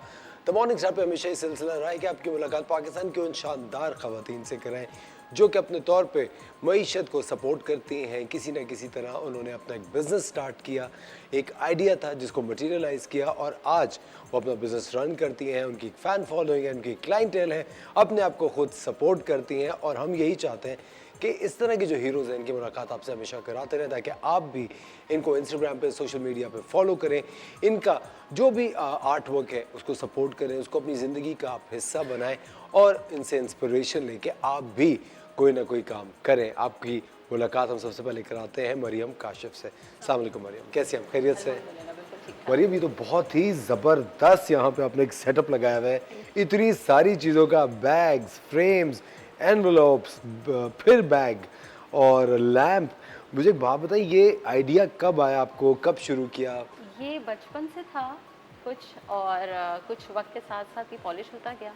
द मॉर्निंग स्टार पे हमेशा ये सिलसिला रहा है कि आपकी मुलाकात पाकिस्तान की उन शानदार ख़वातीन से कराएं जो कि अपने तौर पे मईशत को सपोर्ट करती हैं। किसी न किसी तरह उन्होंने अपना एक बिज़नेस स्टार्ट किया, एक आइडिया था जिसको मटीरियलाइज़ किया और आज वो अपना बिज़नेस रन करती हैं। उनकी एक फ़ैन फॉलोइंग है, उनकी क्लाइंटेल है, अपने आप को खुद सपोर्ट करती हैं और हम यही चाहते हैं कि इस तरह के जो हीरोज़ हैं इनकी मुलाकात आपसे हमेशा कराते रहें, ताकि आप भी इनको इंस्टाग्राम पे, सोशल मीडिया पे फॉलो करें, इनका जो भी आर्ट वर्क है उसको सपोर्ट करें, उसको अपनी ज़िंदगी का आप हिस्सा बनाएं और इनसे इंस्पिरेशन लेके आप भी कोई ना कोई काम करें। आपकी मुलाकात हम सबसे पहले कराते हैं मरियम काशिफ से। अस्सलाम वालेकुम मरियम, कैसे हैं? खैरियत से हैं? मरियम, ये तो बहुत ही ज़बरदस्त यहाँ पे आपने एक सेटअप लगाया हुआ है, इतनी सारी चीज़ों का, बैग्स, फ्रेम्स, एनवलप्स, फिर बैग और लैम्प। मुझे एक बात बताइए, ये आइडिया कब आया आपको, कब शुरू किया? ये बचपन से था कुछ, और कुछ वक्त के साथ साथ ही पॉलिश होता गया।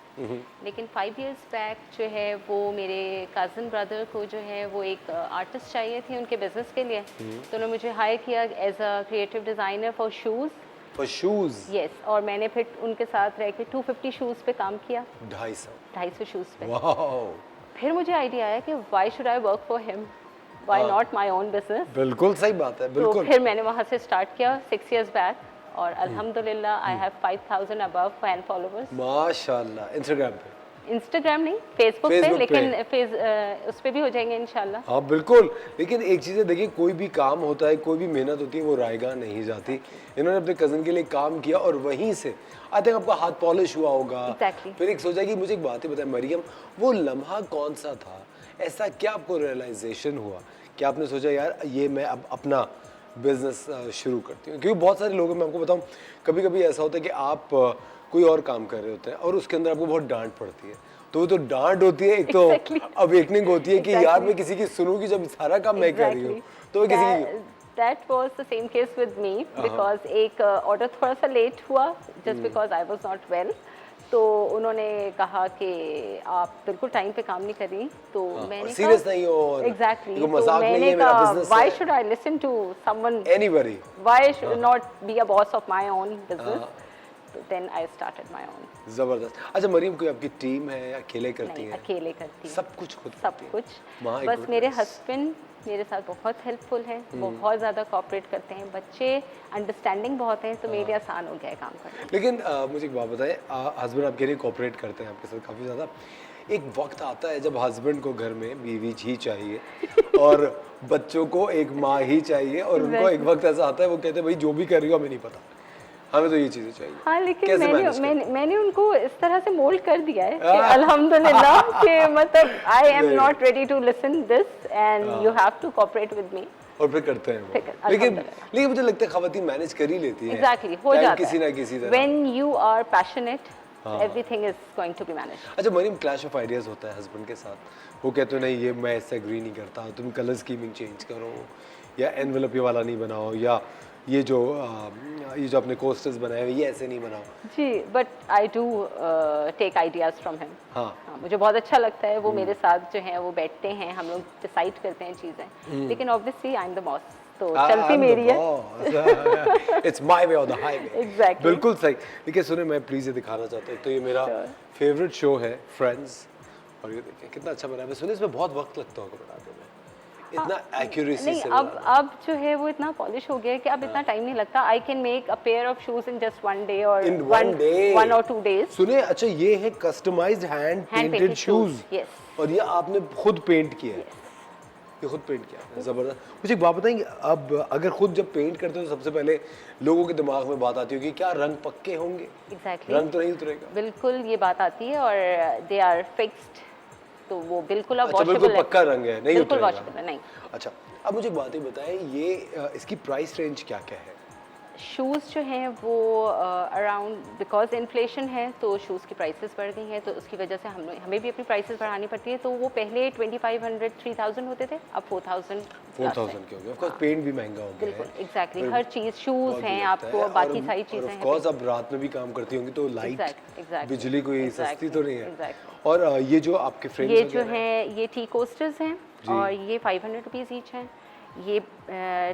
लेकिन 5 इयर्स बैक जो है वो मेरे कज़न ब्रदर को जो है वो एक आर्टिस्ट चाहिए थी उनके बिजनेस के लिए, तो उन्होंने मुझे हायर किया as a creative designer for shoes. For shoes? Yes, और मैंने फिर उनके साथ रह के 250 शूज़ पे काम किया। 250 शूज़ पे। वाओ! फिर मुझे आइडिया आया कि why should I work for him, why not my own business. बिल्कुल सही बात है, तो बिल्कुल। फिर मैंने वहाँ से स्टार्ट किया 6 इयर्स बैक, और अल्हम्दुलिल्लाह I have 5000 above fan followers. माशाल्लाह। इंस्टाग्राम पे? इंस्टाग्राम नहीं, फेसबुक पे, Facebook लेकिन उस पे भी हो जाएंगे इंशाल्लाह। हाँ बिल्कुल, लेकिन एक चीज़ है, देखिए कोई भी काम होता है, कोई भी मेहनत होती है, वो रायगा नहीं जाती। इन्होंने अपने कज़न के लिए काम किया और वहीं से आई थिंक आपका हाथ पॉलिश हुआ होगा। Exactly. फिर एक सोचा कि मुझे एक बात ही बताए मरियम, वो लम्हा कौन सा था, ऐसा क्या आपको रियलाइजेशन हुआ कि आपने सोचा यार ये मैं अब अपना बिजनेस शुरू करती हूँ? क्योंकि बहुत सारे लोगों, मैं आपको बताऊँ, कभी कभी ऐसा होता है कि आप कोई और काम कर रहे होते हैं और उसके अंदर आपको बहुत डांट पड़ती है, तो वो तो डांट होती है, एक तो अवेकनिंग होती है कि यार मैं किसी की सुनूंगी जब सारा काम मैं कर रही हूँ, तो मैं किसी की। That was the same case with me because एक ऑर्डर थोड़ा सा लेट हुआ just because I was not well, तो उन्होंने कहा कि आप बिल्कुल टाइम पे काम नहीं कर रही, तो मैंने सीरियस नहीं हो और एग्जैक्टली, देखो तो मजाक नहीं मैंने है, मेरा कहा बिजनेस why है। should I listen to someone, Anybody. why should not be a boss of my own business, तो then I started my own। जबरदस्त। अच्छा मरियम, कोई आपकी टीम है या अकेले करती नहीं, हैं? अकेले करती हूँ सब कुछ खुद सब करती हैं? कुछ। My बस मेरे goodness. हस्बैंड मेरे साथ बहुत हेल्पफुल हैं, बहुत ज़्यादा कोऑपरेट करते हैं, बच्चे अंडरस्टैंडिंग बहुत हैं, तो मेरे आसान हो गया है काम करना। लेकिन मुझे एक बात बताएं, हस्बैंड आपके लिए कोऑपरेट करते हैं आपके साथ काफ़ी ज़्यादा। एक वक्त आता है जब हस्बैंड को घर में बीवी ही चाहिए और बच्चों को एक माँ ही चाहिए, और उनको एक वक्त ऐसा आता है वो कहते हैं भाई जो भी कर रही हो हमें नहीं पता, हमें तो ये चीज़ें चाहिए। हाँ, लेकिन कैसे manage करते हैं? मैंने उनको इस तरह से मोल्ड कर दिया है कि अल्हम्दुलिल्लाह कि मतलब I am not ready to listen this and you have to cooperate with me. और फिर करते हैं वो। फिर लेकिन अल्हम्दुलिल्लाह। मुझे लगता है खवातीन मैनेज कर ही लेती हैं। एग्जैक्टली, हो टाइम जाता किसी ना है। किसी तरह। When you are passionate everything is going to be managed. अच्छा मरियम, क्लैश ऑफ आइडियाज़ होता है हस्बैंड के साथ, वो कहते हो नहीं ये मैं इससे एग्री नहीं करता, तुम कलर स्कीमिंग चेंज करो, या एनवेलप ये वाला नहीं बनाओ, या ये जो आपने कोस्टर्स बनाए हुए ये ऐसे नहीं बनाओ। जी, but I do take ideas from him. हाँ। मुझे बहुत अच्छा लगता है, वो मेरे साथ जो है वो बैठते हैं, हम लोग डिसाइड करते हैं चीज़ें, लेकिन obviously I am the boss, तो चलती मेरी है। इट्स माय वे और द हाईवे। Exactly. बिल्कुल सही। देखिए सुने, मैं प्लीज ये दिखाना चाहता हूँ, तो ये मेरा फेवरेट शो है फ्रेंड्स, और ये देखिए कितना अच्छा बना है। सुने इसमें बहुत वक्त लगता होगा बनाने में, इतना एक्यूरेसी नहीं, से अब जो है वो इतना पॉलिश हो गया है कि अब इतना टाइम नहीं लगता। I can make a pair of shoes in just 1 day और In one day? 1 or 2 days। सुने, अच्छा ये है customized hand painted painted shoes, shoes, yes. और ये आपने खुद पेंट किया है? ये खुद पेंट किया है, जबरदस्त। मुझे एक बात बताएंगे, अब अगर खुद जब पेंट करते हो तो सबसे पहले लोगों के दिमाग में बात आती होगी क्या रंग पक्के होंगे? एग्जैक्टली, रंग तो नहीं उतरेगा? बिल्कुल ये बात आती है, और दे आर फिक्स्ड, तो वो बिल्कुल अब अच्छा, वॉशेबल बिल्कुल है, पक्का रंग है, नहीं बिल्कुल उतरेगा? वॉशेबल है, नहीं। अच्छा, अब मुझे एक बात ही बताएं, ये इसकी प्राइस रेंज क्या क्या है? शूज़ जो हैं वो अराउंड, बिकॉज इन्फ्लेशन है तो शूज़ की प्राइसेस बढ़ गई हैं, तो उसकी वजह से हमें भी अपनी प्राइसेस बढ़ानी पड़ती है। तो वो पहले 2500 3000 होते थे, अब 4000 4000 के हो गए। ऑफ कोर्स पेंट भी महंगा हो गया बिल्कुल, है। एग्जैक्टली, फिर हर चीज़, शूज़ बहुत हैं लगता आपको, है, बाकी और- सारी और चीज़ें of हैं। course अब रात में भी काम करती होंगी तो लाइट Exactly. बिजली कोई सस्ती तो नहीं है। Exactly. और ये जो आपके फ्रेम्स ये जो हैं ये टी कोस्टर्स हैं, और ये 500 रुपीज़ ईच हैं। ये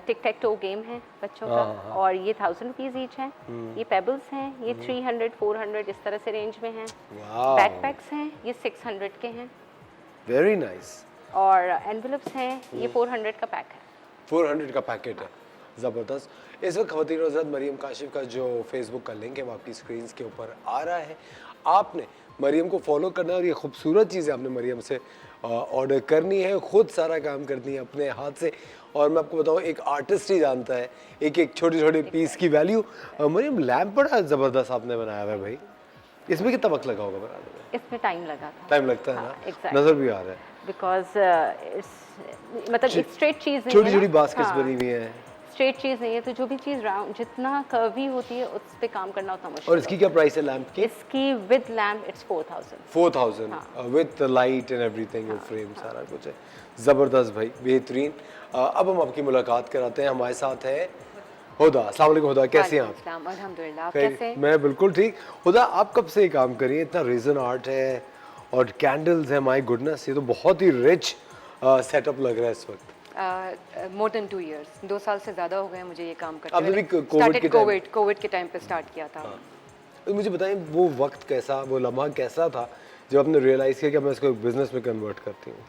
टिक टैक टो गेम है बच्चों का, और ये 1000 रुपीज़ ईच हैं। ये पेबल्स हैं, ये 300 400 इस तरह से रेंज में हैं। वाओ, बैकपैक्स हैं, ये 600 के हैं, वेरी नाइस। और एनवेलप्स हैं, ये 400 का पैक है। 400 का पैकेट है, ज़बरदस्त। इस वक्त ख़वातीन और हज़रात मरियम काशिफ का जो फेसबुक का लिंक है वो आपकी स्क्रीन के ऊपर आ रहा है। आपने मरियम को फॉलो करना है और ये खूबसूरत चीज़ें आपने मरियम से ऑर्डर करनी है, ख़ुद सारा काम करनी है अपने हाथ से। और मैं आपको बताऊँ एक आर्टिस्ट ही जानता है एक एक छोटे छोटे पीस की वैल्यू। मरियम लैम्प बड़ा ज़बरदस्त आपने बनाया हुआ है भाई, इसमें कितना वक्त लगा होगा बनाने में? इसमें टाइम लगा था। टाइम लगता है हाँ, ना? exactly. नज़र भी आ रहा है। बिकॉज इट्स मतलब एक स्ट्रेट चीज़ नहीं छोटी है छोटी ना। बास्केट्स हाँ, बनी हुई हैं। स्ट्रेट चीज़ नहीं है, तो जो भी चीज़ राउंड जितना कर्वी होती है उस पे काम करना उतना मुश्किल और इसकी क्या प्राइस है लैम्प की? इसकी with lamp it's 4000। 4000 with light and everything, frame सारा कुछ है। ज़बरदस्त भाई, बेहतरीन। अब हम आपकी मुलाकात कराते हैं। हमारे साथ है हुदा। अस्सलाम वालेकुम हुदा, कैसे हैं आप? अल्हम्दुलिल्लाह, आप खैर, कैसे हैं? मैं बिल्कुल ठीक। हुदा, आप कब से ये काम कर रही हैं? इतना रेजन आर्ट है और कैंडल्स है, माय गुडनेस, ये तो बहुत ही रिच सेटअप लग रहा है इस वक्त। मोर देन 2 इयर्स, 2 साल से ज़्यादा हो गए मुझे ये काम करते आपने हुए। भी कोविड के टाइम कोविड के टाइम पे स्टार्ट किया था। तो मुझे बताएं वो वक्त कैसा, वो लम्हा कैसा था जब आपने रियलाइज़ किया कि मैं इसको बिजनेस में कन्वर्ट करती हूँ?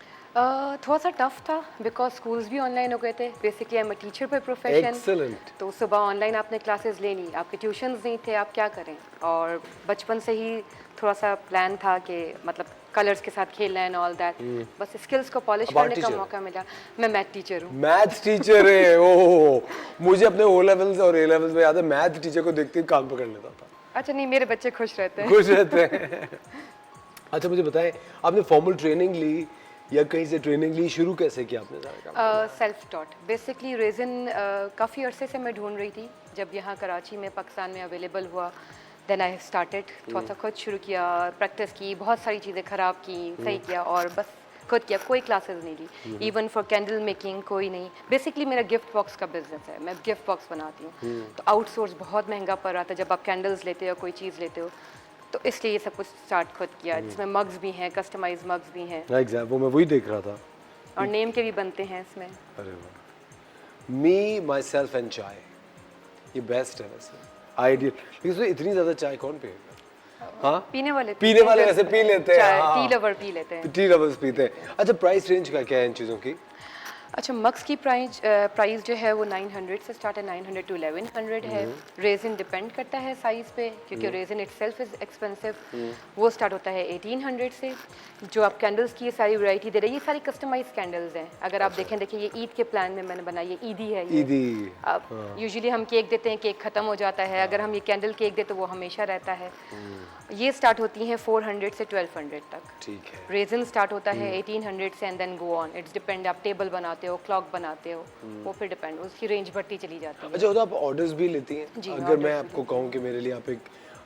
थोड़ा सा टफ था बिकॉज स्कूल्स भी ऑनलाइन हो गए थे। Basically I am a teacher by profession. Excellent. तो सुबह ऑनलाइन आपने क्लासेस लेनी, आपके ट्यूशन्स नहीं थे, आप क्या करें। और बचपन से ही थोड़ा सा प्लान था कि मतलब कलर्स के साथ खेलना एंड ऑल दैट। बस स्किल्स को पॉलिश अब art करने का teacher? मौका मिला। मैं मैथ टीचर हूँ। मैथ्स टीचर है, ओह मुझे अपने ओ लेवल्स और ए लेवल्स में याद है मैथ टीचर को देखते ही कान पकड़ लेता था। अच्छा नहीं, मेरे बच्चे खुश रहते हैं। खुश रहते हैं। अच्छा मुझे बताएं, आपने फॉर्मल ट्रेनिंग ली या कहीं से ट्रेनिंग ली? शुरू कैसे किया आपने सारा काम? Self taught. बेसिकली रेजिन काफ़ी अरसे से मैं ढूंढ रही थी। जब यहाँ कराची में पाकिस्तान में अवेलेबल हुआ देन आई स्टार्टेड। थोड़ा सा खुद शुरू किया, प्रैक्टिस की, बहुत सारी चीज़ें ख़राब की, सही किया और बस खुद किया। कोई क्लासेस नहीं ली, इवन फॉर कैंडल मेकिंग कोई नहीं। बेसिकली मेरा गिफ्ट बॉक्स का बिजनेस है, मैं गिफ्ट बॉक्स बनाती हूँ। तो आउटसोर्स बहुत महंगा पड़ रहा था जब आप कैंडल्स लेते हो, कोई चीज़ लेते हो, तो इसलिए ये सब कुछ स्टार्ट खुद किया। इसमें मग्स भी हैं, कस्टमाइज मग्स भी हैं एग्जैक्ट, वो मैं वही देख रहा था। और नेम के भी बनते हैं इसमें। अरे वाह, मी माई सेल्फ एंड चाय, ये बेस्ट है वैसे, आइडियल। लेकिन उसमें इतनी ज़्यादा चाय कौन पिएगा? हाँ, पीने वाले पीने वाले वैसे पी लेते हैं, हाँ। टी लवर पी लेते हैं। टी लवर्स पीते हैं। अच्छा प्राइस रेंज का क्या है इन चीज़ों की? अच्छा मग्स की प्राइस जो है वो 900 से स्टार्ट है, 900 to 1100 है। रेजिन डिपेंड करता है साइज़ पे, क्योंकि रेजिन इटसेल्फ इज़ एक्सपेंसिव। वो स्टार्ट होता है 1800 से। जो आप कैंडल्स की ये सारी वैरायटी दे रहे हैं, ये सारी कस्टमाइज कैंडल्स हैं। अगर आप देखें, देखिए ये ईद के प्लान में मैंने बनाई, ये ईदी है। ये ईदी। अब यूजुअली हम केक देते हैं, केक ख़त्म हो जाता है। अगर हम ये कैंडल केक दें तो वो हमेशा रहता है। ये स्टार्ट होती हैं 400 से 1200 तक। ठीक है। रेजिन स्टार्ट होता है 1800 से and then go on. It's depend, आप टेबल बनाते हो, क्लॉक बनाते हो, वो फिर डिपेंड, उसकी रेंज बढ़ती चली जाती है। अच्छा तो आप ऑर्डर्स भी लेती हैं? जी, अगर orders मैं आपको कहूँ कि मेरे लिए आप एक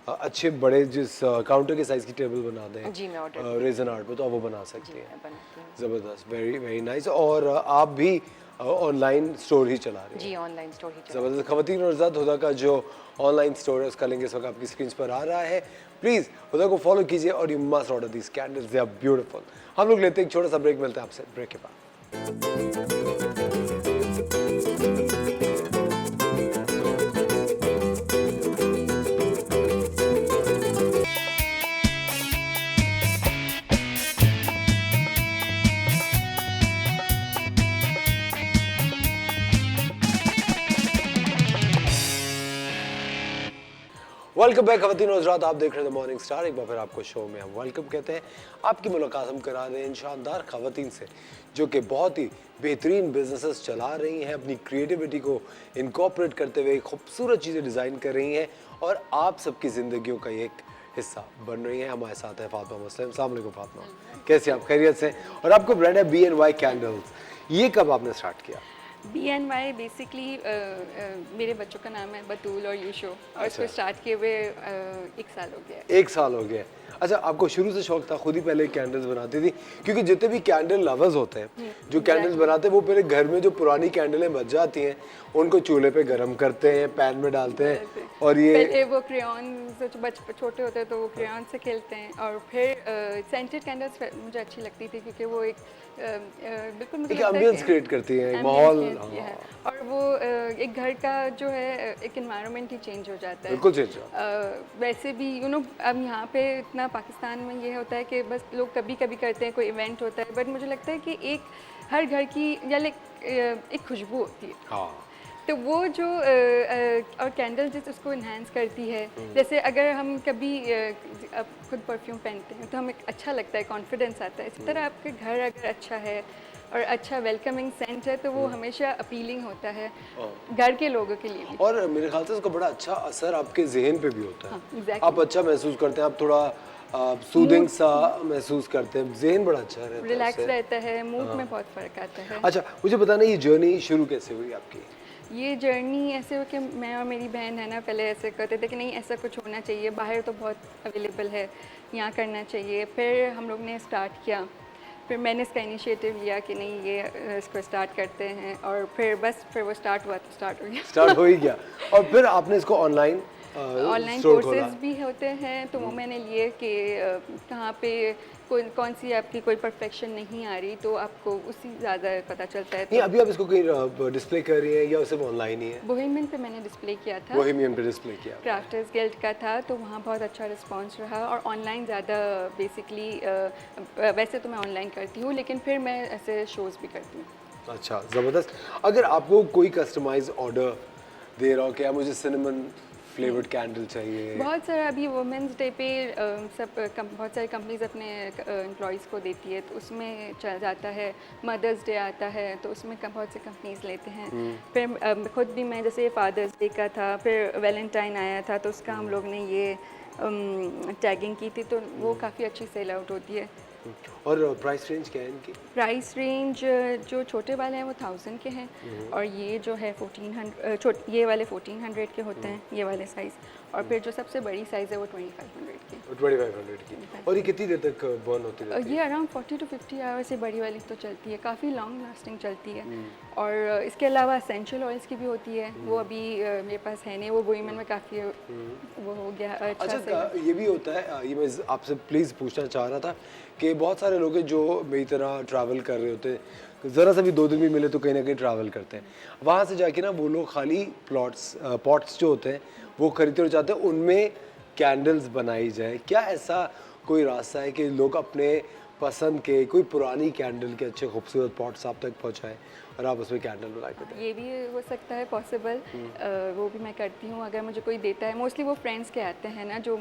अच्छे बड़े जिस काउंटर के साइज़ की टेबल बना दें जी, मैं ऑर्डर रेजन आर्ट में, तो आप वो बना सकती हैं। मैं बनाती हूँ। ज़बरदस्त, वेरी वेरी नाइस। और आप भी ऑनलाइन स्टोर ही चला रहे हैं? जी, ऑनलाइन स्टोर ही चला। ज़बरदस्त। ख़वातीन और हज़रात, हुदा का जो ऑनलाइन स्टोर है उसका लिंक इस वक्त आपकी स्क्रीन पर आ रहा है। प्लीज़ हुदा को फॉलो कीजिए और you must order these candles, they are beautiful. हम लोग लेते हैं एक छोटा सा ब्रेक, मिलते हैं आपसे ब्रेक के बाद। वेलकम बैक ख़वातीन और हज़रात, आप देख रहे हैं द मॉर्निंग स्टार। एक बार फिर आपको शो में हम वेलकम कहते हैं। आपकी मुलाकात हम करा रहे हैं इन शानदार ख़वातीन से जो कि बहुत ही बेहतरीन बिजनेसेस चला रही हैं, अपनी क्रिएटिविटी को इनकॉर्पोरेट करते हुए खूबसूरत चीज़ें डिज़ाइन कर रही हैं और आप सबकी ज़िंदगियों का एक हिस्सा बन रही हैं। हमारे साथ है फातिमा मुस्लिम। अस्सलाम वालेकुम फातिमा, कैसे आप? खैरियत से? और आपको ब्रांड है BNY कैंडल्स, ये कब आपने स्टार्ट किया? BNY बेसिकली मेरे बच्चों का नाम है बतूल और यूशो, और इसको स्टार्ट किए हुए 1 साल हो गया है। 1 साल हो गया। अच्छा, आपको शुरू से शौक था? खुद ही पहले कैंडल्स बनाती थी? क्योंकि जितने भी कैंडल लवर्स होते हैं जो कैंडल्स बनाते हैं वो पहले घर में जो पुरानी कैंडलें बच जाती हैं उनको चूल्हे पे गर्म करते हैं, पैन में डालते हैं और ये पहले वो क्रेयॉन जो छोटे होते हैं तो वो क्रेयॉन से खेलते हैं, और फिर सेंटेड कैंडल्स मुझे अच्छी लगती थी क्योंकि वो एक बिल्कुल मुझे एक लगता है एम्बियंस कि- क्रिएट करती हैं, एक ambience माहौल। create किया है। और वो एक घर का जो है एक इन्वायरमेंट ही चेंज हो जाता है। बिल्कुल चेंज हो। वैसे भी अब यहाँ पे इतना पाकिस्तान में ये होता है कि बस लोग कभी कभी करते हैं, कोई इवेंट होता है, बट मुझे लगता है कि एक हर घर की या एक खुशबू होती है। हाँ, तो वो जो और कैंडल जिस उसको इन्हांस करती है, जैसे अगर हम कभी अब खुद परफ्यूम पहनते हैं तो हमें अच्छा लगता है, कॉन्फिडेंस आता है। इसी तरह आपके घर अगर अच्छा है और अच्छा वेलकमिंग सेंट है तो वो हमेशा अपीलिंग होता है घर के लोगों के लिए भी। और मेरे ख्याल से उसका बड़ा अच्छा असर आपके जहन पे भी होता है। हाँ, exactly। आप अच्छा महसूस करते हैं, आप थोड़ा सूदिंग सा महसूस करते हैं, जहन बड़ा अच्छा रहता है रिलैक्स उससे। रहता है, मूड में बहुत फ़र्क आता है। अच्छा, मुझे बताना ये जर्नी शुरू कैसे हुई आपकी? ये जर्नी ऐसे हो कि मैं और मेरी बहन है ना, पहले ऐसे करते थे कि नहीं ऐसा कुछ होना चाहिए, बाहर तो बहुत अवेलेबल है, यहाँ करना चाहिए। फिर हम लोग ने स्टार्ट किया, फिर मैंने इसका इनिशिएटिव लिया कि नहीं ये इसको स्टार्ट करते हैं, और फिर वो स्टार्ट हुआ तो स्टार्ट हो गया। स्टार्ट हो ही गया। और फिर आपने इसको ऑनलाइन ऑनलाइन स्टोर खोला। कोर्सेज भी होते हैं, तो वो मैंने लिए कि कहाँ पे कौन सी आपकी कोई परफेक्शन नहीं आ रही, तो आपको उसी ज़्यादा पता चलता है। नहीं, तो अभी आप इसको कहीं डिस्प्ले कर रही हैं या सिर्फ ऑनलाइन ही है? बोहेमियन पे मैंने डिस्प्ले किया था, बोहेमियन पे डिस्प्ले किया। क्राफ्टर्स गिल्ड का था, तो वहाँ बहुत अच्छा रिस्पांस रहा। और ऑनलाइन ज़्यादा बेसिकली वैसे तो मैं ऑनलाइन करती हूँ, लेकिन फिर मैं ऐसे शोज़ भी करती हूँ। अच्छा, ज़बरदस्त। अगर आपको कोई कस्टमाइज ऑर्डर दे रहा हो कि यार मुझे सिनेमन फ्लेवर्ड कैंडल चाहिए, बहुत सारा अभी वुमेंस डे पे बहुत सारी कंपनीज अपने एम्प्लॉयज़ को देती है, तो उसमें चल जाता है। मदर्स डे आता है तो उसमें बहुत से कंपनीज लेते हैं। फिर खुद भी मैं जैसे फादर्स डे का था, फिर वैलेंटाइन आया था, तो उसका हम लोग ने ये टैगिंग की थी, तो वो काफ़ी अच्छी सेल आउट होती है। और प्राइस रेंज क्या है इनकी? प्राइस रेंज जो छोटे वाले हैं वो 1000 के हैं, और ये जो है 1400, ये वाले 1400 के होते हैं, ये वाले साइज़। और फिर जो सबसे बड़ी साइज़ है वो 2500 की। 2500 की। और ये कितनी देर तक बर्न होती रहती है? ये अराउंड 40 to 50 आवर्स से बड़ी वाली तो चलती है, काफ़ी लॉन्ग लास्टिंग चलती है। और इसके अलावा एसेंशियल ऑयल्स की भी होती है, वो अभी मेरे पास है नहीं, वो बोहेमियन में काफ़ी वो हो गया अच्छा से। ये भी होता है, ये मैं आपसे प्लीज़ पूछना चाह रहा था कि बहुत सारे लोग हैं जो मेरी तरह ट्रैवल कर रहे होते हैं, ज़रा सा भी 2 दिन भी मिले तो कहीं ना कहीं ट्रैवल करते हैं। वहाँ से जाके ना वो लोग खाली पॉट्स जो होते हैं वो खरीदते और चाहते हैं उनमें कैंडल्स बनाई जाए। क्या ऐसा कोई रास्ता है कि लोग अपने पसंद के कोई पुरानी कैंडल के अच्छे खूबसूरत पॉट्स आप तक पहुँचाएँ और आप उसमें कैंडल बना के दें? ये भी हो सकता है पॉसिबल, वो भी मैं करती हूँ अगर मुझे कोई देता है। मोस्टली वो फ्रेंड्स के आते हैं ना, जो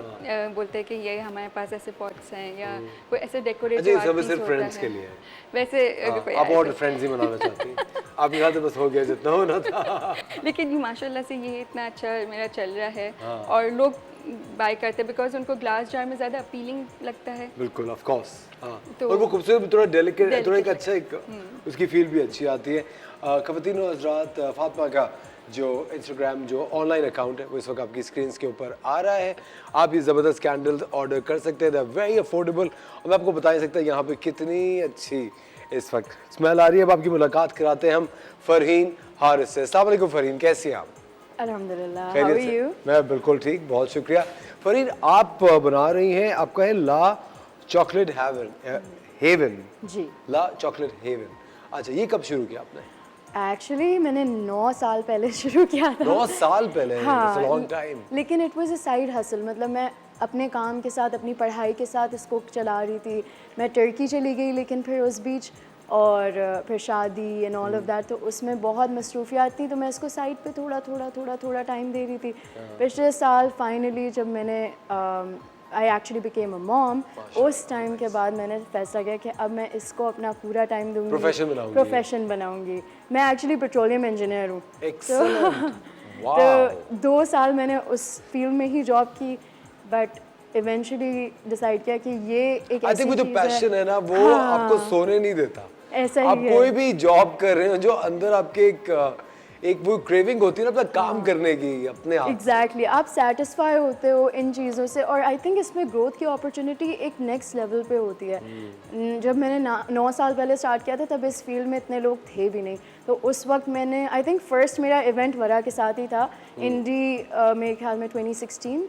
बोलते हैं कि ये हमारे पास ऐसे पॉट्स हैं, या कोई ऐसे डेकोरेटिव आर्ट पीस होता फ्रेंड्स के है। लिए है। वैसे अगर कोई आप आए और फ्रेंड्स ही मनाना चाहती हैं? आपके ख्याल से बस हो गया जितना होना था। लेकिन ये माशाल्लाह से ये इतना अच्छा मेरा चल रहा है, और लोग बाय करते हैं बिकॉज उनको ग्लास जार में ज़्यादा अपीलिंग लगता है। बिल्कुल, ऑफ कोर्स। हाँ, तो और वो खूबसूरत भी, थोड़ा डेलिकेट, थोड़ा एक delicate अच्छा एक उसकी फील भी अच्छी आती है। ख़वातीन और हज़रात, फातिमा का जो इंस्टाग्राम जो ऑनलाइन अकाउंट है वो इस वक्त आपकी स्क्रीन के ऊपर आ रहा है। आप ये ज़बरदस्त कैंडल्स ऑर्डर कर सकते हैं, दे आर वेरी अफोर्डेबल। और मैं आपको बता नहीं सकता यहाँ पे कितनी अच्छी इस वक्त स्मेल आ रही है। अब आपकी मुलाकात कराते हैं हम फ़रहीन हारिस से। अस्सलाम वालेकुम फ़रहीन, कैसी हैं आप? अल्हम्दुलिल्लाह, हाउ खैरियत आर से? यू? मैं बिल्कुल ठीक, बहुत शुक्रिया। फ़रहीन, आप बना रही हैं, आपका है ला चॉकलेट हेवन। जी, ला चॉकलेट हेवन। अच्छा, ये कब शुरू किया आपने? एक्चुअली मैंने 9 साल पहले शुरू किया था। 9 साल पहले? हाँ, लॉन्ग टाइम। लेकिन it was a side hustle, मतलब मैं अपने काम के साथ, अपनी पढ़ाई के साथ इसको चला रही थी। मैं टर्की चली गई, लेकिन फिर उस बीच और फिर शादी एंड ऑल ऑफ दैट, तो उसमें बहुत मसरूफियात थी, तो मैं इसको साइड पे थोड़ा टाइम दे रही थी। पिछले साल फाइनली जब मैंने I actually became a mom, उस टाइम के बाद मैंने फैसला किया कि अब मैं इसको अपना पूरा टाइम दूंगी, प्रोफेशन बनाऊंगी। मैं एक्चुअली पेट्रोलियम इंजीनियर हूँ। Excellent. Wow. तो 2 साल मैंने उस फील्ड में ही जॉब की, बट इवेंचुअली डिसाइड किया कि ये एक आई ऐसी थिंक वो जो चीज़ पैशन है ना, वो हाँ, आपको सोने नहीं देता। ऐसा ही आप है। कोई भी जॉब कर रहे हो, जो अंदर आपके एक वो क्रेविंग होती है ना अपना काम करने की, अपने आप। एग्जैक्टली, आप सेटिस्फाई होते हो इन चीज़ों से, और आई थिंक इसमें ग्रोथ की अपॉर्चुनिटी एक नेक्स्ट लेवल पे होती है। जब मैंने 9 साल पहले स्टार्ट किया था, तब इस फील्ड में इतने लोग थे भी नहीं, तो उस वक्त मैंने आई थिंक फर्स्ट मेरा इवेंट वरा के साथ ही था, इंडी मेरे ख्याल में 2016।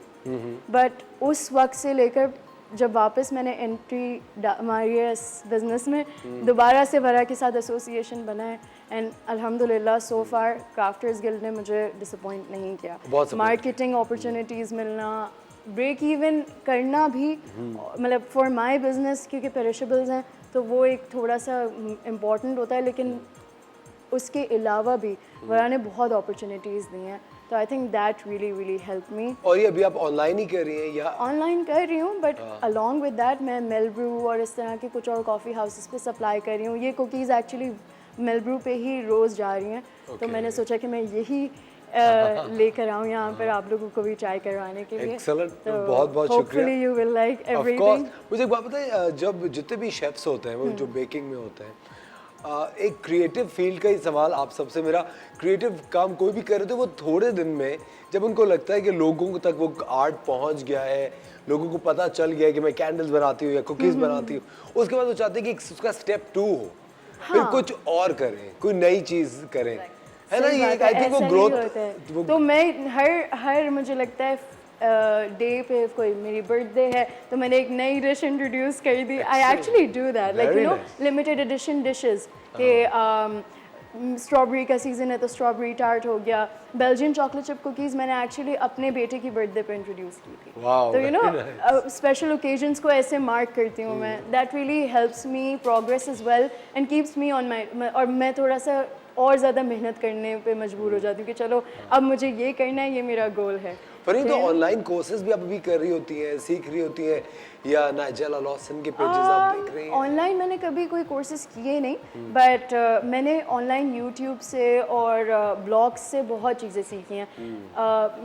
बट उस वक्त से लेकर जब वापस मैंने एंट्री मारी है इस बिज़नेस में, दोबारा से वरा के साथ एसोसिएशन बना है, एंड अल्हम्दुलिल्लाह सो फार क्राफ्टर्स गिल्ड ने मुझे डिसअपॉइंट नहीं किया। मार्केटिंग अपॉर्चुनिटीज़ मिलना, ब्रेक इवन करना भी, मतलब फॉर माय बिजनेस, क्योंकि पेरिशेबल्स हैं तो वो एक थोड़ा सा इम्पॉर्टेंट होता है, लेकिन उसके अलावा भी वरा ने बहुत अपॉर्चुनिटीज़ दी हैं, तो I think that really really help me. और ये अभी आप ऑनलाइन ही कर रही हैं या? ऑनलाइन कर रही हूँ, बट अलॉन्ग विद दैट मैं मिल्ब्रू और इस तरह के कुछ और कॉफ़ी हाउसेस पे सप्लाई कर रही हूँ। ये कुकीज़ एक्चुअली मिल्ब्रू पे ही रोज़ जा रही हैं, तो मैंने सोचा कि मैं यही लेकर आऊँ यहाँ पर आप लोगों को भी ट्राई करवाने के लिए। एक्सेलेंट, बहुत बहुत शुक्रिया। Hopefully you will like Of course। everything। मुझे एक बात बताइए, जब जितने भी शेफ्स होते हैं वो जो बेकिंग में होते हैं, एक क्रिएटिव फील्ड का ही सवाल आप सबसे मेरा, क्रिएटिव काम कोई भी कर रहे थे वो थोड़े दिन में जब उनको लगता है कि लोगों तक वो आर्ट पहुंच गया है, लोगों को पता चल गया है कि मैं कैंडल्स बनाती हूँ या कुकीज़ बनाती हूँ, उसके बाद वो चाहते हैं कि उसका स्टेप 2 हो, फिर कुछ और करें, कोई नई चीज़ करें, है ना? ये आई थिंक वो ग्रोथ। तो मैं हर मुझे लगता है डे पे कोई मेरी बर्थडे है तो मैंने एक नई डिश इंट्रोड्यूस कर दी। I actually do that, like you know limited edition dishes के स्ट्रॉबेरी का सीज़न है तो स्ट्रॉबेरी टार्ट हो गया। बेल्जियन चॉकलेट चिप कुकीज़ मैंने एक्चुअली अपने बेटे की बर्थडे पे इंट्रोड्यूस की थी। तो यू नो स्पेशल ओकेजन्स को ऐसे मार्क करती हूँ मैं। That really helps me progress as well and keeps me on my, और मैं थोड़ा सा और ज़्यादा मेहनत करने पे मजबूर हो जाती हूँ कि चलो अब मुझे ये करना है, ये मेरा गोल है। पर ये तो ऑनलाइन कोर्सेज भी आप अभी कर रही होती हैं, सीख रही होती हैं, या नाइजेला लॉसन के पेजेस आप देख रही हैं? ऑनलाइन मैंने कभी कोई कोर्सेज किए नहीं, बट मैंने ऑनलाइन यूट्यूब से और ब्लॉग्स से बहुत चीज़ें सीखी हैं।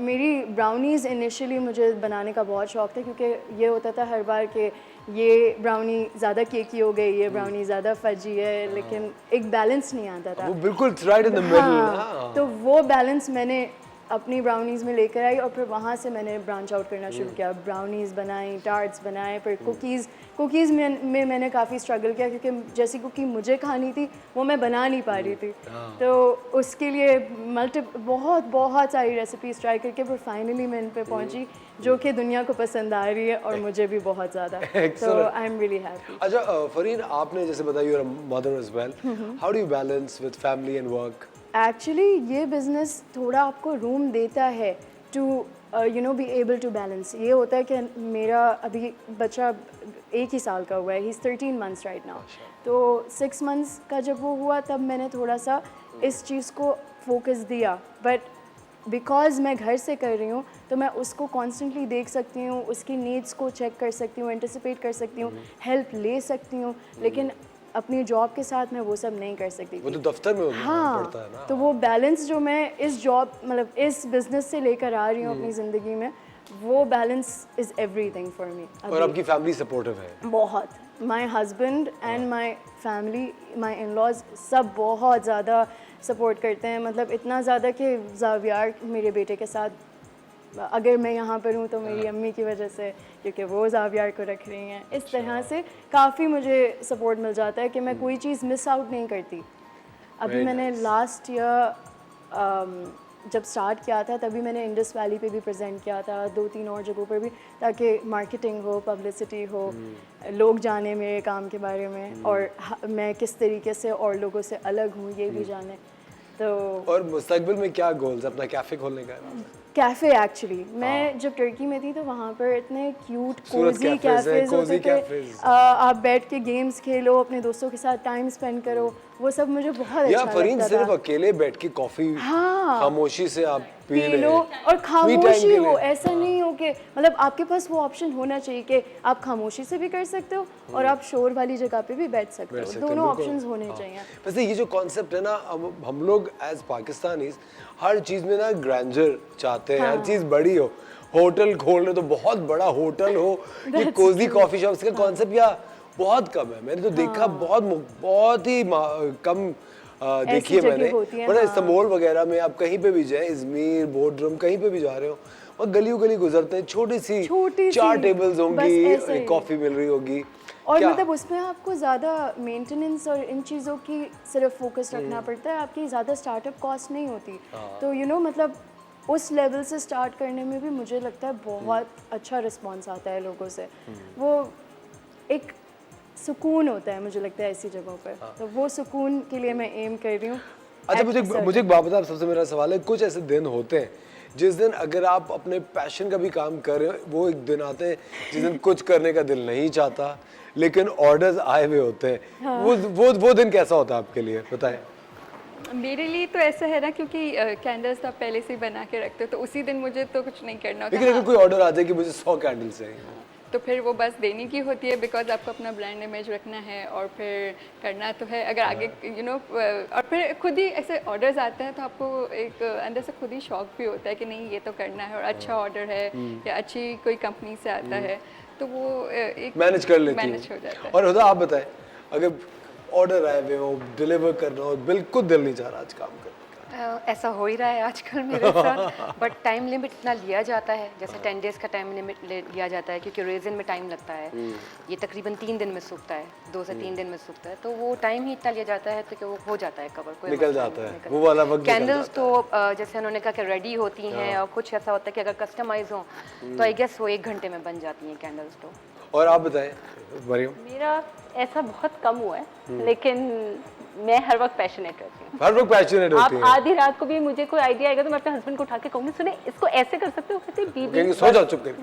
मेरी ब्राउनीज़ इनिशियली मुझे बनाने का बहुत शौक था, क्योंकि ये होता था हर बार कि ये ब्राउनी ज़्यादा केकी हो गई, ये ब्राउनी ज़्यादा फजी है, लेकिन एक बैलेंस नहीं आता था। वो बिल्कुल राइट इन द मिडल। तो वो बैलेंस मैंने अपनी ब्राउनीज़ में लेकर आई और फिर वहाँ से मैंने ब्रांच आउट करना शुरू किया। ब्राउनीज़ बनाई, टार्ट्स बनाए, फिर कुकीज़ में मैंने काफ़ी स्ट्रगल किया, क्योंकि जैसी कुकी मुझे खानी थी वो मैं बना नहीं पा रही थी। तो उसके लिए बहुत सारी रेसिपीज़ ट्राई करके फिर फाइनली मैं इन पे पहुँची, जो कि दुनिया को पसंद आ रही है और मुझे भी बहुत ज़्यादा। तो आई एम रियली हैप्पी। अच्छा फरीन, आपने जैसे बताया you are a mother as well, how do you balance with family and work? Actually ये बिज़नेस थोड़ा आपको रूम देता है to you know be able to balance. ये होता है कि मेरा अभी बच्चा 1 ही साल का हुआ है, he is 13 months right now. तो 6 months का जब वो हुआ तब मैंने थोड़ा सा इस चीज़ को फोकस दिया, बट बिकॉज मैं घर से कर रही हूँ तो मैं उसको कॉन्स्टेंटली देख सकती हूँ, उसकी नीड्स को चेक कर सकती हूँ, एंटिसिपेट कर सकती हूँ, हेल्प ले सकती हूँ, लेकिन अपनी जॉब के साथ मैं वो सब नहीं कर सकती। वो तो दफ्तर में पड़ता है ना। तो वो बैलेंस जो मैं इस जॉब मतलब इस बिजनेस से लेकर आ रही हूँ अपनी ज़िंदगी में, वो balance is everything for me. और आपकी फैमिली सपोर्टिव है? बहुत। My husband and my family, my in-laws सब बहुत ज़्यादा सपोर्ट करते हैं, मतलब इतना ज़्यादा कि ज़ावियार मेरे बेटे के साथ, अगर मैं यहाँ पर हूँ तो मेरी अम्मी की वजह से, क्योंकि वो ज़ावियार को रख रही हैं। इस तरह से काफ़ी मुझे सपोर्ट मिल जाता है कि मैं कोई चीज़ मिस आउट नहीं करती। अभी मैंने लास्ट ईयर जब स्टार्ट किया था तभी मैंने इंडस वैली पे भी प्रेजेंट किया था, 2-3 और जगहों पर भी, ताकि मार्केटिंग हो, पब्लिसिटी हो, लोग जाने मेरे काम के बारे में और मैं किस तरीके से और लोगों से अलग हूँ ये भी जाने। तो और मुस्तकबिल में क्या गोल्स? अपना कैफ़े खोलने का है? कैफ़े एक्चुअली मैं जब टर्की में थी तो वहाँ पर इतने क्यूट कोजी कैफ़ेज़ होते थे, आप बैठ के गेम्स खेलो, अपने दोस्तों के साथ टाइम स्पेंड करो, वो सब मुझे बहुत अच्छा लगता था। फरीन सिर्फ अकेले बैठ के कॉफ़ी खामोशी से आप पी लो और खामोशी हो, ऐसा नहीं हो कि मतलब आपके पास वो ऑप्शन होना चाहिए कि आप खामोशी से भी कर सकते हो और आप शोर वाली जगह पे भी बैठ सकते हो, दोनों ऑप्शंस होने चाहिए। वैसे ये जो कॉन्सेप्ट है ना, हम लोग एज पाकिस्तानीज हर चीज़ में ना ग्रैंडर चाहते हैं, हर चीज़ बड़ी हो। होटल खोल रहे तो बहुत बड़ा होटल हो, ये कोजी कॉफ़ी शॉप्स का कॉन्सेप्ट या बहुत कम है। मैंने तो देखा बहुत ही कम देखिए मैंने, बड़ा इस्तांबुल वगैरह में आप कहीं पे भी जाए, इजमीर, बोर्डरूम, कहीं पे भी जा रहे हो और गली गुजरते हैं, छोटी सी 4 टेबल्स होंगी, कॉफ़ी मिल रही होगी, और मतलब उसमें आपको ज़्यादा मेंटेनेंस और इन चीज़ों की सिर्फ फोकस रखना पड़ता है, आपकी ज़्यादा स्टार्टअप कॉस्ट नहीं होती। तो यू नो मतलब उस लेवल से स्टार्ट करने में भी मुझे लगता है बहुत अच्छा रिस्पॉन्स आता है लोगों से, वो एक सुकून होता है मुझे लगता है ऐसी जगहों पर। तो वो सुकून के लिए मैं एम कर रही हूँ। अच्छा मुझे एक बात बता, सबसे मेरा सवाल है, कुछ ऐसे दिन होते हैं जिस दिन अगर आप अपने पैशन का भी काम कर रहे हो, वो एक दिन आते हैं जिस दिन कुछ करने का दिल नहीं चाहता लेकिन ऑर्डर्स आए हुए होते हैं, वो दिन कैसा होता है आपके लिए, बताएं? मेरे लिए तो ऐसा है ना, क्योंकि कैंडल्स तो आप पहले से ही बना के रखते हो, तो उसी दिन मुझे तो कुछ नहीं करना होता। लेकिन अगर कोई ऑर्डर आ जाए कि मुझे 100 कैंडल्स चाहिए, तो फिर वो बस देने की होती है, बिकॉज आपको अपना ब्रांड इमेज रखना है और फिर करना तो है। अगर आगे और फिर खुद ही ऐसे ऑर्डर्स आते हैं तो आपको एक अंदर से खुद ही शौक भी होता है कि नहीं ये तो करना है, और अच्छा ऑर्डर है या अच्छी कोई कंपनी से आता है तो वो एक मैनेज कर लेती मैनेज हो जाता है। और होता आप बताएं, अगर ऑर्डर आए हुए हो, डिलीवर करना हो, बिल्कुल दिल नहीं चाह रहा आज काम करने का, ऐसा हो ही रहा है आजकल मेरे साथ। बट टाइम लिमिट इतना लिया जाता है, जैसे 10 डेज़ का टाइम लिमिट लिया जाता है, क्योंकि रेजिन में टाइम लगता है। ये तकरीबन 3 दिन में सूखता है, 2 से 3 दिन में सूखता है, तो वो टाइम ही इतना लिया जाता है तो कि वो हो जाता है कवर, कोई निकल मसला जाता नहीं, है निकल वो वाला वक्त, निकल कैंडल्स जाता तो जैसे उन्होंने कहा कि रेडी होती हैं, और कुछ ऐसा होता है कि अगर कस्टमाइज हो तो आई गेस वो 1 घंटे में बन जाती हैं कैंडल्स तो। और आप बताएं मरियम? मेरा ऐसा बहुत कम हुआ है, लेकिन मैं हर वक्त पैशनेट रहती हूँ। हर वक्त पैशनेट आप होती है, आधी रात को भी मुझे कोई आइडिया आएगा तो मैं अपने हस्बैंड को उठा के कहूँगी सुने इसको ऐसे कर सकते हो, कहते बीबी कहेंगे सो जाओ चुप करके,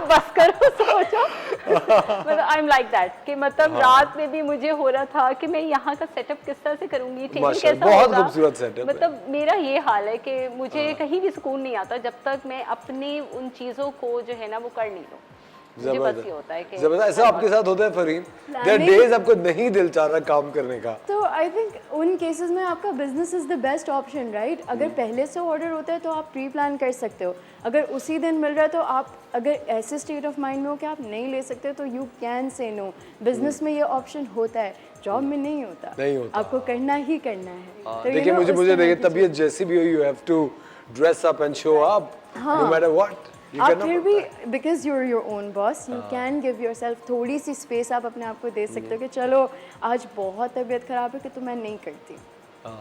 बस करो सो जाओ। मतलब आई एम लाइक दैट कि मतलब रात में भी मुझे हो रहा था कि मैं यहाँ का सेटअप किस तरह से करूँगी, टेबल कैसा बहुत होगा। खूबसूरत सेटअप है। मतलब मेरा ये हाल है कि मुझे कहीं भी सुकून नहीं आता जब तक मैं अपनी उन चीज़ों को जो है ना वो कर नहीं लूँ। मुझे बस ये होता है कि जबरदस्त। ऐसा आपके साथ होता है फरीन? देयर डेज आपको नहीं दिल चाह रहा काम करने का, तो आई थिंक उन केसेस में आपका business is the best option, right? अगर पहले से ऑर्डर होता है तो आप प्री प्लान कर सकते हो। अगर उसी दिन मिल रहा है तो आप अगर ऐसे स्टेट ऑफ माइंड में हो कि आप नहीं ले सकते तो you can say no. Business में ये ऑप्शन होता है, जॉब में नहीं होता। नहीं होता। आपको करना ही करना है। तो देखिए मुझे देखिए तबीयत जैसी भी हो, you have to dress up and show up no matter what. आप फिर भी because you are your own boss, you can give yourself थोड़ी सी स्पेस, आप अपने आप को दे सकते हो कि चलो आज बहुत तबीयत खराब है कि तो मैं नहीं करती,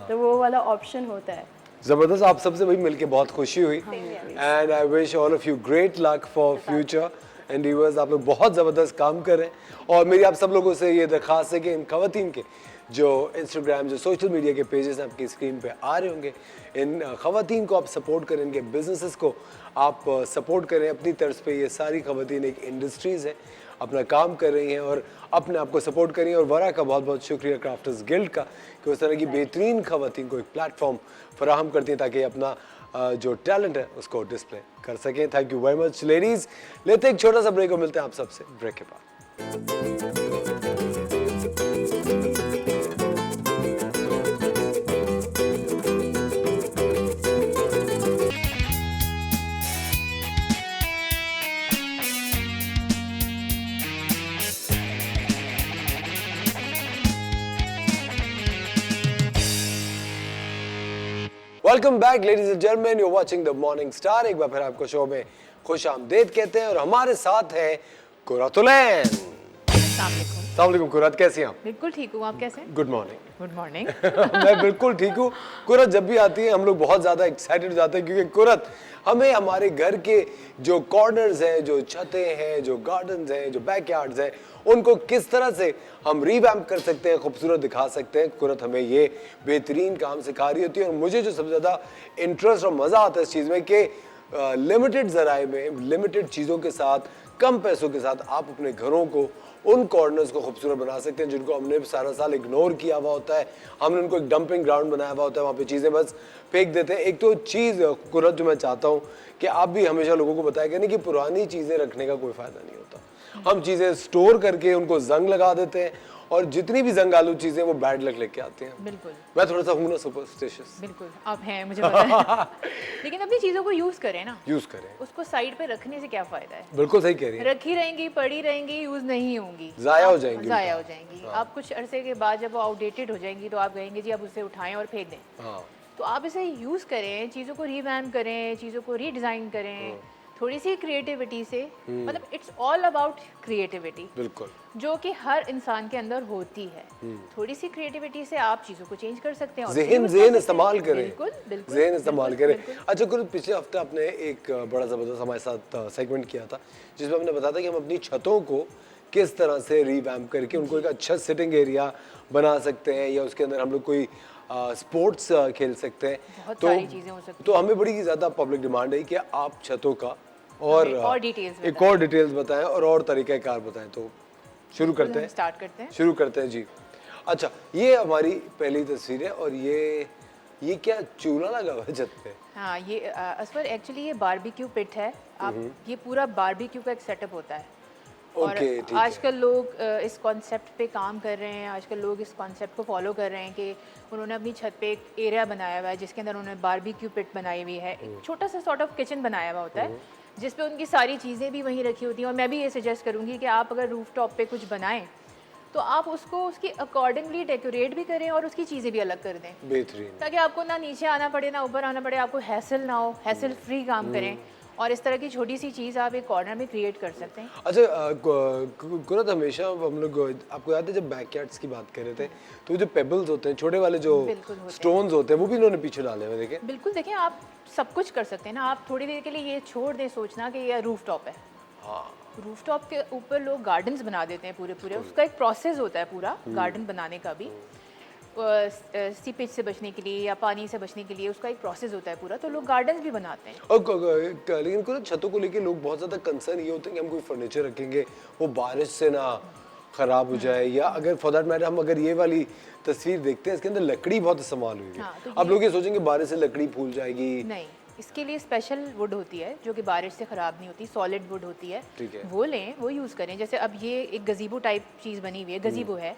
तो वो वाला ऑप्शन होता है। जबरदस्त। आप सबसे भाई मिलके बहुत खुशी हुई, and I wish all of you great luck for future endeavours. आप लोग बहुत ज़बरदस्त काम करें, और मेरी आप सब लोगों से ये दरख्वास्त है कि इन खवातीन के जो इंस्टाग्राम, जो सोशल मीडिया के पेजेस आपकी स्क्रीन पे आ रहे होंगे, इन खवातीन को आप सपोर्ट करें, इनके बिजनेसेस को आप सपोर्ट करें अपनी तर्ज पे। ये सारी खवातीन एक इंडस्ट्रीज़ है, अपना काम कर रही हैं और अपने आप को सपोर्ट करें। और वरा का बहुत बहुत शुक्रिया क्राफ्टर्स गिल्ड का कि उस तरह की बेहतरीन खवातीन को एक प्लेटफॉर्म फराहम करती हैं ताकि अपना जो टैलेंट है उसको डिस्प्ले कर सकें। Thank you very much ladies. लेते एक छोटा सा ब्रेक और मिलते हैं आप सबसे ब्रेक के बाद। Welcome back ladies and gentleman, you are watching the morning star. एक बार फिर आपको शो में खुश आमदीद कहते हैं, और हमारे साथ है कुरातुलैन। अस्सलाम वालेकुम कुरात, कैसी हैं आप? बिल्कुल ठीक हूँ, आप कैसे हैं? Good morning. Good morning. मैं बिल्कुल ठीक हूँ। कुरत जब भी आती है हम लोग बहुत ज़्यादा एक्साइटेड हो जाते हैं, क्योंकि कुरत हमें हमारे घर के जो कॉर्नर्स हैं, जो छतें हैं, जो गार्डन्स हैं, जो बैकयार्ड्स हैं, उनको किस तरह से हम रीवैम्प कर सकते हैं, खूबसूरत दिखा सकते हैं। कुरत हमें ये बेहतरीन काम सिखा रही होती है। और मुझे जो सबसे ज़्यादा इंटरेस्ट और मज़ा आता है इस चीज़ में कि लिमिटेड ज़राए में, लिमिटेड चीज़ों के साथ, कम पैसों के साथ आप अपने घरों को, उन कॉर्नर्स को खूबसूरत बना सकते हैं जिनको हमने सारा साल इग्नोर किया हुआ होता है। हमने उनको एक डंपिंग ग्राउंड बनाया हुआ होता है, वहाँ पे चीज़ें बस फेंक देते हैं। एक तो चीज़ कुरत जो मैं चाहता हूँ कि आप भी हमेशा लोगों को बताया करें कि पुरानी चीज़ें रखने का कोई फ़ायदा नहीं होता। हम चीज़ें स्टोर करके उनको जंग लगा देते हैं, और जितनी भी जंग आलू चीज़ें वो बैड लक लेके आती हैं। बिल्कुल, मैं थोड़ा सा हूँ ना सुपरस्टिशियस। बिल्कुल आप हैं, मुझे पता है। लेकिन अपनी चीज़ों को यूज़ करें ना, यूज़ करें, उसको साइड पे रखने से क्या फ़ायदा है? बिल्कुल सही कह रही है। रखी रहेंगी, पड़ी रहेंगी, यूज़ नहीं होंगी, ज़ाया हो जाएंगी, ज़ाया हो जाएंगी। आप कुछ अरसे के बाद जब वो आउटडेटेड हो जाएंगी तो आप कहेंगे जी आप उसे उठाएं और फेंक दें। हाँ, तो आप इसे यूज़ करें, चीज़ों को रिवैम्प करें, चीज़ों को रीडिज़ाइन करें, थोड़ी सी क्रिएटिविटी से। मतलब इट्स ऑल अबाउट क्रिएटिविटी, बिल्कुल, जो कि हर इंसान के अंदर होती है। थोड़ी सी क्रिएटिविटी से आप चीज़ों को चेंज कर सकते हैं, और ज़हन इस्तेमाल करें। बिल्कुल बिल्कुल, ज़हन इस्तेमाल करें। अच्छा कुल, पिछले हफ्ते आपने एक बड़ा ज़बरदस्त हमारे साथ सेगमेंट किया था जिसमें हमने बताया था कि हम अपनी छतों को किस तरह से रिवैम्प करके उनको एक अच्छा सिटिंग एरिया बना सकते हैं, या उसके अंदर हम लोग कोई स्पोर्ट्स खेल सकते हैं। बहुत तो सारी चीज़ें हो सकती तो हमें बड़ी ज़्यादा पब्लिक डिमांड है कि आप छतों का और डिटेल्स एक और डिटेल्स बताएं और तरीक़ाकार बताएं। तो शुरू करते हैं, स्टार्ट करते हैं। शुरू करते हैं जी। अच्छा, ये हमारी पहली तस्वीर है और ये क्या चूल्हा लगा हुआ है छत पे? हाँ, ये असफर एक्चुअली ये बारबेक्यू पिट है। आप ये पूरा बारबेक्यू का एक सेटअप होता है। और ओके, ठीक है। आजकल लोग इस कॉन्सेप्ट पे काम कर रहे हैं। आजकल लोग इस कॉन्सेप्ट को फॉलो कर रहे हैं कि उन्होंने अपनी छत पे एक एरिया बनाया हुआ है जिसके अंदर उन्होंने बारबेक्यू पिट बनाई हुई है। एक छोटा सा सॉर्ट ऑफ किचन बनाया हुआ होता है जिस पे उनकी सारी चीज़ें भी वहीं रखी होती हैं। और मैं भी ये सजेस्ट करूँगी कि आप अगर रूफ टॉप पे कुछ बनाएं तो आप उसको उसकी अकॉर्डिंगली डेकोरेट भी करें और उसकी चीज़ें भी अलग कर दें, बेहतरीन। ताकि आपको ना नीचे आना पड़े ना ऊपर आना पड़े, आपको हैसल ना हो, हैसल फ्री काम करें। और इस तरह की छोटी सी चीज़ आप एक कॉर्नर में क्रिएट कर सकते हैं। अच्छा, कुरत हमेशा हम लोग, आपको याद है जब बैकयार्ड्स की बात कर रहे थे तो जो पेबल्स होते हैं, छोटे वाले जो बिल्कुल होते हैं। स्टोन्स होते हैं, वो भी इन्होंने पीछे डाले हुए देखे। बिल्कुल, देखें आप सब कुछ कर सकते हैं ना। आप थोड़ी देर के लिए ये छोड़ दें सोचना कि ये रूफ टॉप है। हाँ, रूफ टॉप के ऊपर लोग गार्डन्स बना देते हैं पूरे पूरे। उसका एक प्रोसेस होता है पूरा गार्डन बनाने का भी। सीपेज से बचने के लिए या पानी से बचने के लिए उसका एक प्रोसेस होता है पूरा, तो लोग गार्डन्स भी बनाते हैं। और लेकिन कुरत छतों को लेके लोग बहुत ज़्यादा कंसर्न ये होते हैं कि हम कोई फर्नीचर रखेंगे वो बारिश से ना ख़राब हो जाए, या अगर फॉर दैट मैटर हम अगर ये वाली तस्वीर देखते हैं इसके अंदर लकड़ी बहुत इस्तेमाल हुई है। हाँ, तो अब लोग ये सोचेंगे बारिश से लकड़ी फूल जाएगी। नहीं, इसके लिए स्पेशल वुड होती है जो कि बारिश से ख़राब नहीं होती, सॉलिड वुड होती है। ठीक है। वो लें, वो यूज़ करें। जैसे अब ये एक गजीबो टाइप चीज़ बनी हुई है, गजीबो है,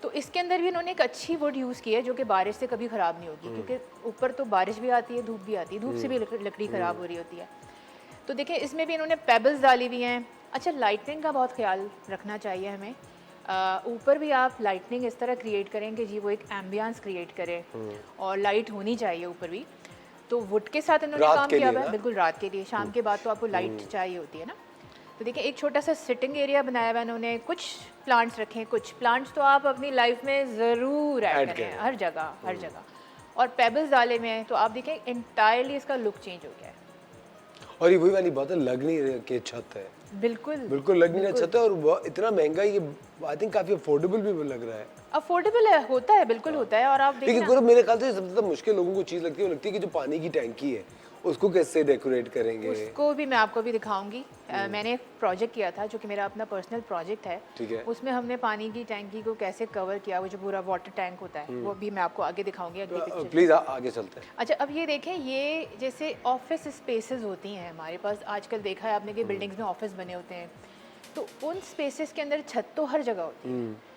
तो इसके अंदर भी इन्होंने एक अच्छी वुड यूज़ की है जो कि बारिश से कभी ख़राब नहीं होगी, क्योंकि ऊपर तो बारिश भी आती है, धूप भी आती है, धूप से भी लकड़ी ख़राब हो रही होती है। तो देखिए इसमें भी इन्होंने पेबल्स डाली हुई हैं। अच्छा, लाइटनिंग का बहुत ख्याल रखना चाहिए हमें। ऊपर भी आप लाइटनिंग इस तरह क्रिएट करें कि जी वो एक एम्बियंस क्रिएट करे, और लाइट होनी चाहिए ऊपर भी। तो वुड के साथ इन्होंने रात काम के किया लिए हुआ है, ना? बिल्कुल रात के लिए। शाम के बाद तो आपको लाइट चाहिए होती है ना। तो देखिए एक छोटा सा सिटिंग एरिया बनाया हुआ है इन्होंने। कुछ प्लांट्स रखे हैं, कुछ प्लांट्स तो आप अपनी लाइफ में ज़रूर ऐड करें, हर जगह हर जगह। और पेबल्स डाले हुए हैं, तो आप देखें इंटायरली इसका लुक चेंज हो गया है। और ये वही वाली बात है, लग नहीं रही कि छत है, बिल्कुल बिल्कुल लग नहीं रहा छत है। और इतना महंगा ये आई थिंक काफ़ी अफोर्डेबल भी लग रहा है। अफोर्डेबल है, होता है, बिल्कुल होता है। और आप देखिए लेकिन मेरे ख्याल से सबसे ज्यादा मुश्किल लोगों को चीज़ लगती है, वो लगती है कि जो पानी की टैंकी है उसको कैसे डेकोरेट करेंगे। उसको भी मैं आपको भी दिखाऊंगी। मैंने एक प्रोजेक्ट किया था जो कि मेरा अपना पर्सनल प्रोजेक्ट है। ठीक है। उसमें हमने पानी की टैंकी को कैसे कवर किया, वो जो पूरा वाटर टैंक होता है वो भी मैं आपको आगे दिखाऊंगी अगली पिक्चर। प्लीज़ आगे चलते हैं। अच्छा, अब ये देखें, ये जैसे ऑफिस स्पेसेस होती हैं हमारे पास, आजकल देखा है आपने कि बिल्डिंग्स में ऑफिस बने होते हैं, तो उन स्पेसेस के अंदर छत तो हर जगह होती है।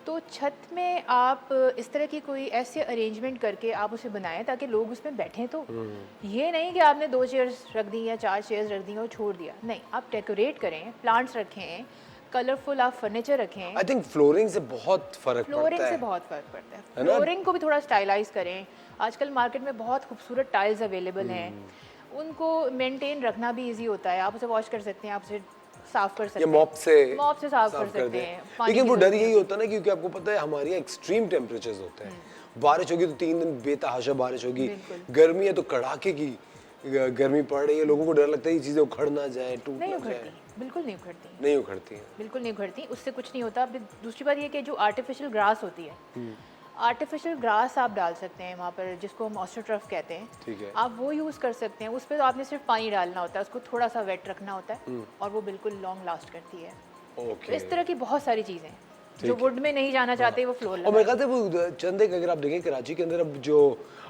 तो छत में आप इस तरह की कोई ऐसे अरेंजमेंट करके आप उसे बनाएं ताकि लोग उसमें बैठें। तो ये नहीं कि आपने 2 चेयर्स रख दी या 4 चेयर्स रख दी और छोड़ दिया, नहीं, आप डेकोरेट करें, प्लांट्स रखें, कलरफुल आप फर्नीचर रखें। आई थिंक फ्लोरिंग से बहुत फर्क पड़ता है। फ्लोरिंग से बहुत फ़र्क पड़ता है। फ्लोरिंग को भी थोड़ा स्टाइलाइज करें। आजकल मार्केट में बहुत खूबसूरत टाइल्स अवेलेबल हैं, उनको मेंटेन रखना भी इजी होता है। आप उसे वॉश कर सकते हैं, आप उसे साफ कर सकते हैं, मॉप से साफ कर सकते हैं। लेकिन वो डर यही होता है ना, क्योंकि आपको पता है हमारे यहाँ एक्सट्रीम टेम्परेचर्स होते हैं। बारिश होगी तो 3 दिन बेतहाशा बारिश होगी, गर्मी है तो कड़ाके की गर्मी पड़ रही है, लोगों को डर लगता है ये चीज़ें उखड़ ना जाए, टूट नहीं ना उखड़ती, जाए। बिल्कुल नहीं उखड़ती, नहीं उखड़ती हैं, बिल्कुल नहीं उखड़ती, उससे कुछ नहीं होता। दूसरी बात ये कि जो आर्टिफिशियल ग्रास होती है, आर्टिफिशियल ग्रास आप डाल सकते हैं वहाँ पर, जिसको हम ऑस्ट्रोटर्फ कहते हैं। ठीक है। आप वो यूज़ कर सकते हैं। उस पर तो आपने सिर्फ पानी डालना होता है, उसको थोड़ा सा वेट रखना होता है और वो बिल्कुल लॉन्ग लास्ट करती है। तो इस तरह की बहुत सारी चीज़ें जो वुड में नहीं जाना चाहते वो फ्लोर और मेरे ख्याल से वो चंद एक अगर आप देखें कराची के अंदर अब जो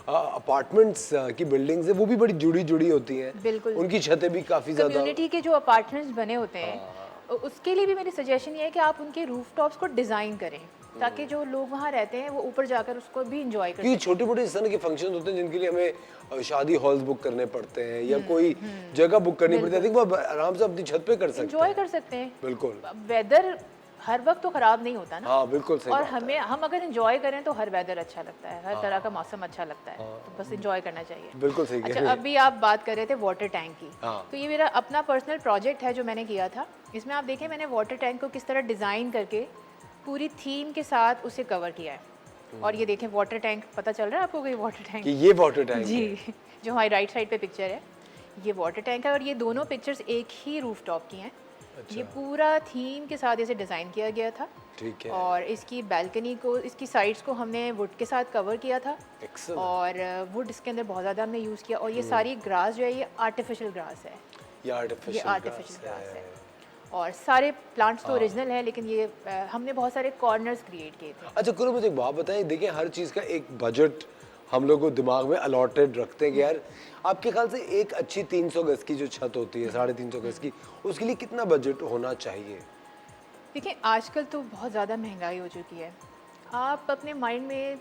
अपार्टमेंट्स की बिल्डिंग्स है वो भी बड़ी जुड़ी होती हैं। बिल्कुल। उनकी छतें भी काफ़ी ज़्यादा। कम्युनिटी के जो अपार्टमेंट्स बने होते हैं उसके लिए भी मेरी सजेशन ये है कि आप उनके रूफ टॉप्स को डिज़ाइन करें ताकि जो लोग वहाँ रहते हैं वो ऊपर जाकर उसको भी इंजॉय करें। क्योंकि छोटे मोटे इस तरह के फंक्शन होते हैं जिनके लिए हमें शादी हॉल्स बुक करने पड़ते हैं या कोई जगह बुक करनी पड़ती है, आई थिंक वो आराम से अपनी छत पे कर सकते हैं, इंजॉय कर सकते हैं। बिल्कुल। वेदर हर वक्त तो ख़राब नहीं होता ना। हाँ बिल्कुल सही। और हम अगर इंजॉय करें तो हर वेदर अच्छा लगता है, हर तरह का मौसम अच्छा लगता है, तो बस इंजॉय करना चाहिए। बिल्कुल सही। अच्छा, अभी आप बात कर रहे थे वाटर टैंक की, तो ये मेरा अपना पर्सनल प्रोजेक्ट है जो मैंने किया था। इसमें आप देखें मैंने वाटर टैंक को किस तरह डिज़ाइन करके पूरी थीम के साथ उसे कवर किया है। और ये देखें वाटर टैंक, पता चल रहा है आपको कि वाटर टैंक कि ये वाटर टैंक जी जो हमारी राइट साइड पे पिक्चर है ये वाटर टैंक है। और ये दोनों पिक्चर्स एक ही रूफ टॉप की हैं। ये पूरा थीम के साथ इसे डिज़ाइन किया गया था। ठीक है। और इसकी बैल्कनी को, इसकी साइड्स को हमने वुड के साथ कवर किया था। और वुड इसके अंदर बहुत ज़्यादा हमने यूज़ किया। और ये सारी ग्रास जो है ये आर्टिफिशियल ग्रास है, ये आर्टिफिशियल ग्रास है। और सारे प्लांट्स तो ओरिजिनल है, लेकिन ये हमने बहुत सारे कॉर्नर्स क्रिएट किए थे। अच्छा कुरु, मुझे एक बात बताएं, देखिए हर चीज़ का एक बजट हम लोग को दिमाग में अलॉटेड रखते हैं कि यार आपके ख्याल से एक अच्छी 300 गज की जो छत होती है, 350 गज की, उसके लिए कितना बजट होना चाहिए? देखिए आजकल तो बहुत ज़्यादा महंगाई हो चुकी है, आप अपने माइंड में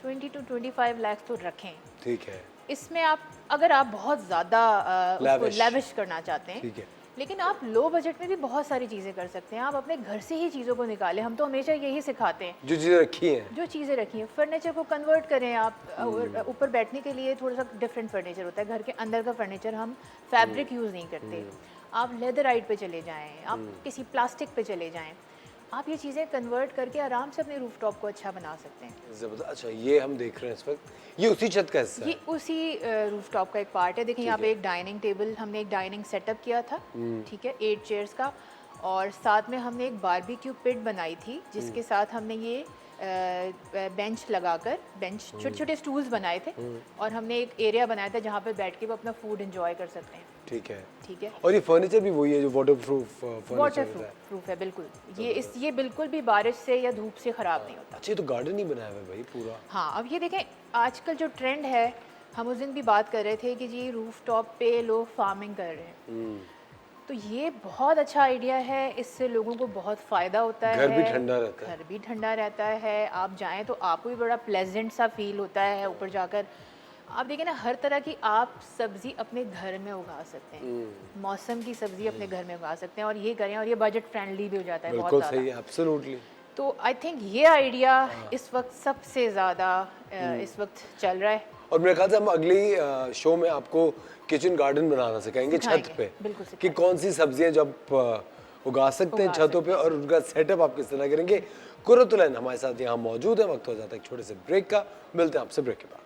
20 to 25 लाख तो रखें। ठीक है, इसमें आप अगर आप बहुत ज़्यादा Lavish. लेविश करना चाहते हैं, ठीक है। लेकिन आप लो बजट में भी बहुत सारी चीज़ें कर सकते हैं। आप अपने घर से ही चीज़ों को निकालें, हम तो हमेशा यही सिखाते हैं। जो चीज़ें रखी हैं, जो चीज़ें रखी हैं, फर्नीचर को कन्वर्ट करें आप। ऊपर बैठने के लिए थोड़ा सा डिफरेंट फर्नीचर होता है, घर के अंदर का फर्नीचर हम फैब्रिक यूज़ नहीं करते। आप लेदराइट पे चले जाएं, आप किसी प्लास्टिक पे चले जाएं, आप ये चीज़ें कन्वर्ट करके आराम से अपने रूफटॉप को अच्छा बना सकते हैं। जबरदस्त। अच्छा ये हम देख रहे हैं इस वक्त, ये उसी छत का हिस्सा ये है? उसी रूफटॉप का एक पार्ट है। देखिए यहाँ पे एक डाइनिंग टेबल, हमने एक डाइनिंग सेटअप किया था, ठीक है, 8 चेयर्स का, और साथ में हमने एक बारबेक्यू पिट बनाई थी, जिसके साथ हमने ये बेंच लगाकर, बेंच छोटे छोटे स्टूल्स बनाए थे, और हमने एक एरिया बनाया था जहाँ पे बैठ के वो अपना फूड एंजॉय कर सकते हैं। ठीक है, ठीक है, और ये फर्नीचर भी वही है जो वाटर प्रूफ फर्नीचर वाटर होता है? प्रूफ है बिल्कुल। ये बिल्कुल भी बारिश से या धूप से ख़राब नहीं होता। अच्छा ये तो गार्डन ही बनाया हुआ है भाई पूरा। हाँ, अब ये देखें आजकल जो ट्रेंड है, हम उस दिन भी बात कर रहे थे कि जी रूफ टॉप पे लोग फार्मिंग कर रहे हैं, तो ये बहुत अच्छा आइडिया है। इससे लोगों को बहुत फ़ायदा होता है, घर भी ठंडा रहता है। घर भी ठंडा रहता है। आप जाएं तो आपको भी बड़ा प्लेजेंट सा फील होता है ऊपर जाकर। आप देखिए ना, हर तरह की आप सब्ज़ी अपने घर में उगा सकते हैं, मौसम की सब्ज़ी अपने घर में उगा सकते हैं, और ये करें, और ये बजट फ्रेंडली भी हो जाता है बहुत बिल्कुल ज़्यादा। सही है, एब्सोल्युटली। तो आई थिंक ये आइडिया इस वक्त सबसे ज़्यादा इस वक्त चल रहा है। और मेरे ख्याल से हम अगली शो में आपको किचन गार्डन बनाना सिखाएंगे छत सिखाएंगे, पे, बिल्कुल कि सिखाएंगे। कौन सी सब्जियां जब उगा सकते हैं उगा छतों पे, और उनका सेटअप आप किस तरह करेंगे। कुर्रतुल-ऐन हमारे साथ यहाँ मौजूद है। वक्त हो जाता है एक छोटे से ब्रेक का, मिलते हैं आपसे ब्रेक के बाद।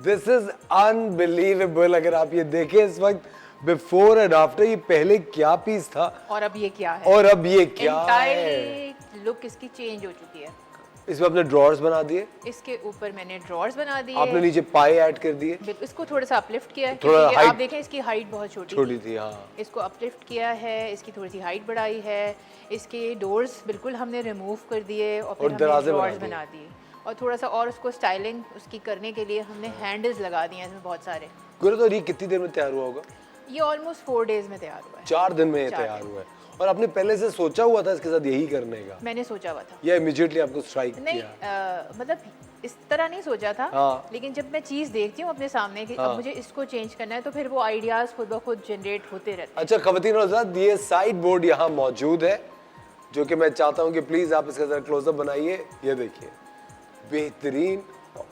This is unbelievable. अगर आप ये देखें इस वक्त बिफोर एंड आफ्टर, ये पहले क्या पीस था और अब ये क्या है, और अब ये क्या है। एंटायरली लुक इसकी चेंज हो चुकी है। इसमें आपने ड्रॉर्स बना दिए, इसके ऊपर मैंने ड्रॉर्स बना दिए, आपने नीचे पाए ऐड कर दिए, बिल्कुल इसको थोड़ा सा अपलिफ्ट किया है थोड़ा क्योंकि ये height- आप देखें इसकी हाइट बहुत छोटी छोटी थी। हाँ, इसको अपलिफ्ट किया है, इसकी थोड़ी सी हाइट बढ़ाई है, इसके डोर्स बिल्कुल हमने रिमूव कर दिए और फिर हमने दरवाजे बना ड्रॉर्स दिए। बना दिए और थोड़ा सा और उसको स्टाइलिंग उसकी करने के लिए हमने हैंडल्स लगा दिए हैं इसमें बहुत सारे। गुरु तो ये कितनी देर में तैयार हुआ होगा? ये ऑलमोस्ट 4 डेज में तैयार हुआ है। 4 दिन में ये 4 तैयार हुआ है। और आपने पहले से सोचा हुआ था इसके साथ यही करने का, मैंने सोचा हुआ था, या इमीडिएटली आपको स्ट्राइक नहीं किया? मतलब इस तरह नहीं सोचा था, हाँ। लेकिन जब मैं चीज़ देखती हूँ अपने सामने कि हाँ। अब मुझे इसको चेंज करना है तो फिर वो आइडियाज़ खुद ब खुद जनरेट होते रहते हैं। अच्छा खवातीन और हज़रात, ये साइड बोर्ड यहाँ मौजूद है जो कि मैं चाहता हूँ कि प्लीज़ आप इसका ज़रा क्लोजअप बनाइए। ये देखिए, बेहतरीन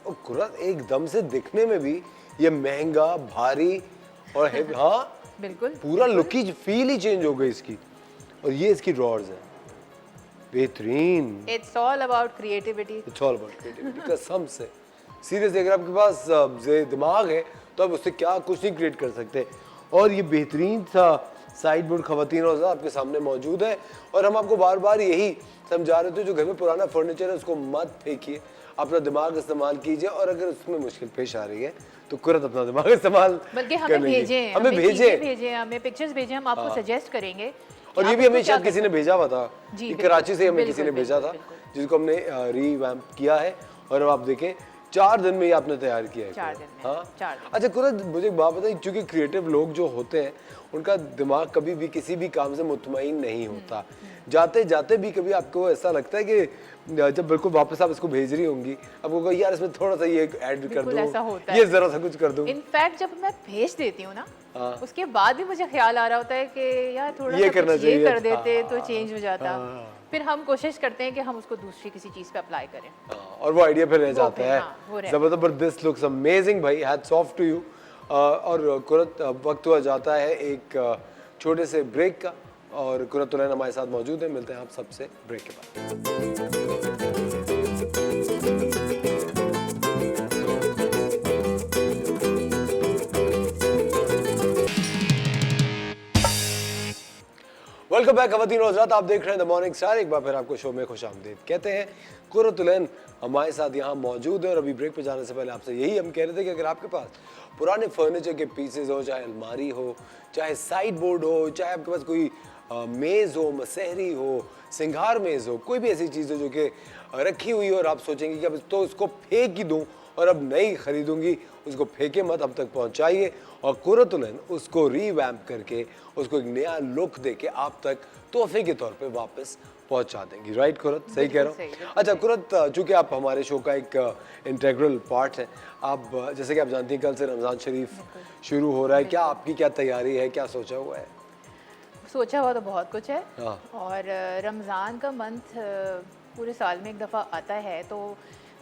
और कुरत एकदम से दिखने में भी ये महंगा, भारी और हाँ बिल्कुल पूरा लुक ही, फील ही चेंज हो गई इसकी। और ये इसकी ड्रॉर्स है, बेहतरीन। It's all about creativity. It's all about creativity, कसम से। सीरियसली अगर आपके पास दिमाग है तो आप उससे क्या कुछ नहीं क्रिएट कर सकते। और ये बेहतरीन सा साइड बोर्ड खवातीन और हज़रात आपके सामने मौजूद है। और हम आपको बार बार यही समझा रहे थे, जो घर में पुराना फर्नीचर है उसको मत फेंकिए, अपना दिमाग इस्तेमाल कीजिए। और अगर उसमें मुश्किल पेश आ रही है तो तुरंत अपना दिमाग इस्तेमाल बल्कि हमें भेजें, हमें भेजें, हमें पिक्चर्स भेजें, हम आपको सजेस्ट करेंगे। और ये भी हमें शायद किसी ने भेजा हुआ था, जी, ये बिल्कुल, कराची से हमें बिल्कुल, किसी ने भेजा था, बिल्कुल। जिसको हमने रीवैम्प किया है। और अब आप देखें 4 दिन में ये आपने तैयार किया है। 4 दिन में, हाँ 4 दिन। अच्छा कुरत, मुझे एक बात बताइए, क्योंकि क्रिएटिव लोग जो होते हैं उनका दिमाग कभी भी किसी भी काम से मुतमईन नहीं होता। जाते जाते भी कभी आपको ऐसा लगता है कि जब बिल्कुल वापस आप इसको भेज रही होंगी, आपको कहो यार इसमें थोड़ा सा ये ऐड कर बिल्कुल ऐसा होता दूं, है। ये जरा सा कुछ कर दूं। इनफैक्ट जब मैं भेज देती हूँ ना, हाँ। उसके बाद भी मुझे ख्याल आ रहा होता है कि यार थोड़ा ये सा करना कुछ ये चाहिए कर देते था। तो चेंज हो जाता। हाँ। फिर हम कोशिश करते हैं कि हम उसको दूसरी किसी चीज़ पे अप्लाई करें। हाँ, और वो आइडिया फिर रह जाता फिर, है। हाँ, वो रह जबरदस्त लुक्स अमेजिंग भाई, हैट्स ऑफ टू यू। और कुरत वक्त हुआ जाता है एक छोटे से ब्रेक का, और कुरत तुलैन हमारे साथ मौजूद है। मिलते हैं आप सबसे ब्रेक के बाद। वेलकम बैक खवातीन और हज़रात, आप देख रहे हैं द मॉर्निंग स्टार। एक बार फिर आपको शो में खुशामदीद कहते हैं। कुर्रतुलैन हमारे साथ यहाँ मौजूद है। और अभी ब्रेक पे जाने से पहले आपसे यही हम कह रहे थे कि अगर आपके पास पुराने फर्नीचर के पीसेज हो, चाहे अलमारी हो, चाहे साइड बोर्ड हो, चाहे आपके पास कोई मेज़ हो, मसहरी हो, सिंगार मेज़ हो, कोई भी ऐसी चीज़ हो जो कि रखी हुई हो और आप सोचेंगे कि अब तो उसको फेंक ही दूँ और अब नई खरीदूंगी, उसको फेंके मत, अब तक पहुंचाइए। और कुर्रतुलैन उसको रीवैम्प करके उसको एक नया लुक देके आप तक तोहफे के तौर पे वापस पहुंचा देंगी। राइट कुरत, सही कह रहा हूँ? अच्छा कुरत, चूंकि आप हमारे शो का एक इंटेग्रल पार्ट है, आप जैसे कि आप जानती हैं कल से रमज़ान शरीफ शुरू हो रहा है, क्या आपकी क्या तैयारी है, क्या सोचा हुआ है? सोचा हुआ तो बहुत कुछ है। हाँ। और रमज़ान का मंथ पूरे साल में एक दफ़ा आता है, तो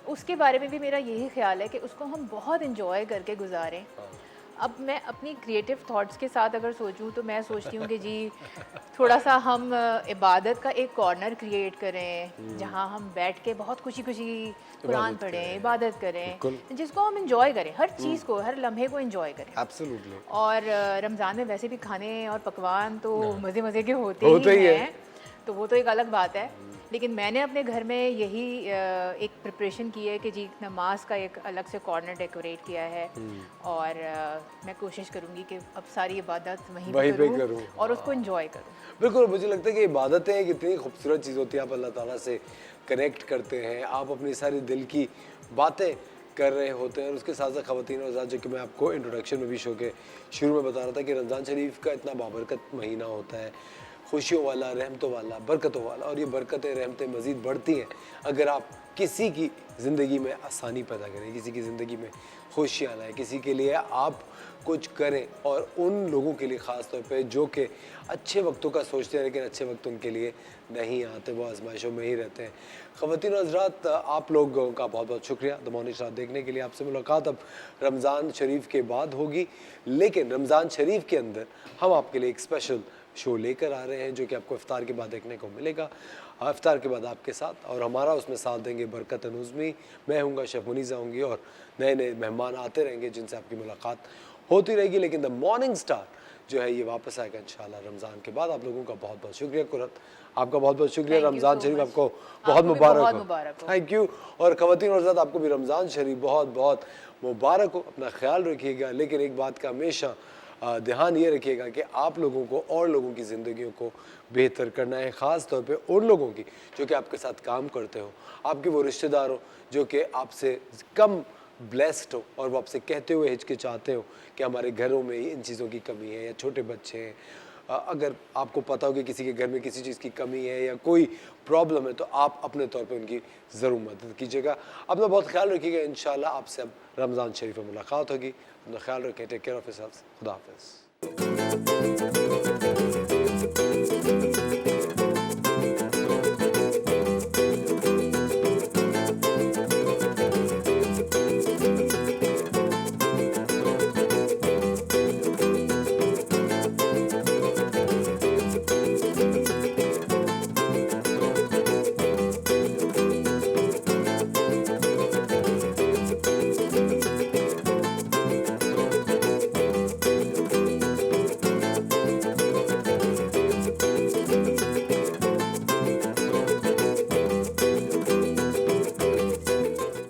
उसके बारे में भी मेरा यही ख्याल है कि उसको हम बहुत इंजॉय करके गुजारें। अब मैं अपनी क्रिएटिव थॉट्स के साथ अगर सोचूं तो मैं सोचती हूँ कि जी थोड़ा सा हम इबादत का एक कॉर्नर क्रिएट करें, जहाँ हम बैठ के बहुत खुशी खुशी कुरान पढ़ें, इबादत करें, जिसको हम इंजॉय करें, हर चीज़ को, हर लम्हे को इंजॉय करें। एब्सोल्युटली। और रमज़ान में वैसे भी खाने और पकवान तो मज़े मज़े के होते ही हैं, तो वो तो एक अलग बात है। लेकिन मैंने अपने घर में यही एक प्रिपरेशन की है कि जी नमाज का एक अलग से कॉर्नर डेकोरेट किया है। और मैं कोशिश करूँगी कि अब सारी इबादत वहीं पे करूँ और उसको एंजॉय करूँ। बिल्कुल, मुझे लगता है कि इबादतें एक इतनी खूबसूरत चीज़ होती है, आप अल्लाह ताला से कनेक्ट करते हैं, आप अपनी सारी दिल की बातें कर रहे होते हैं। और उसके साथ साथ खवातीन और हज़रात, जो कि मैं आपको इंट्रोडक्शन में भी शो के शुरू में बता रहा था कि रमज़ान शरीफ का इतना बाबरकत महीना होता है, खुशियों वाला, रहमतों वाला, बरकतों वाला। और ये बरकतें, रहमतें मज़ीद बढ़ती हैं अगर आप किसी की ज़िंदगी में आसानी पैदा करें, किसी की ज़िंदगी में खुशियाँ लाएँ, किसी के लिए आप कुछ करें। और उन लोगों के लिए ख़ास तौर पे जो कि अच्छे वक्तों का सोचते हैं लेकिन अच्छे वक्त उनके लिए नहीं आते, वो आजमाइशों में ही रहते हैं। ख़वातीन और हज़रात, आप लोगों का बहुत बहुत शुक्रिया द मॉर्निंग स्टार देखने के लिए। आपसे मुलाकात अब रमज़ान शरीफ के बाद होगी, लेकिन रमज़ान शरीफ के अंदर हम आपके लिए एक स्पेशल शो लेकर आ रहे हैं जो कि आपको इफ्तार के बाद देखने को मिलेगा। इफ्तार के बाद आपके साथ, और हमारा उसमें साथ देंगे बरकत नज़मी, मैं हूँगा, शेफ़ मुनीज़ा होंगी, और नए नए मेहमान आते रहेंगे जिनसे आपकी मुलाकात होती रहेगी। लेकिन द मॉर्निंग स्टार जो है ये वापस आएगा इंशाल्लाह रमज़ान के बाद। आप लोगों का बहुत बहुत शुक्रिया कुरत, आपका बहुत बहुत शुक्रिया। रमज़ान शरीफ आपको बहुत मुबारक हो। Thank you. और ख़वातीन और हज़रात, आपको भी रमज़ान शरीफ बहुत बहुत मुबारक हो। अपना ख्याल रखिएगा, लेकिन एक बात का हमेशा ध्यान ये रखिएगा कि आप लोगों को और लोगों की ज़िंदगियों को बेहतर करना है, ख़ास तौर पे उन लोगों की जो कि आपके साथ काम करते हो, आपके वो रिश्तेदार हो जो कि आपसे कम ब्लेस्ड हो और वो आपसे कहते हुए हिचकिचाते हो कि हमारे घरों में इन चीज़ों की कमी है, या छोटे बच्चे हैं। अगर आपको पता हो कि किसी के घर में किसी चीज़ की कमी है या कोई प्रॉब्लम है, तो आप अपने तौर पे उनकी ज़रूर मदद कीजिएगा। अपना बहुत ख्याल रखिएगा। इंशाल्लाह आपसे अब रमज़ान शरीफ में मुलाकात होगी। अपना ख्याल रखें। Take care of yourselves. खुदा हाफ़िज़।